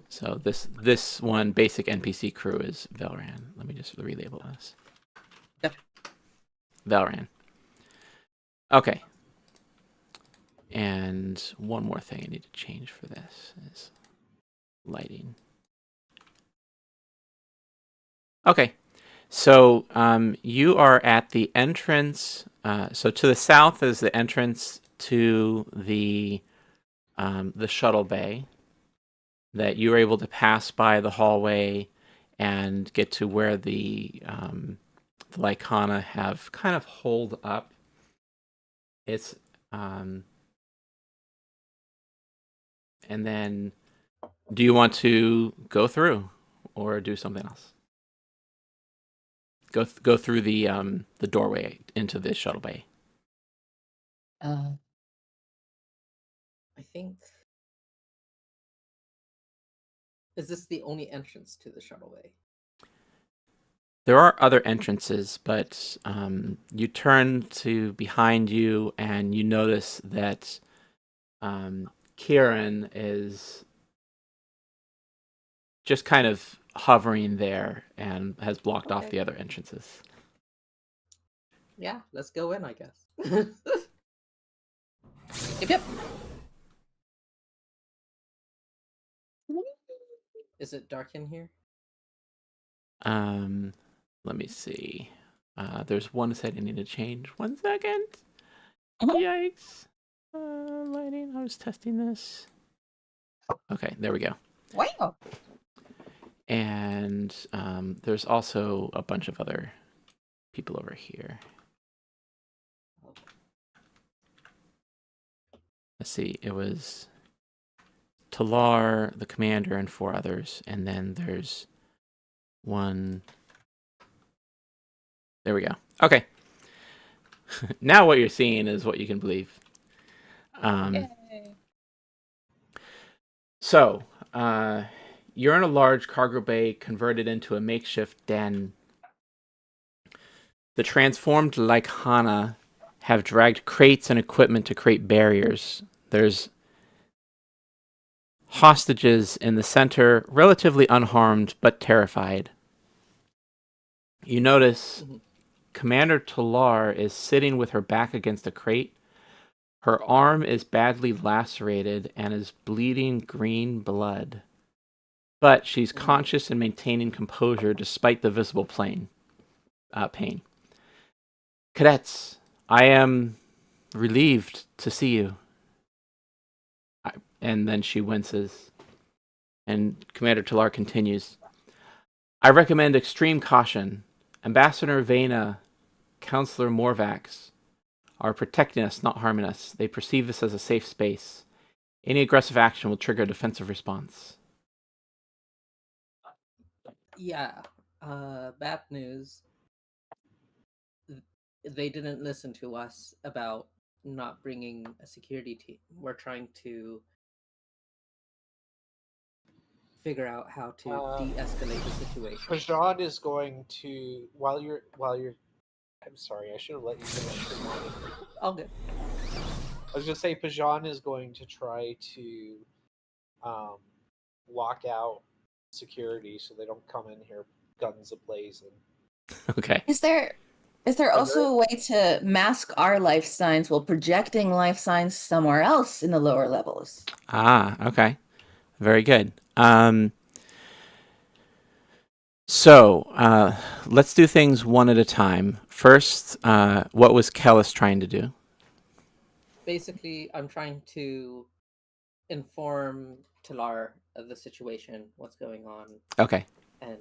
So this one basic NPC crew is Velran. Let me just relabel this. Gotcha. Velran. Okay. And one more thing I need to change for this is lighting. Okay. So you are at the entrance. So to the south is the entrance to the shuttle bay that you were able to pass by the hallway and get to where the Lycana have kind of holed up. It's and then do you want to go through or do something else? Go through the doorway into the shuttle bay. I think. Is this the only entrance to the shuttleway? There are other entrances, but you turn to behind you and you notice that Kieran is just kind of hovering there and has blocked off the other entrances. Yeah, let's go in, I guess. Yep. Is it dark in here? Let me see. There's one setting I need to change. 1 second. Mhm. Yikes. Lighting. I was testing this. Okay, there we go. Wow. And there's also a bunch of other people over here. Let's see. It was Talar, the commander, and 4 others. And then there's one. There we go. Okay. Now what you're seeing is what you can believe. Yay. So, you're in a large cargo bay converted into a makeshift den. The transformed Lycana have dragged crates and equipment to create barriers. There's hostages in the center, relatively unharmed but terrified. You notice Commander Talar is sitting with her back against a crate. Her arm is badly lacerated and is bleeding green blood. But she's conscious and maintaining composure despite the visible pain. Cadets, I am relieved to see you. And then she winces. And Commander Talar continues. I recommend extreme caution. Ambassador Vena, Counselor Morvax are protecting us, not harming us. They perceive this as a safe space. Any aggressive action will trigger a defensive response. Yeah. Bad news. They didn't listen to us about not bringing a security team. We're trying to figure out how to de-escalate the situation. Pajan is going to while you're. I'm sorry, I should have let you finish. All good. I was gonna say Pajan is going to try to lock out security so they don't come in here guns ablazing. Okay. Is there also a way to mask our life signs while projecting life signs somewhere else in the lower levels? Okay. Very good. So, let's do things one at a time. First, what was Kellis trying to do? Basically, I'm trying to inform Talar of the situation, what's going on, Okay. and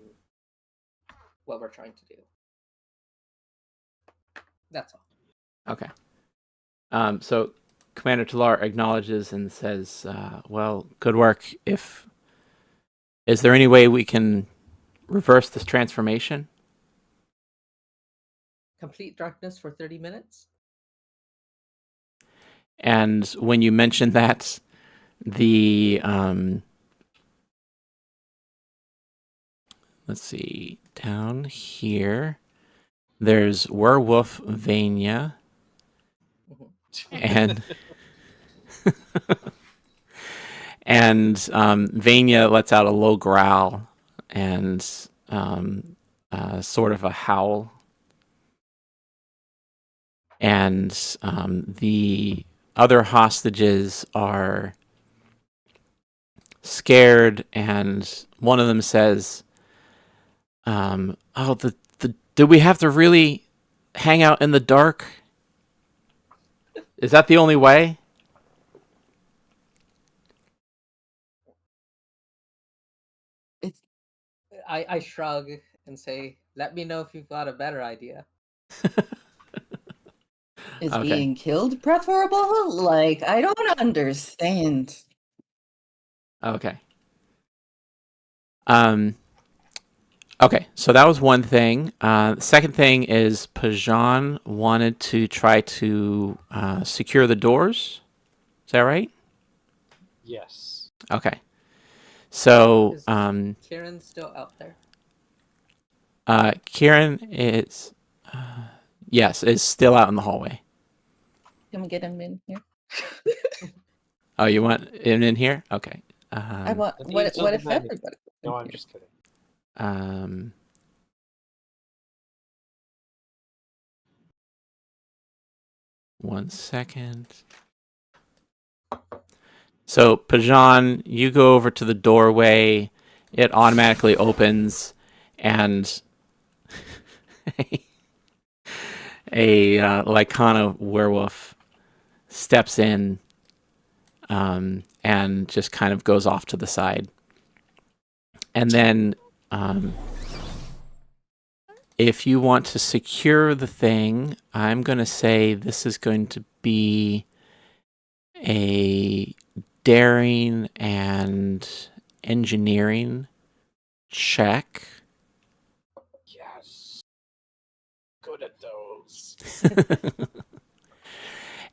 what we're trying to do. That's all. Okay. So Commander Talar acknowledges and says, well, good work. Is there any way we can reverse this transformation. Complete darkness for 30 minutes. And when you mentioned that, the let's see, down here, there's Werewolf Vania, Mhm. and and Vania lets out a low growl and sort of a howl, and the other hostages are scared, and one of them says, "Oh, do we have to really hang out in the dark? Is that the only way?" It's I shrug and say, "Let me know if you've got a better idea." is Okay. being killed preferable? Like, I don't understand. Okay. Okay, so that was one thing. The second thing is Pajan wanted to try to secure the doors. Is that right? Yes. Okay. So Is Kieran still out there? Kieran is, yes, is still out in the hallway. Can we get him in here? Oh, you want him in here? Okay. I want. The What? needs of What the if many. everybody? No, I'm just kidding. Um, one second. So Pajan, you go over to the doorway. It automatically opens, and a Lycana werewolf steps in and just kind of goes off to the side. And then if you want to secure the thing, I'm going to say this is going to be a daring and engineering check. Yes. Good at those.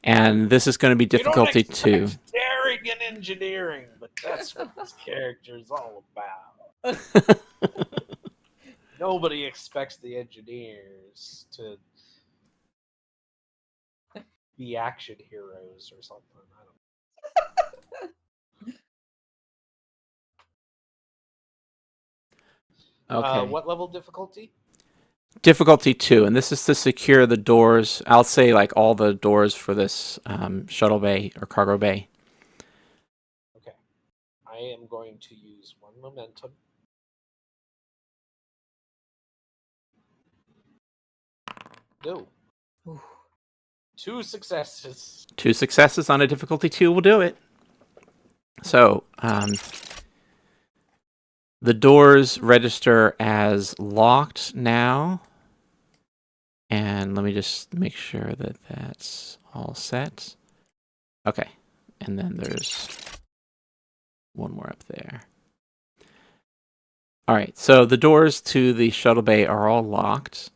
And this is going to be difficulty You don't 2. expect daring and engineering, but that's what this character is all about. Nobody expects the engineers to be action heroes or something. I don't Okay. What level difficulty? Difficulty 2, and this is to secure the doors. I'll say like all the doors for this shuttle bay or cargo bay. Okay. I am going to use one momentum. No. Ooh. 2 successes. 2 successes on a difficulty 2 will do it. So the doors register as locked now. And let me just make sure that that's all set. Okay. And then there's one more up there. All right. So the doors to the shuttle bay are all locked.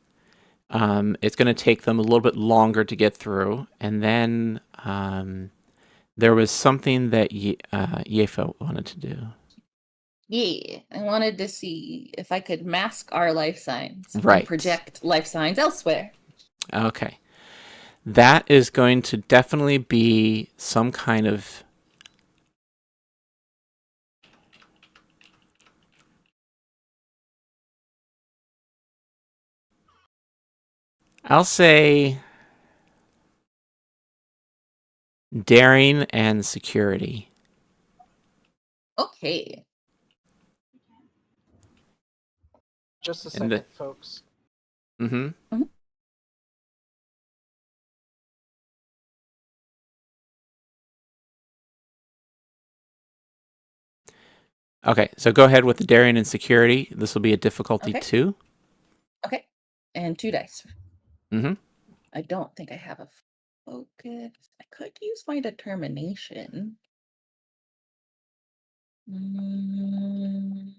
It's going to take them a little bit longer to get through. And then there was something that Yefa wanted to do. Yeah, I wanted to see if I could mask our life signs Right. and project life signs elsewhere. Okay. That is going to definitely be some kind of... I'll say daring and security. Okay. Just a And second, folks. Mm-hmm. Mhm. Okay, so go ahead with the daring and security. This will be a difficulty Okay. 2. Okay. And 2 dice. Mm-hmm. I don't think I have a focus. I could use my determination. Mm,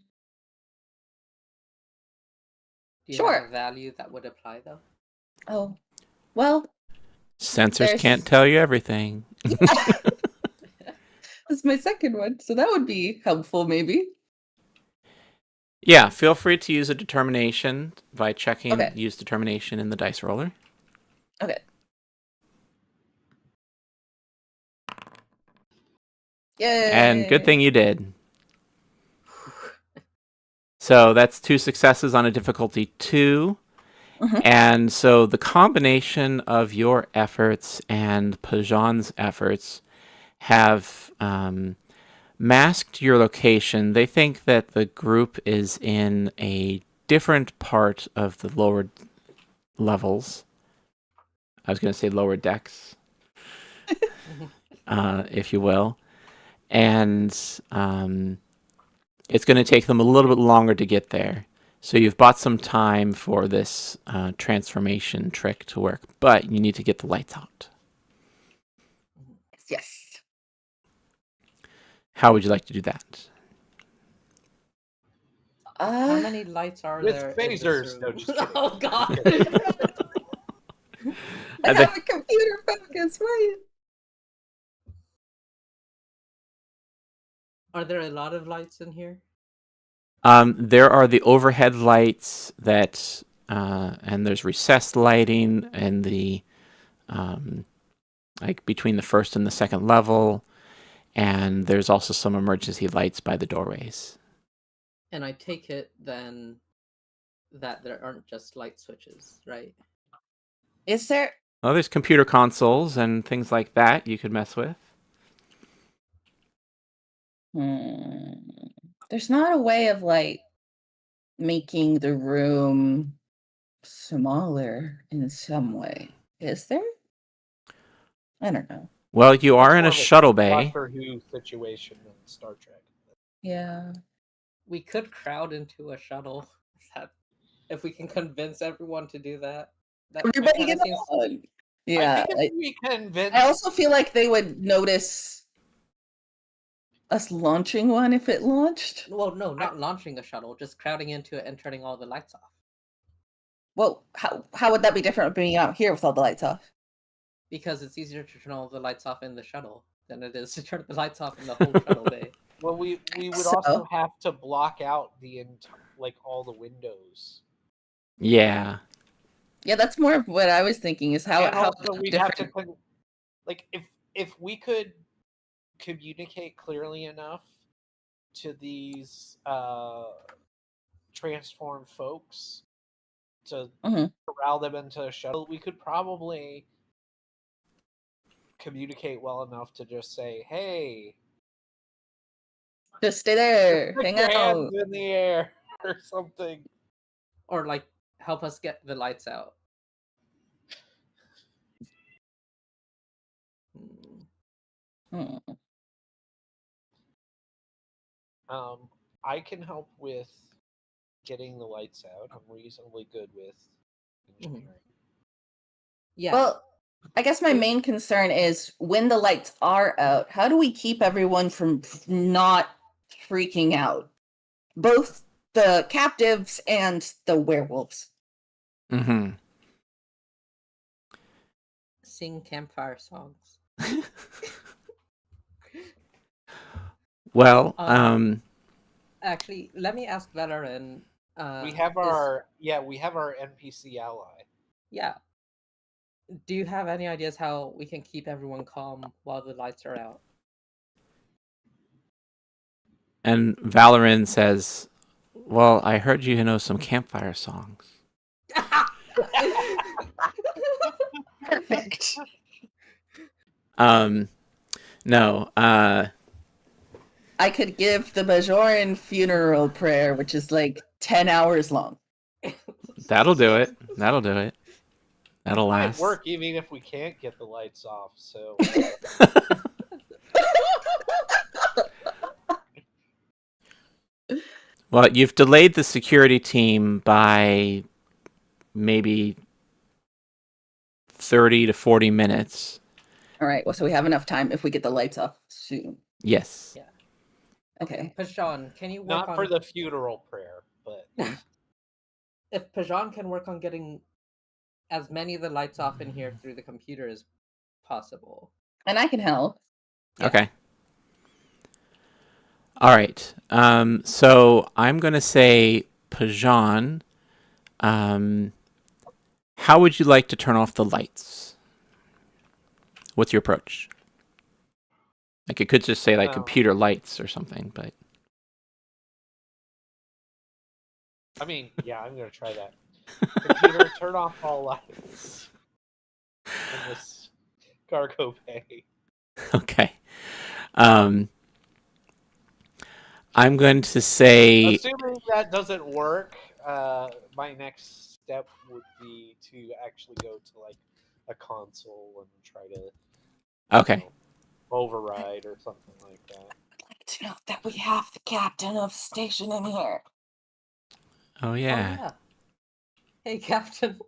Do you Sure. have a value that would apply though? Oh, well, Sensors There's- can't tell you everything. that's my second one, so that would be helpful, maybe. Yeah, feel free to use a determination by checking Okay. use determination in the dice roller. Okay. Yay! And good thing you did. So that's 2 successes on a difficulty 2. Mhm. And so the combination of your efforts and Pajan's efforts have masked your location. They think that the group is in a different part of the lower levels. I was going to say lower decks, if you will. And it's going to take them a little bit longer to get there. So you've bought some time for this transformation trick to work, but you need to get the lights out. Yes. How would you like to do that? How many lights are With there phasers. in No, this just room? kidding. Oh god. I I have a computer focus, right? Are there a lot of lights in here? There are the overhead lights that, and there's recessed lighting and the, like between the first and the second level, and there's also some emergency lights by the doorways. And I take it then that there aren't just light switches, right? Is there? Well, there's computer consoles and things like that you could mess with. There's not a way of like making the room smaller in some way, is there? I don't know. Well, you That's are in more a of shuttle bay. Doctor Who situation than Star Trek. Yeah. We could crowd into a shuttle if we can convince everyone to do that. That Everybody kinda get seems- on. Yeah. I think if we convince. I also feel like they would notice us launching one if it launched. Well, no, not launching a shuttle, just crowding into it and turning all the lights off. Well, how would that be different from being out here with all the lights off? Because it's easier to turn all the lights off in the shuttle than it is to turn the lights off in the whole shuttle bay. Well, we would So- also have to block out the like all the windows. Yeah. Yeah, that's more of what I was thinking is how And how also we'd have to different. like if we could communicate clearly enough to these transformed folks to Mhm. corral them into a shuttle, we could probably communicate well enough to just say, "Hey, Just stay there, put hang your out. hands in the air" or something. Or like help us get the lights out. Hmm. I can help with getting the lights out. I'm reasonably good with engineering. Yeah. Well, I guess my main concern is when the lights are out, how do we keep everyone from not freaking out? Both the captives and the werewolves. Mm-hmm. Sing campfire songs. Well, Actually, let me ask Valerin. We have our NPC ally. Yeah. Do you have any ideas how we can keep everyone calm while the lights are out? and Valorin says, "Well, I heard you know some campfire songs." Perfect. No. I could give the Bajoran funeral prayer, which is like 10 hours long. That'll do it. That'll do it. That'll Might last. work even if we can't get the lights off. So Well, you've delayed the security team by maybe 30 to 40 minutes. All right, well, so we have enough time if we get the lights off soon. Yes. Yeah. Okay. Pashawn, can you work not on for the funeral prayer, but if Pajan can work on getting as many of the lights off in here through the computer as possible. And I can help. Yeah. Okay. All right. So I'm going to say, Pajan, how would you like to turn off the lights? What's your approach? Like, it could just say, like, Oh. computer lights or something, but... I mean, yeah, I'm gonna try that. Computer, turn off all lights in this cargo bay. Okay. I'm going to say... Assuming that doesn't work, my next step would be to actually go to like a console and try to Okay. override or something like that. I'd like to know that we have the captain of the station in here. Oh, Oh, yeah. yeah. Hey, Captain.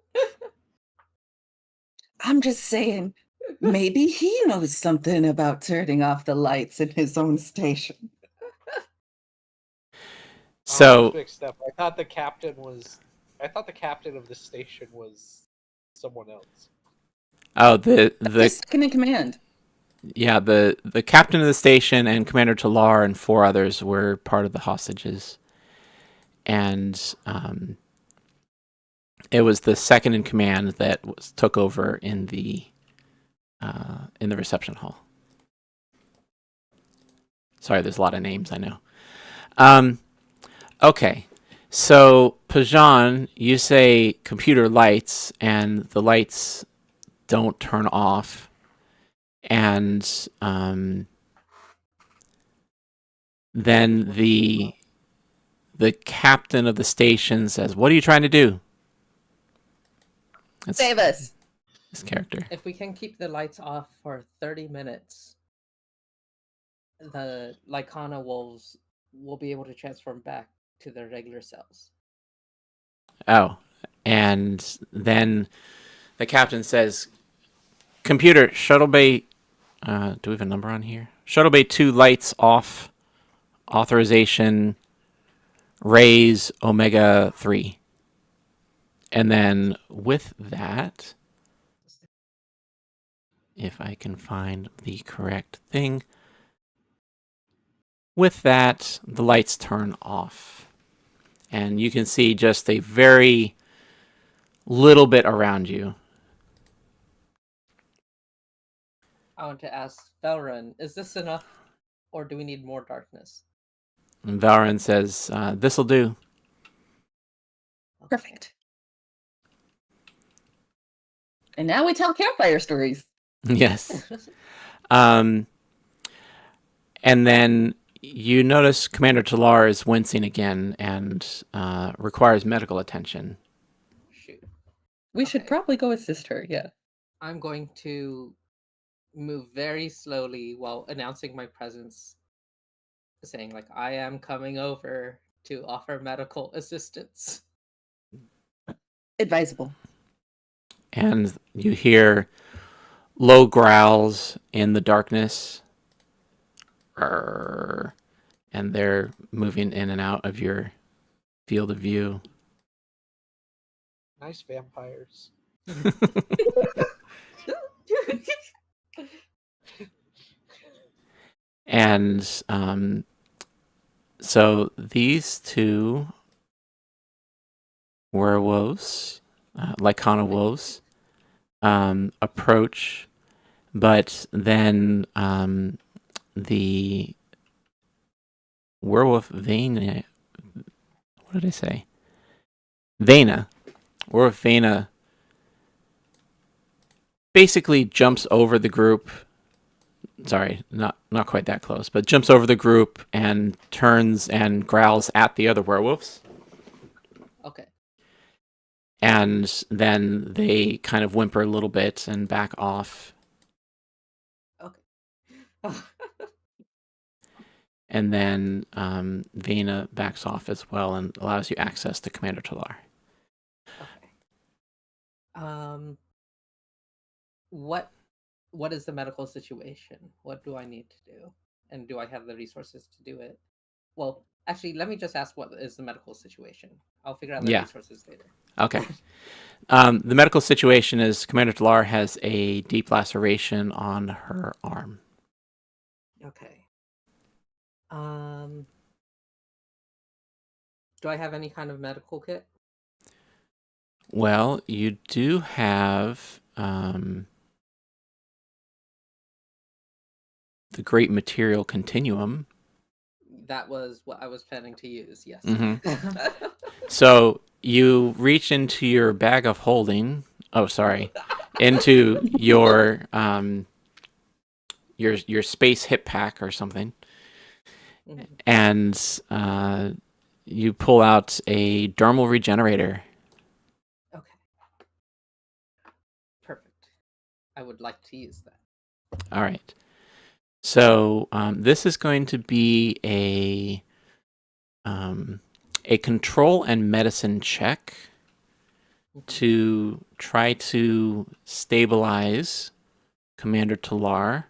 I'm just saying, maybe he knows something about turning off the lights in his own station. I So, was mixed up. I thought the captain of the station was someone else. oh, the Second in command. yeah, the captain of the station and Commander Talar and 4 others were part of the hostages. And it was the second in command that took over in the reception hall. Sorry, there's a lot of names, I know. Okay, so Pajan, you say computer lights, and the lights don't turn off, and then the captain of the station says, "What are you trying to do?" That's Save us. this character. If we can keep the lights off for 30 minutes, the Lycana wolves will be able to transform back to their regular selves. Oh, and then the captain says, "Computer, Shuttle Bay, do we have a number on here? Shuttle Bay 2 lights off, authorization, raise Omega 3." And then with that, if I can find the correct thing, with that, the lights turn off. And you can see just a very little bit around you. I want to ask Felren, is this enough, or do we need more darkness? And Valrin says, "This'll do." Perfect. And now we tell campfire stories. Yes. And then you notice Commander Talar is wincing again and requires medical attention. Shoot. We should Okay. probably go assist her, yeah. I'm going to move very slowly while announcing my presence, saying, like, I am coming over to offer medical assistance. Advisable. And you hear low growls in the darkness. Arr. And they're moving in and out of your field of view. Nice vampires. And so these 2 werewolves, Lycana wolves, approach, but then the werewolf Vena, what did I say? Vena, werewolf Vena, basically jumps over the group. Sorry, not quite that close, but jumps over the group and turns and growls at the other werewolves. Okay. And then they kind of whimper a little bit and back off. Okay. And then Vena backs off as well and allows you access to Commander Talar. Okay. What is the medical situation? What do I need to do? And do I have the resources to do it? Well, Actually, let me just ask what is the medical situation. I'll figure out the Yeah. resources later. Okay. The medical situation is Commander Talar has a deep laceration on her arm. Okay. Do I have any kind of medical kit? Well, you do have the Great Material Continuum. That was what I was planning to use, yes. So you reach into your bag of holding. Oh, sorry. Into your space hip pack or something, and you pull out a dermal regenerator. Okay. Perfect. I would like to use that. All right. So this is going to be a control and medicine check to try to stabilize Commander Talar.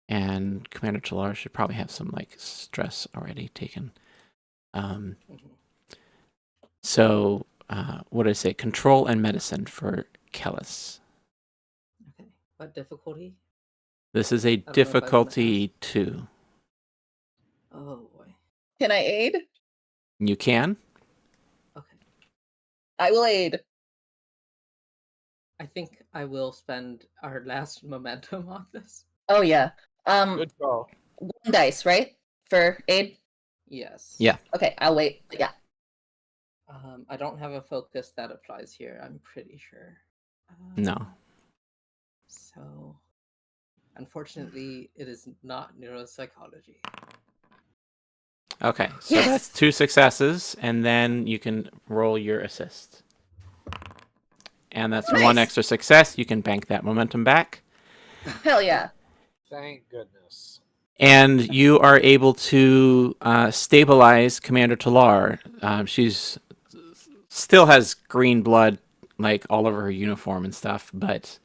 And Commander Talar should probably have some like stress already taken. So what did I say? Control and medicine for Kellis. Okay. What difficulty? This is a know if I wanna difficulty 2. Oh boy. Can I aid? You can. Okay. I will aid. I think I will spend our last momentum on this. Oh yeah. Good call. 1 dice, right? For aid? Yes. Yeah. Okay, I'll wait. Yeah. I don't have a focus that applies here, I'm pretty sure. No. So, unfortunately, it is not neuropsychology. Okay, so Yes! that's 2 successes, and then you can roll your assist. And that's Nice. 1 extra success. You can bank that momentum back. Hell yeah. Thank goodness. And you are able to stabilize Commander Talar. She's still has green blood like all over her uniform and stuff, but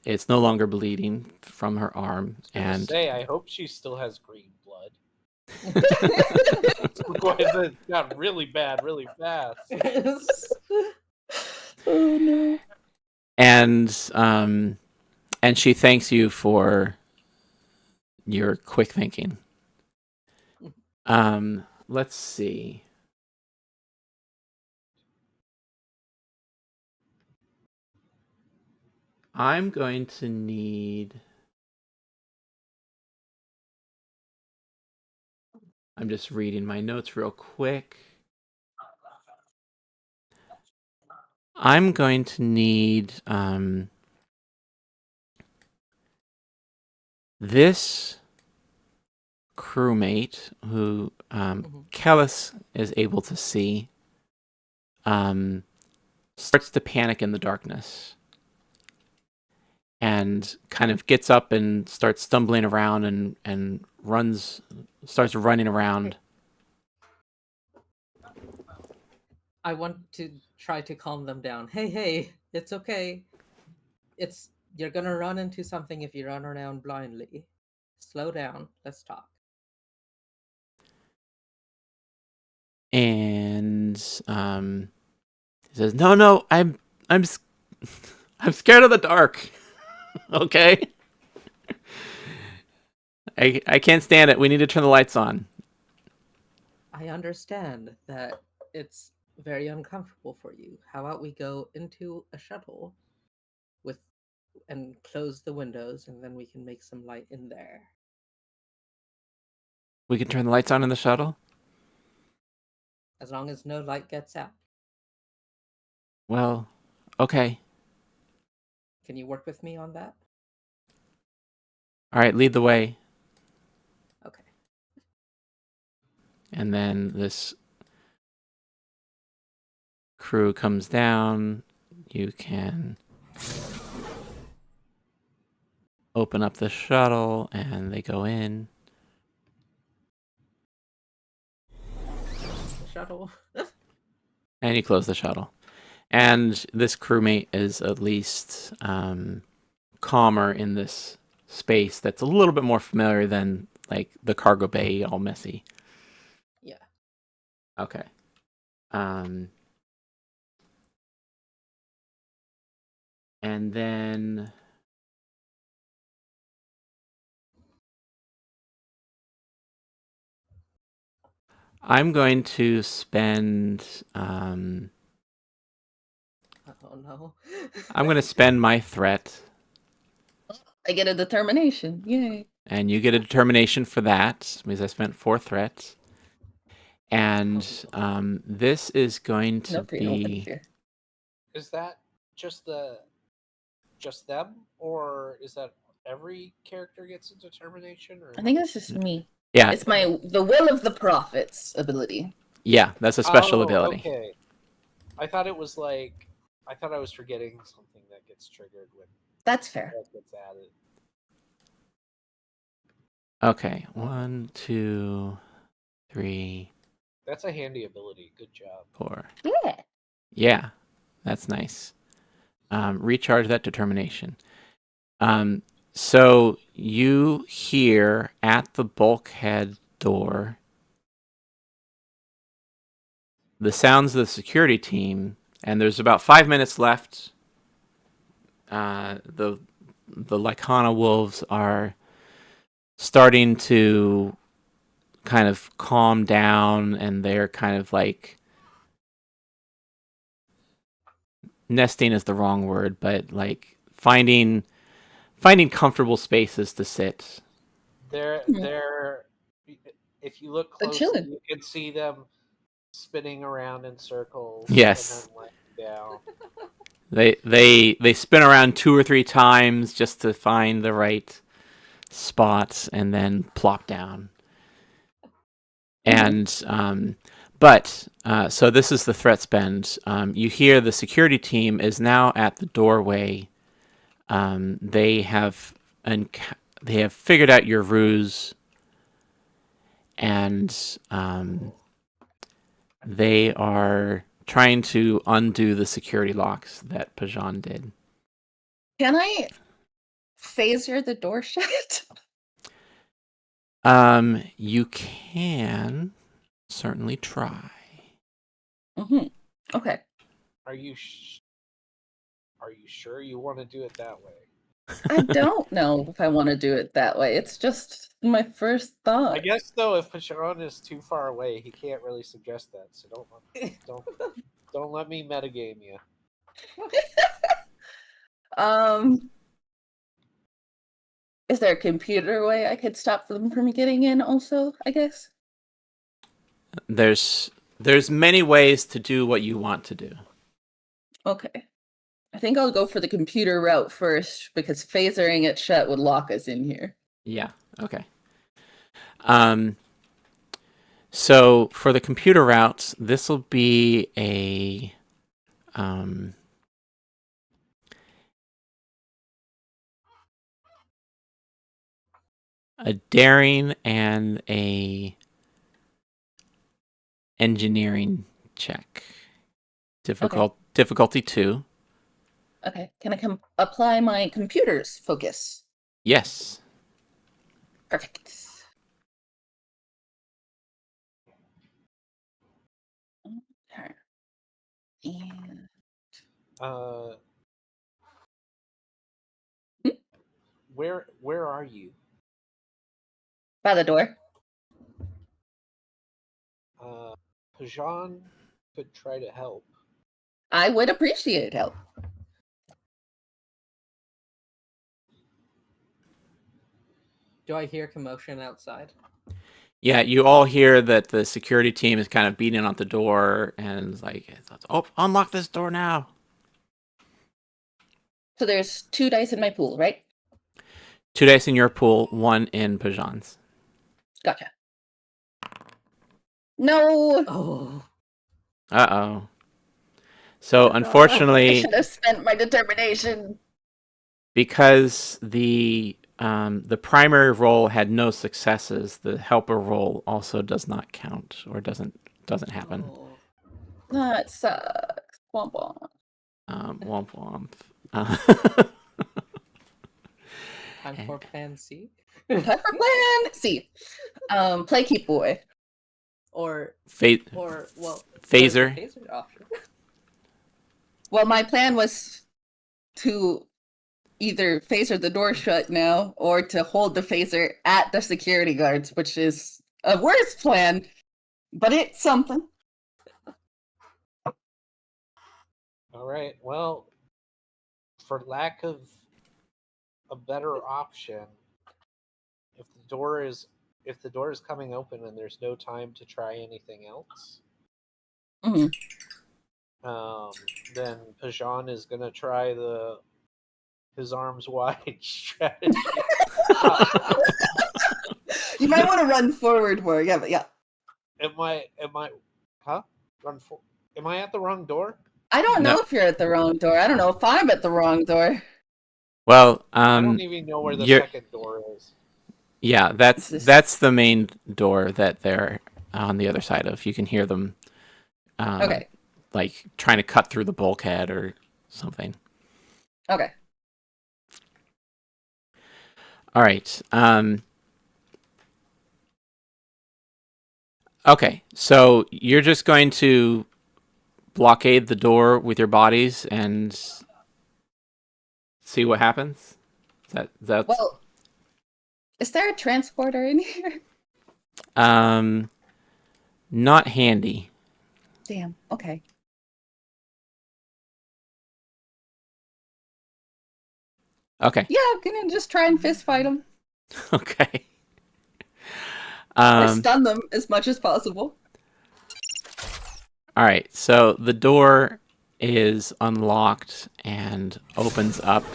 it's no longer bleeding from her arm. And I hope she still has green blood. Otherwise, it got really bad really fast. Oh no. and she thanks you for your quick thinking. Let's see. I'm going to need... I'm just reading my notes real quick. I'm going to need this crewmate who Kellis is able to see starts to panic in the darkness and kind of gets up and starts stumbling around and starts running around. I want to try to calm them down. Hey, it's okay. You're gonna run into something if you run around blindly. Slow down. Let's talk. And he says, "No, I'm scared of the dark." Okay. I can't stand it. We need to turn the lights on. I understand that it's very uncomfortable for you. How about we go into a shuttle and close the windows, and then we can make some light in there. We can turn the lights on in the shuttle? As long as no light gets out. Well, okay. Can you work with me on that? All right, lead the way. Okay. And then this crew comes down. You can open up the shuttle and they go in. The shuttle. And you close the shuttle. And this crewmate is at least calmer in this space that's a little bit more familiar than like the cargo bay all messy. Okay. And then I'm going to spend. Oh no. I'm going to spend my threat, I get a determination. Yay. and you get a determination for that because I spent 4 threats. And this is going to No fear, open be. fear. Is that just them, or is that every character gets a determination? Or I think it's just me. Yeah, It's the will of the prophets ability. yeah, that's a special oh, ability. Okay, I thought it was like I thought I was forgetting something that gets triggered when That's fair. that gets added. Okay, 1, 2, 3, That's a handy ability. Good job. 4. Yeah. Yeah, that's nice. Recharge that determination. So you hear at the bulkhead door the sounds of the security team, and there's about 5 minutes left. The Lycana wolves are starting to kind of calm down, and they're kind of like nesting is the wrong word, but like finding comfortable spaces to sit. They're if you look They're closely, chilling. you can see them spinning around in circles. Yes. And then laying down. They spin around 2 or 3 times just to find the right spots and then plop down. And so this is the threat spend. You hear the security team is now at the doorway. They have figured out your ruse, and they are trying to undo the security locks that Pajan did. Can I phaser the door shut? You can certainly try. Mm-hmm. Okay. Are you sure you want to do it that way? I don't know if I want to do it that way. It's just my first thought. I guess though, if Pacharon is too far away, he can't really suggest that. So don't let me metagame you. Is there a computer way I could stop them from getting in also, I guess? There's many ways to do what you want to do. Okay. I think I'll go for the computer route first because phasering it shut would lock us in here. Yeah, okay. So for the computer routes, this will be a daring and a engineering check. Difficulty 2. Okay. Can I apply my computer's focus? Yes. Perfect. Okay. And Where are you? by the door. Pajan could try to help. I would appreciate help. Do I hear commotion outside? Yeah, you all hear that the security team is kind of beating on the door and is like, "Oh, unlock this door now." So there's 2 dice in my pool, right? 2 dice in your pool, 1 in Pajan's. Gotcha. No. Oh. Uh-oh. So I unfortunately, should have spent my determination. because the primary roll had no successes, the helper roll also does not count or doesn't happen. Oh. That sucks. Womp womp. Womp womp. Time for plan C. Time for plan C. Play keep boy. Or Phaser. there's a phaser option. Well, my plan was to either phaser the door shut now or to hold the phaser at the security guards, which is a worse plan, but it's something. All right. Well, for lack of a better option, if the door is coming open and there's no time to try anything else, Mhm. then Pajan is gonna try his arms wide strategy. You might want to run forward more. Yeah, but yeah. Am I? Huh? Am I at the wrong door? I don't know No. if you're at the wrong door. I don't know if I'm at the wrong door. Well, I don't even know where the you're- second door is. Yeah, that's This- that's the main door that they're on the other side of. You can hear them Okay. like trying to cut through the bulkhead or something. Okay. All right. Okay, so you're just going to blockade the door with your bodies and see what happens? That's Well, is there a transporter in here? not handy. Damn. Okay. Okay. Yeah, I'm gonna just try and fist fight them. Okay. Or stun them as much as possible. All right, so the door is unlocked and opens up,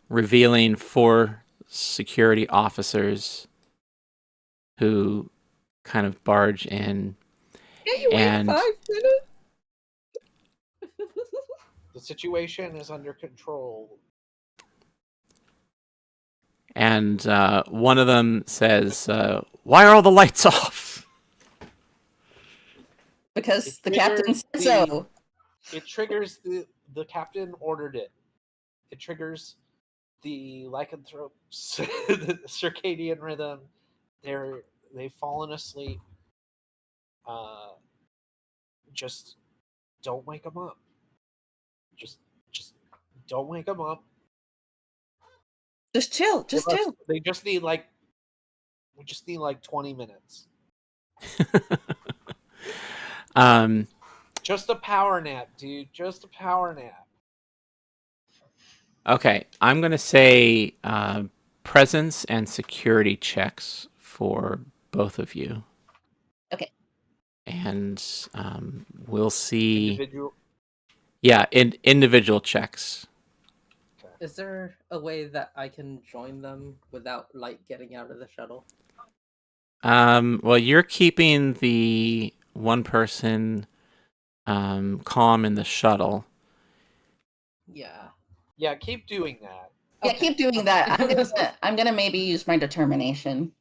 revealing 4 security officers who kind of barge in. Yeah, you And- wait 5 minutes. The situation is under control. And one of them says, "Why are all the lights off?" Because It the captain triggers said so. It triggers the captain ordered it. It triggers the lycanthropes, the circadian rhythm. They've fallen asleep. Just don't wake them up. Just don't wake them up. Just chill. Just Give us- chill. They just need we just need 20 minutes. Just a power nap, dude. Just a power nap. Okay, I'm going to say presence and security checks for both of you. Okay. And we'll see. Individual. Yeah, individual checks. Is there a way that I can join them without light getting out of the shuttle? Well, you're keeping the one person calm in the shuttle. Yeah. Yeah, keep doing that. Yeah, Okay. keep doing that. I'm gonna maybe use my determination.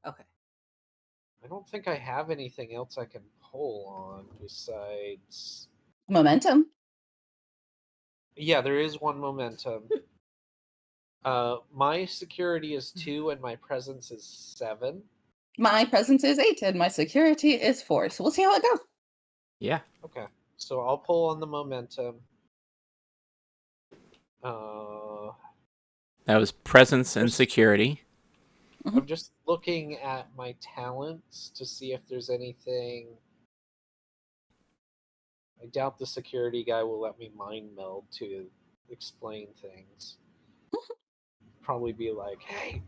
Okay. I don't think I have anything else I can pull on besides. Momentum. Yeah, there is one momentum. My security is 2 and my presence is 7. My presence is 8 and my security is 4. So we'll see how it goes. Yeah. Okay, so I'll pull on the momentum. That was presence and security. I'm just looking at my talents to see if there's anything. I doubt the security guy will let me mind meld to explain things. Probably be like, "Hey,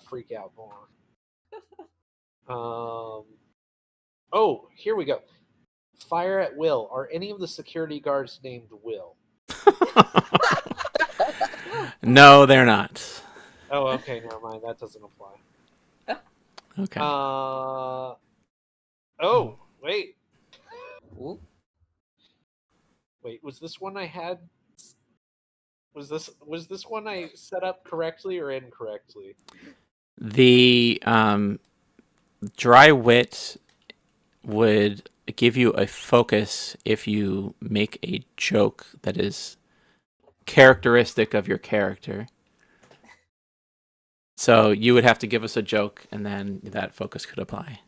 freak out more." Oh, here we go. Fire at will. Are any of the security guards named Will? No, they're not. Oh, okay, never mind. That doesn't apply. Okay. Oh, wait. Ooh. Wait, was this one I had? Was this one I set up correctly or incorrectly? The dry wit would give you a focus if you make a joke that is characteristic of your character. So you would have to give us a joke, and then that focus could apply.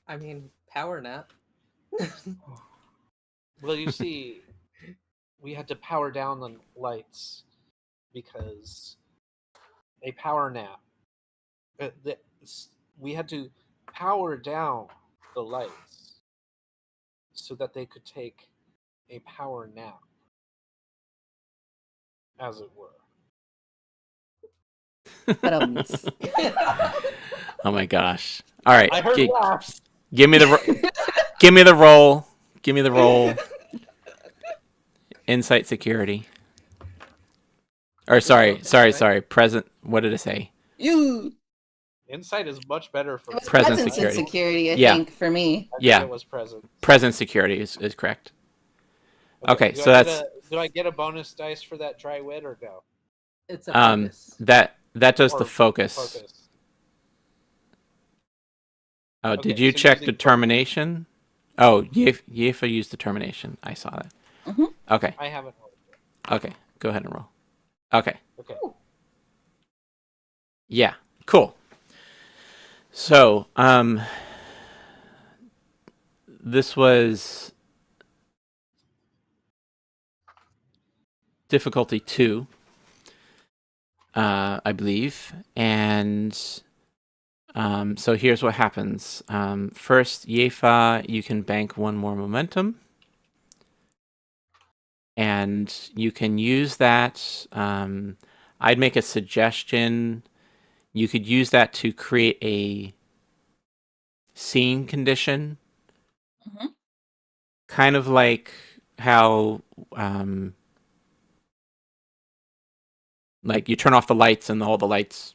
I mean, power nap. Well, you see, we had to power down the lights because a power nap. We had to power down the lights so that they could take a power nap, as it were. But Oh my gosh! All right, I heard laughs. give me the give me the roll. Give me the roll. Insight security. Or sorry. Present. What did it say? you. Insight is much better for It was Presence presence security. and security, I Yeah. think, for me. I Yeah. think it was present. Present security is correct. Okay, so do I get a bonus dice for that dry wit or no? It's a focus. that does Or the focus. Oh, Okay, did you so check using determination? Oh, Yifa used determination. I saw that. Mhm. Okay. I haven't rolled yet. Okay. Go ahead and roll. Okay. Okay. Yeah. Cool. So, this was difficulty 2, I believe, and so here's what happens. First, Yefa, you can bank 1 more momentum, and you can use that. I'd make a suggestion. You could use that to create a scene condition, kind of like how like you turn off the lights and all the lights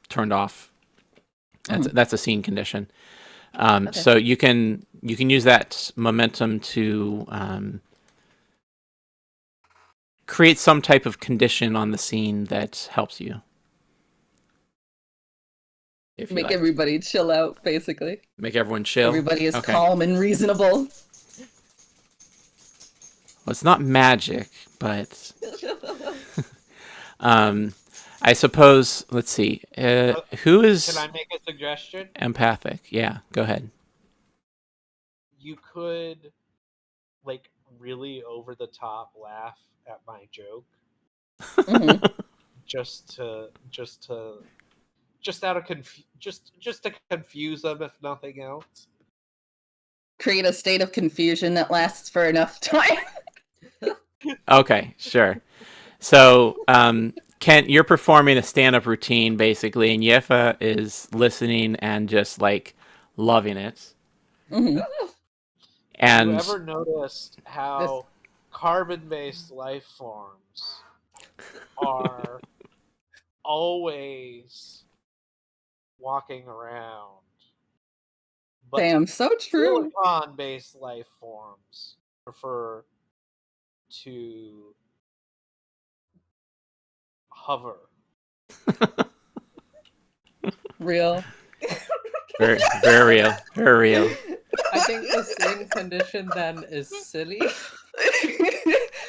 turned off. That's a scene condition. Okay. So you can use that momentum to create some type of condition on the scene that helps you. If you Make like. everybody chill out, basically. Make everyone chill. Everybody is Okay. calm and reasonable. Well, it's not magic, but I suppose. Let's see. Who is Can I make a suggestion? empathic? Yeah, go ahead. You could, like, really over the top laugh at my joke, Mhm. just out of just to confuse them, if nothing else. Create a state of confusion that lasts for enough time. Okay, sure. So, Kent, you're performing a stand-up routine basically, and Yefa is listening and just like loving it. Mhm. And Have you ever noticed how carbon-based life forms are always walking around, but Damn, so true. silicon-based life forms prefer to hover? Real. very, very real, very real. I think the same condition then is silly.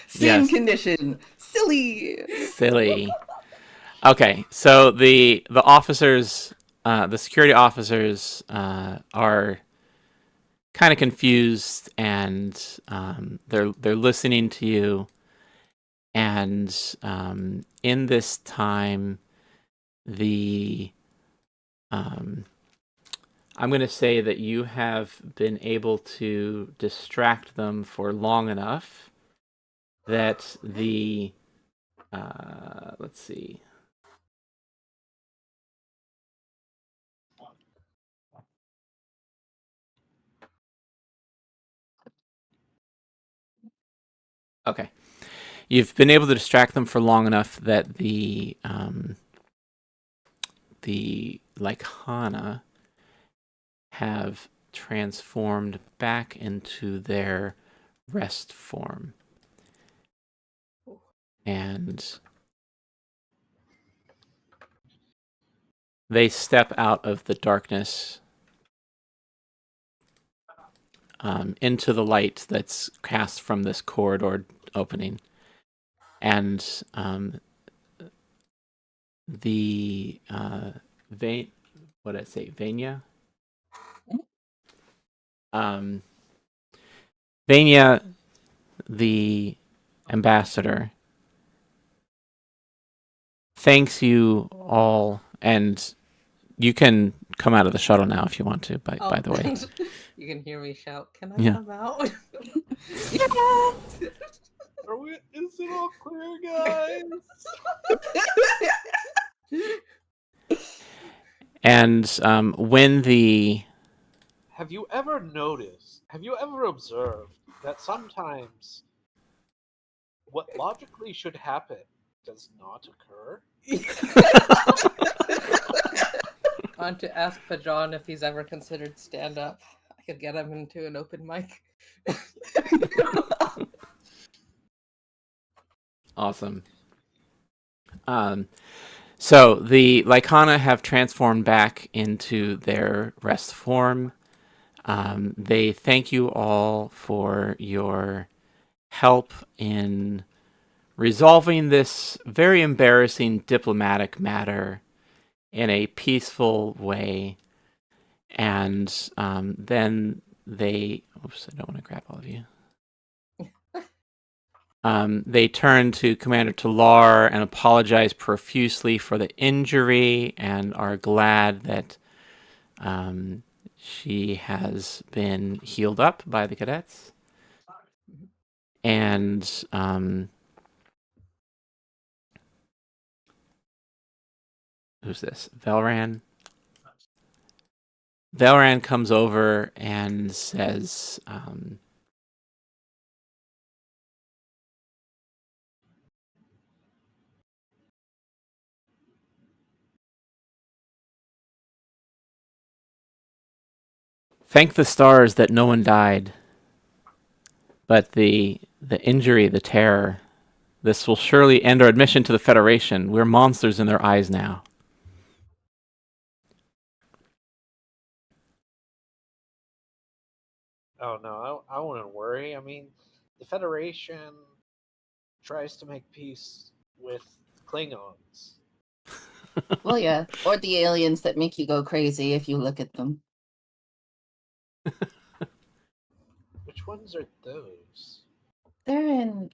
Scene Yes. condition. Silly. Silly. Okay, so the officers, the security officers, are kind of confused, and they're listening to you. And in this time, I'm going to say that you have been able to distract them for long enough that let's see. Okay. You've been able to distract them for long enough that the Lycana have transformed back into their rest form. And they step out of the darkness into the light that's cast from this corridor opening. And the what did I say? Vanya? Vania, the ambassador, thanks you all, and you can come out of the shuttle now if you want to. By the way, You can hear me shout, "Can I Yeah. come out?" Yeah. Is it all clear, guys? and when the Have you ever observed that sometimes what logically should happen does not occur? I want to ask Fajon if he's ever considered stand-up. I could get him into an open mic. Awesome. So the Lycana have transformed back into their rest form. They thank you all for your help in resolving this very embarrassing diplomatic matter in a peaceful way. And then they... Oops, I don't want to grab all of you. They turn to Commander Talar and apologize profusely for the injury and are glad that she has been healed up by the cadets. And who's this? Velran? Velran comes over and says, thank the stars that no one died, but the injury, the terror, this will surely end our admission to the Federation. We're monsters in their eyes now. Oh no, I wouldn't worry. I mean, the Federation tries to make peace with Klingons. Well, yeah. Or the aliens that make you go crazy if you look at them. Which ones are those? They're in,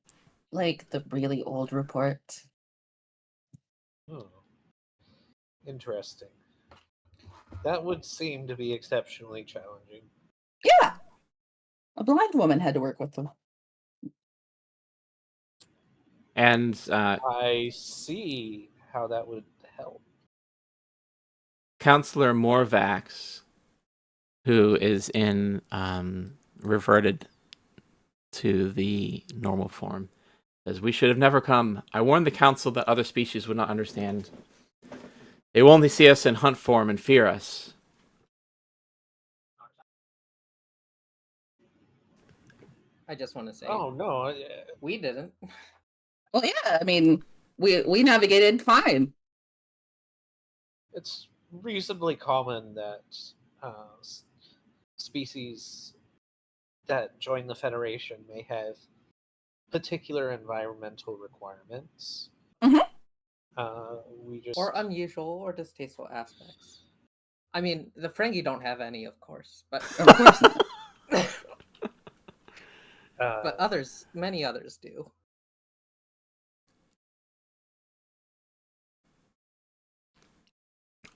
like, the really old report. Oh, interesting. That would seem to be exceptionally challenging. Yeah. A blind woman had to work with them. And I see how that would help. Counselor Morvax, who is in reverted to the normal form, says, we should have never come. I warned the council that other species would not understand. They will only see us in hunt form and fear us. I just want to say, Oh no, we didn't. Well, yeah. I mean, we navigated fine. it's reasonably common that species that join the Federation may have particular environmental requirements. Mhm. We just Or unusual or distasteful aspects. I mean, the Ferengi don't have any, of course, but Of course not. but many others do.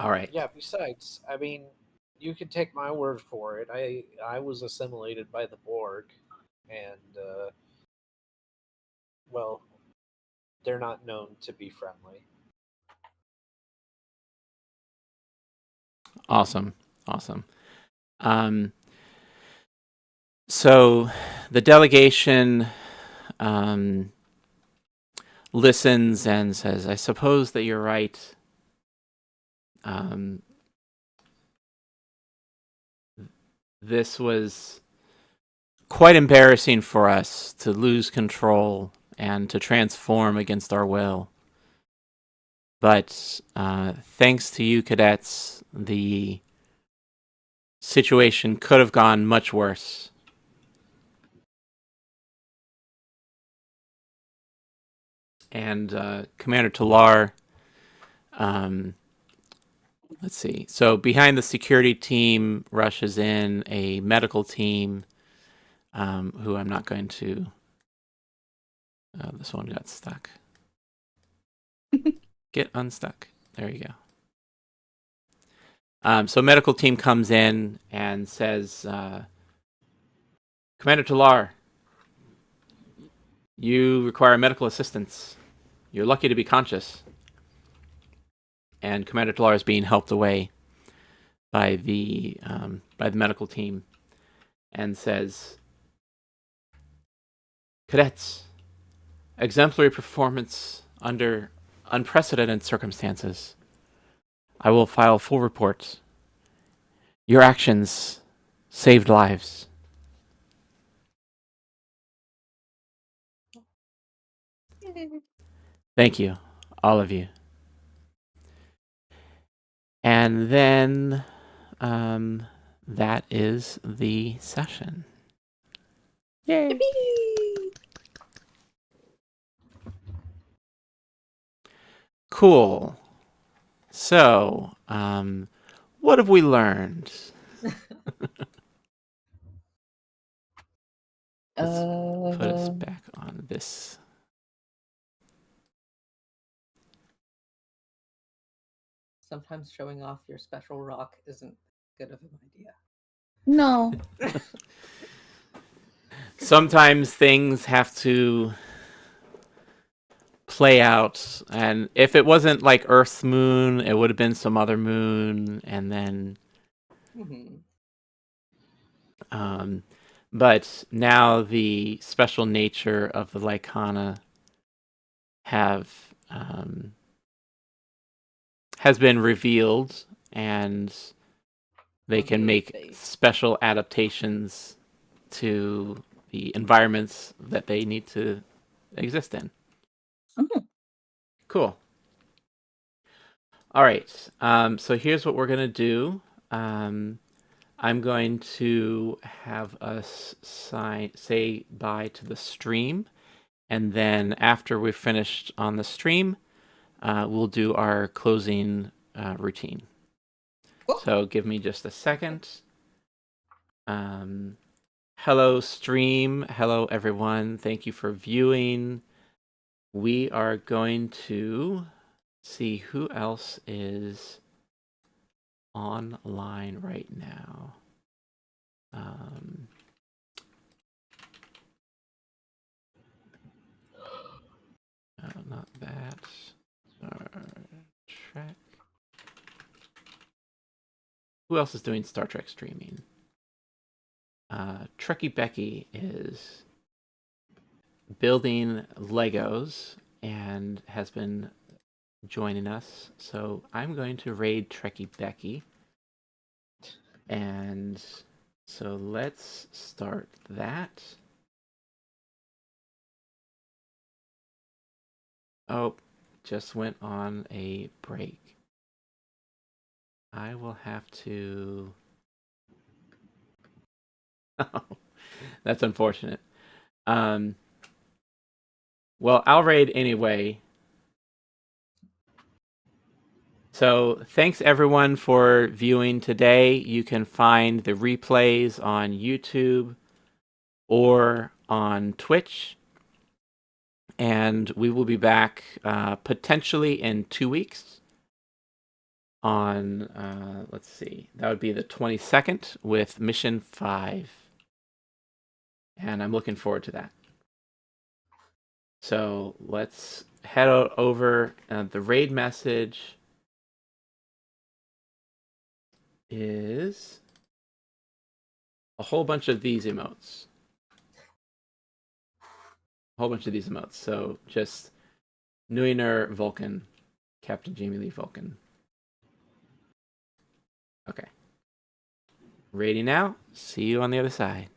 All right. Yeah. Besides, I mean, you can take my word for it. I was assimilated by the Borg, and well, they're not known to be friendly. Awesome. So the delegation listens and says, I suppose that you're right. This was quite embarrassing for us to lose control and to transform against our will. But thanks to you cadets, the situation could have gone much worse. And Commander Talar let's see. So behind the security team rushes in a medical team, who I'm not going to. This one got stuck. Get unstuck. There you go. So medical team comes in and says, Commander Talar, you require medical assistance. You're lucky to be conscious. And Commander Talar is being helped away by the medical team, and says, Cadets, exemplary performance under unprecedented circumstances. I will file full report. Your actions saved lives. Thank you, all of you. And then that is the session. Yay! Cool. So, what have we learned? Let's put us back on this. Sometimes showing off your special rock isn't good of an idea. No. Sometimes things have to play out, and if it wasn't like Earth's moon, it would have been some other moon, and then but now the special nature of the Lycana has been revealed, and they can make special adaptations to the environments that they need to exist in. Cool. All right. So here's what we're going to do. I'm going to have us say bye to the stream. And then after we've finished on the stream, we'll do our closing routine. Cool. So give me just a second. Hello, stream. Hello, everyone. Thank you for viewing. We are going to see who else is online right now. Not that. Star Trek. Who else is doing Star Trek streaming? Trekkie Becky is building Legos and has been joining us. So I'm going to raid Trekkie Becky. And so let's start that. Oh, just went on a break. I will have to... Oh, that's unfortunate. Well, I'll raid anyway. So thanks everyone for viewing today. You can find the replays on YouTube or on Twitch. And we will be back potentially in 2 weeks on, let's see, that would be the 22nd with Mission 5. And I'm looking forward to that. So let's head over. The raid message is a whole bunch of these emotes. So just Nuiner Vulcan, Captain Jamie-Leigh Vulcan. Okay. Ready now? See you on the other side.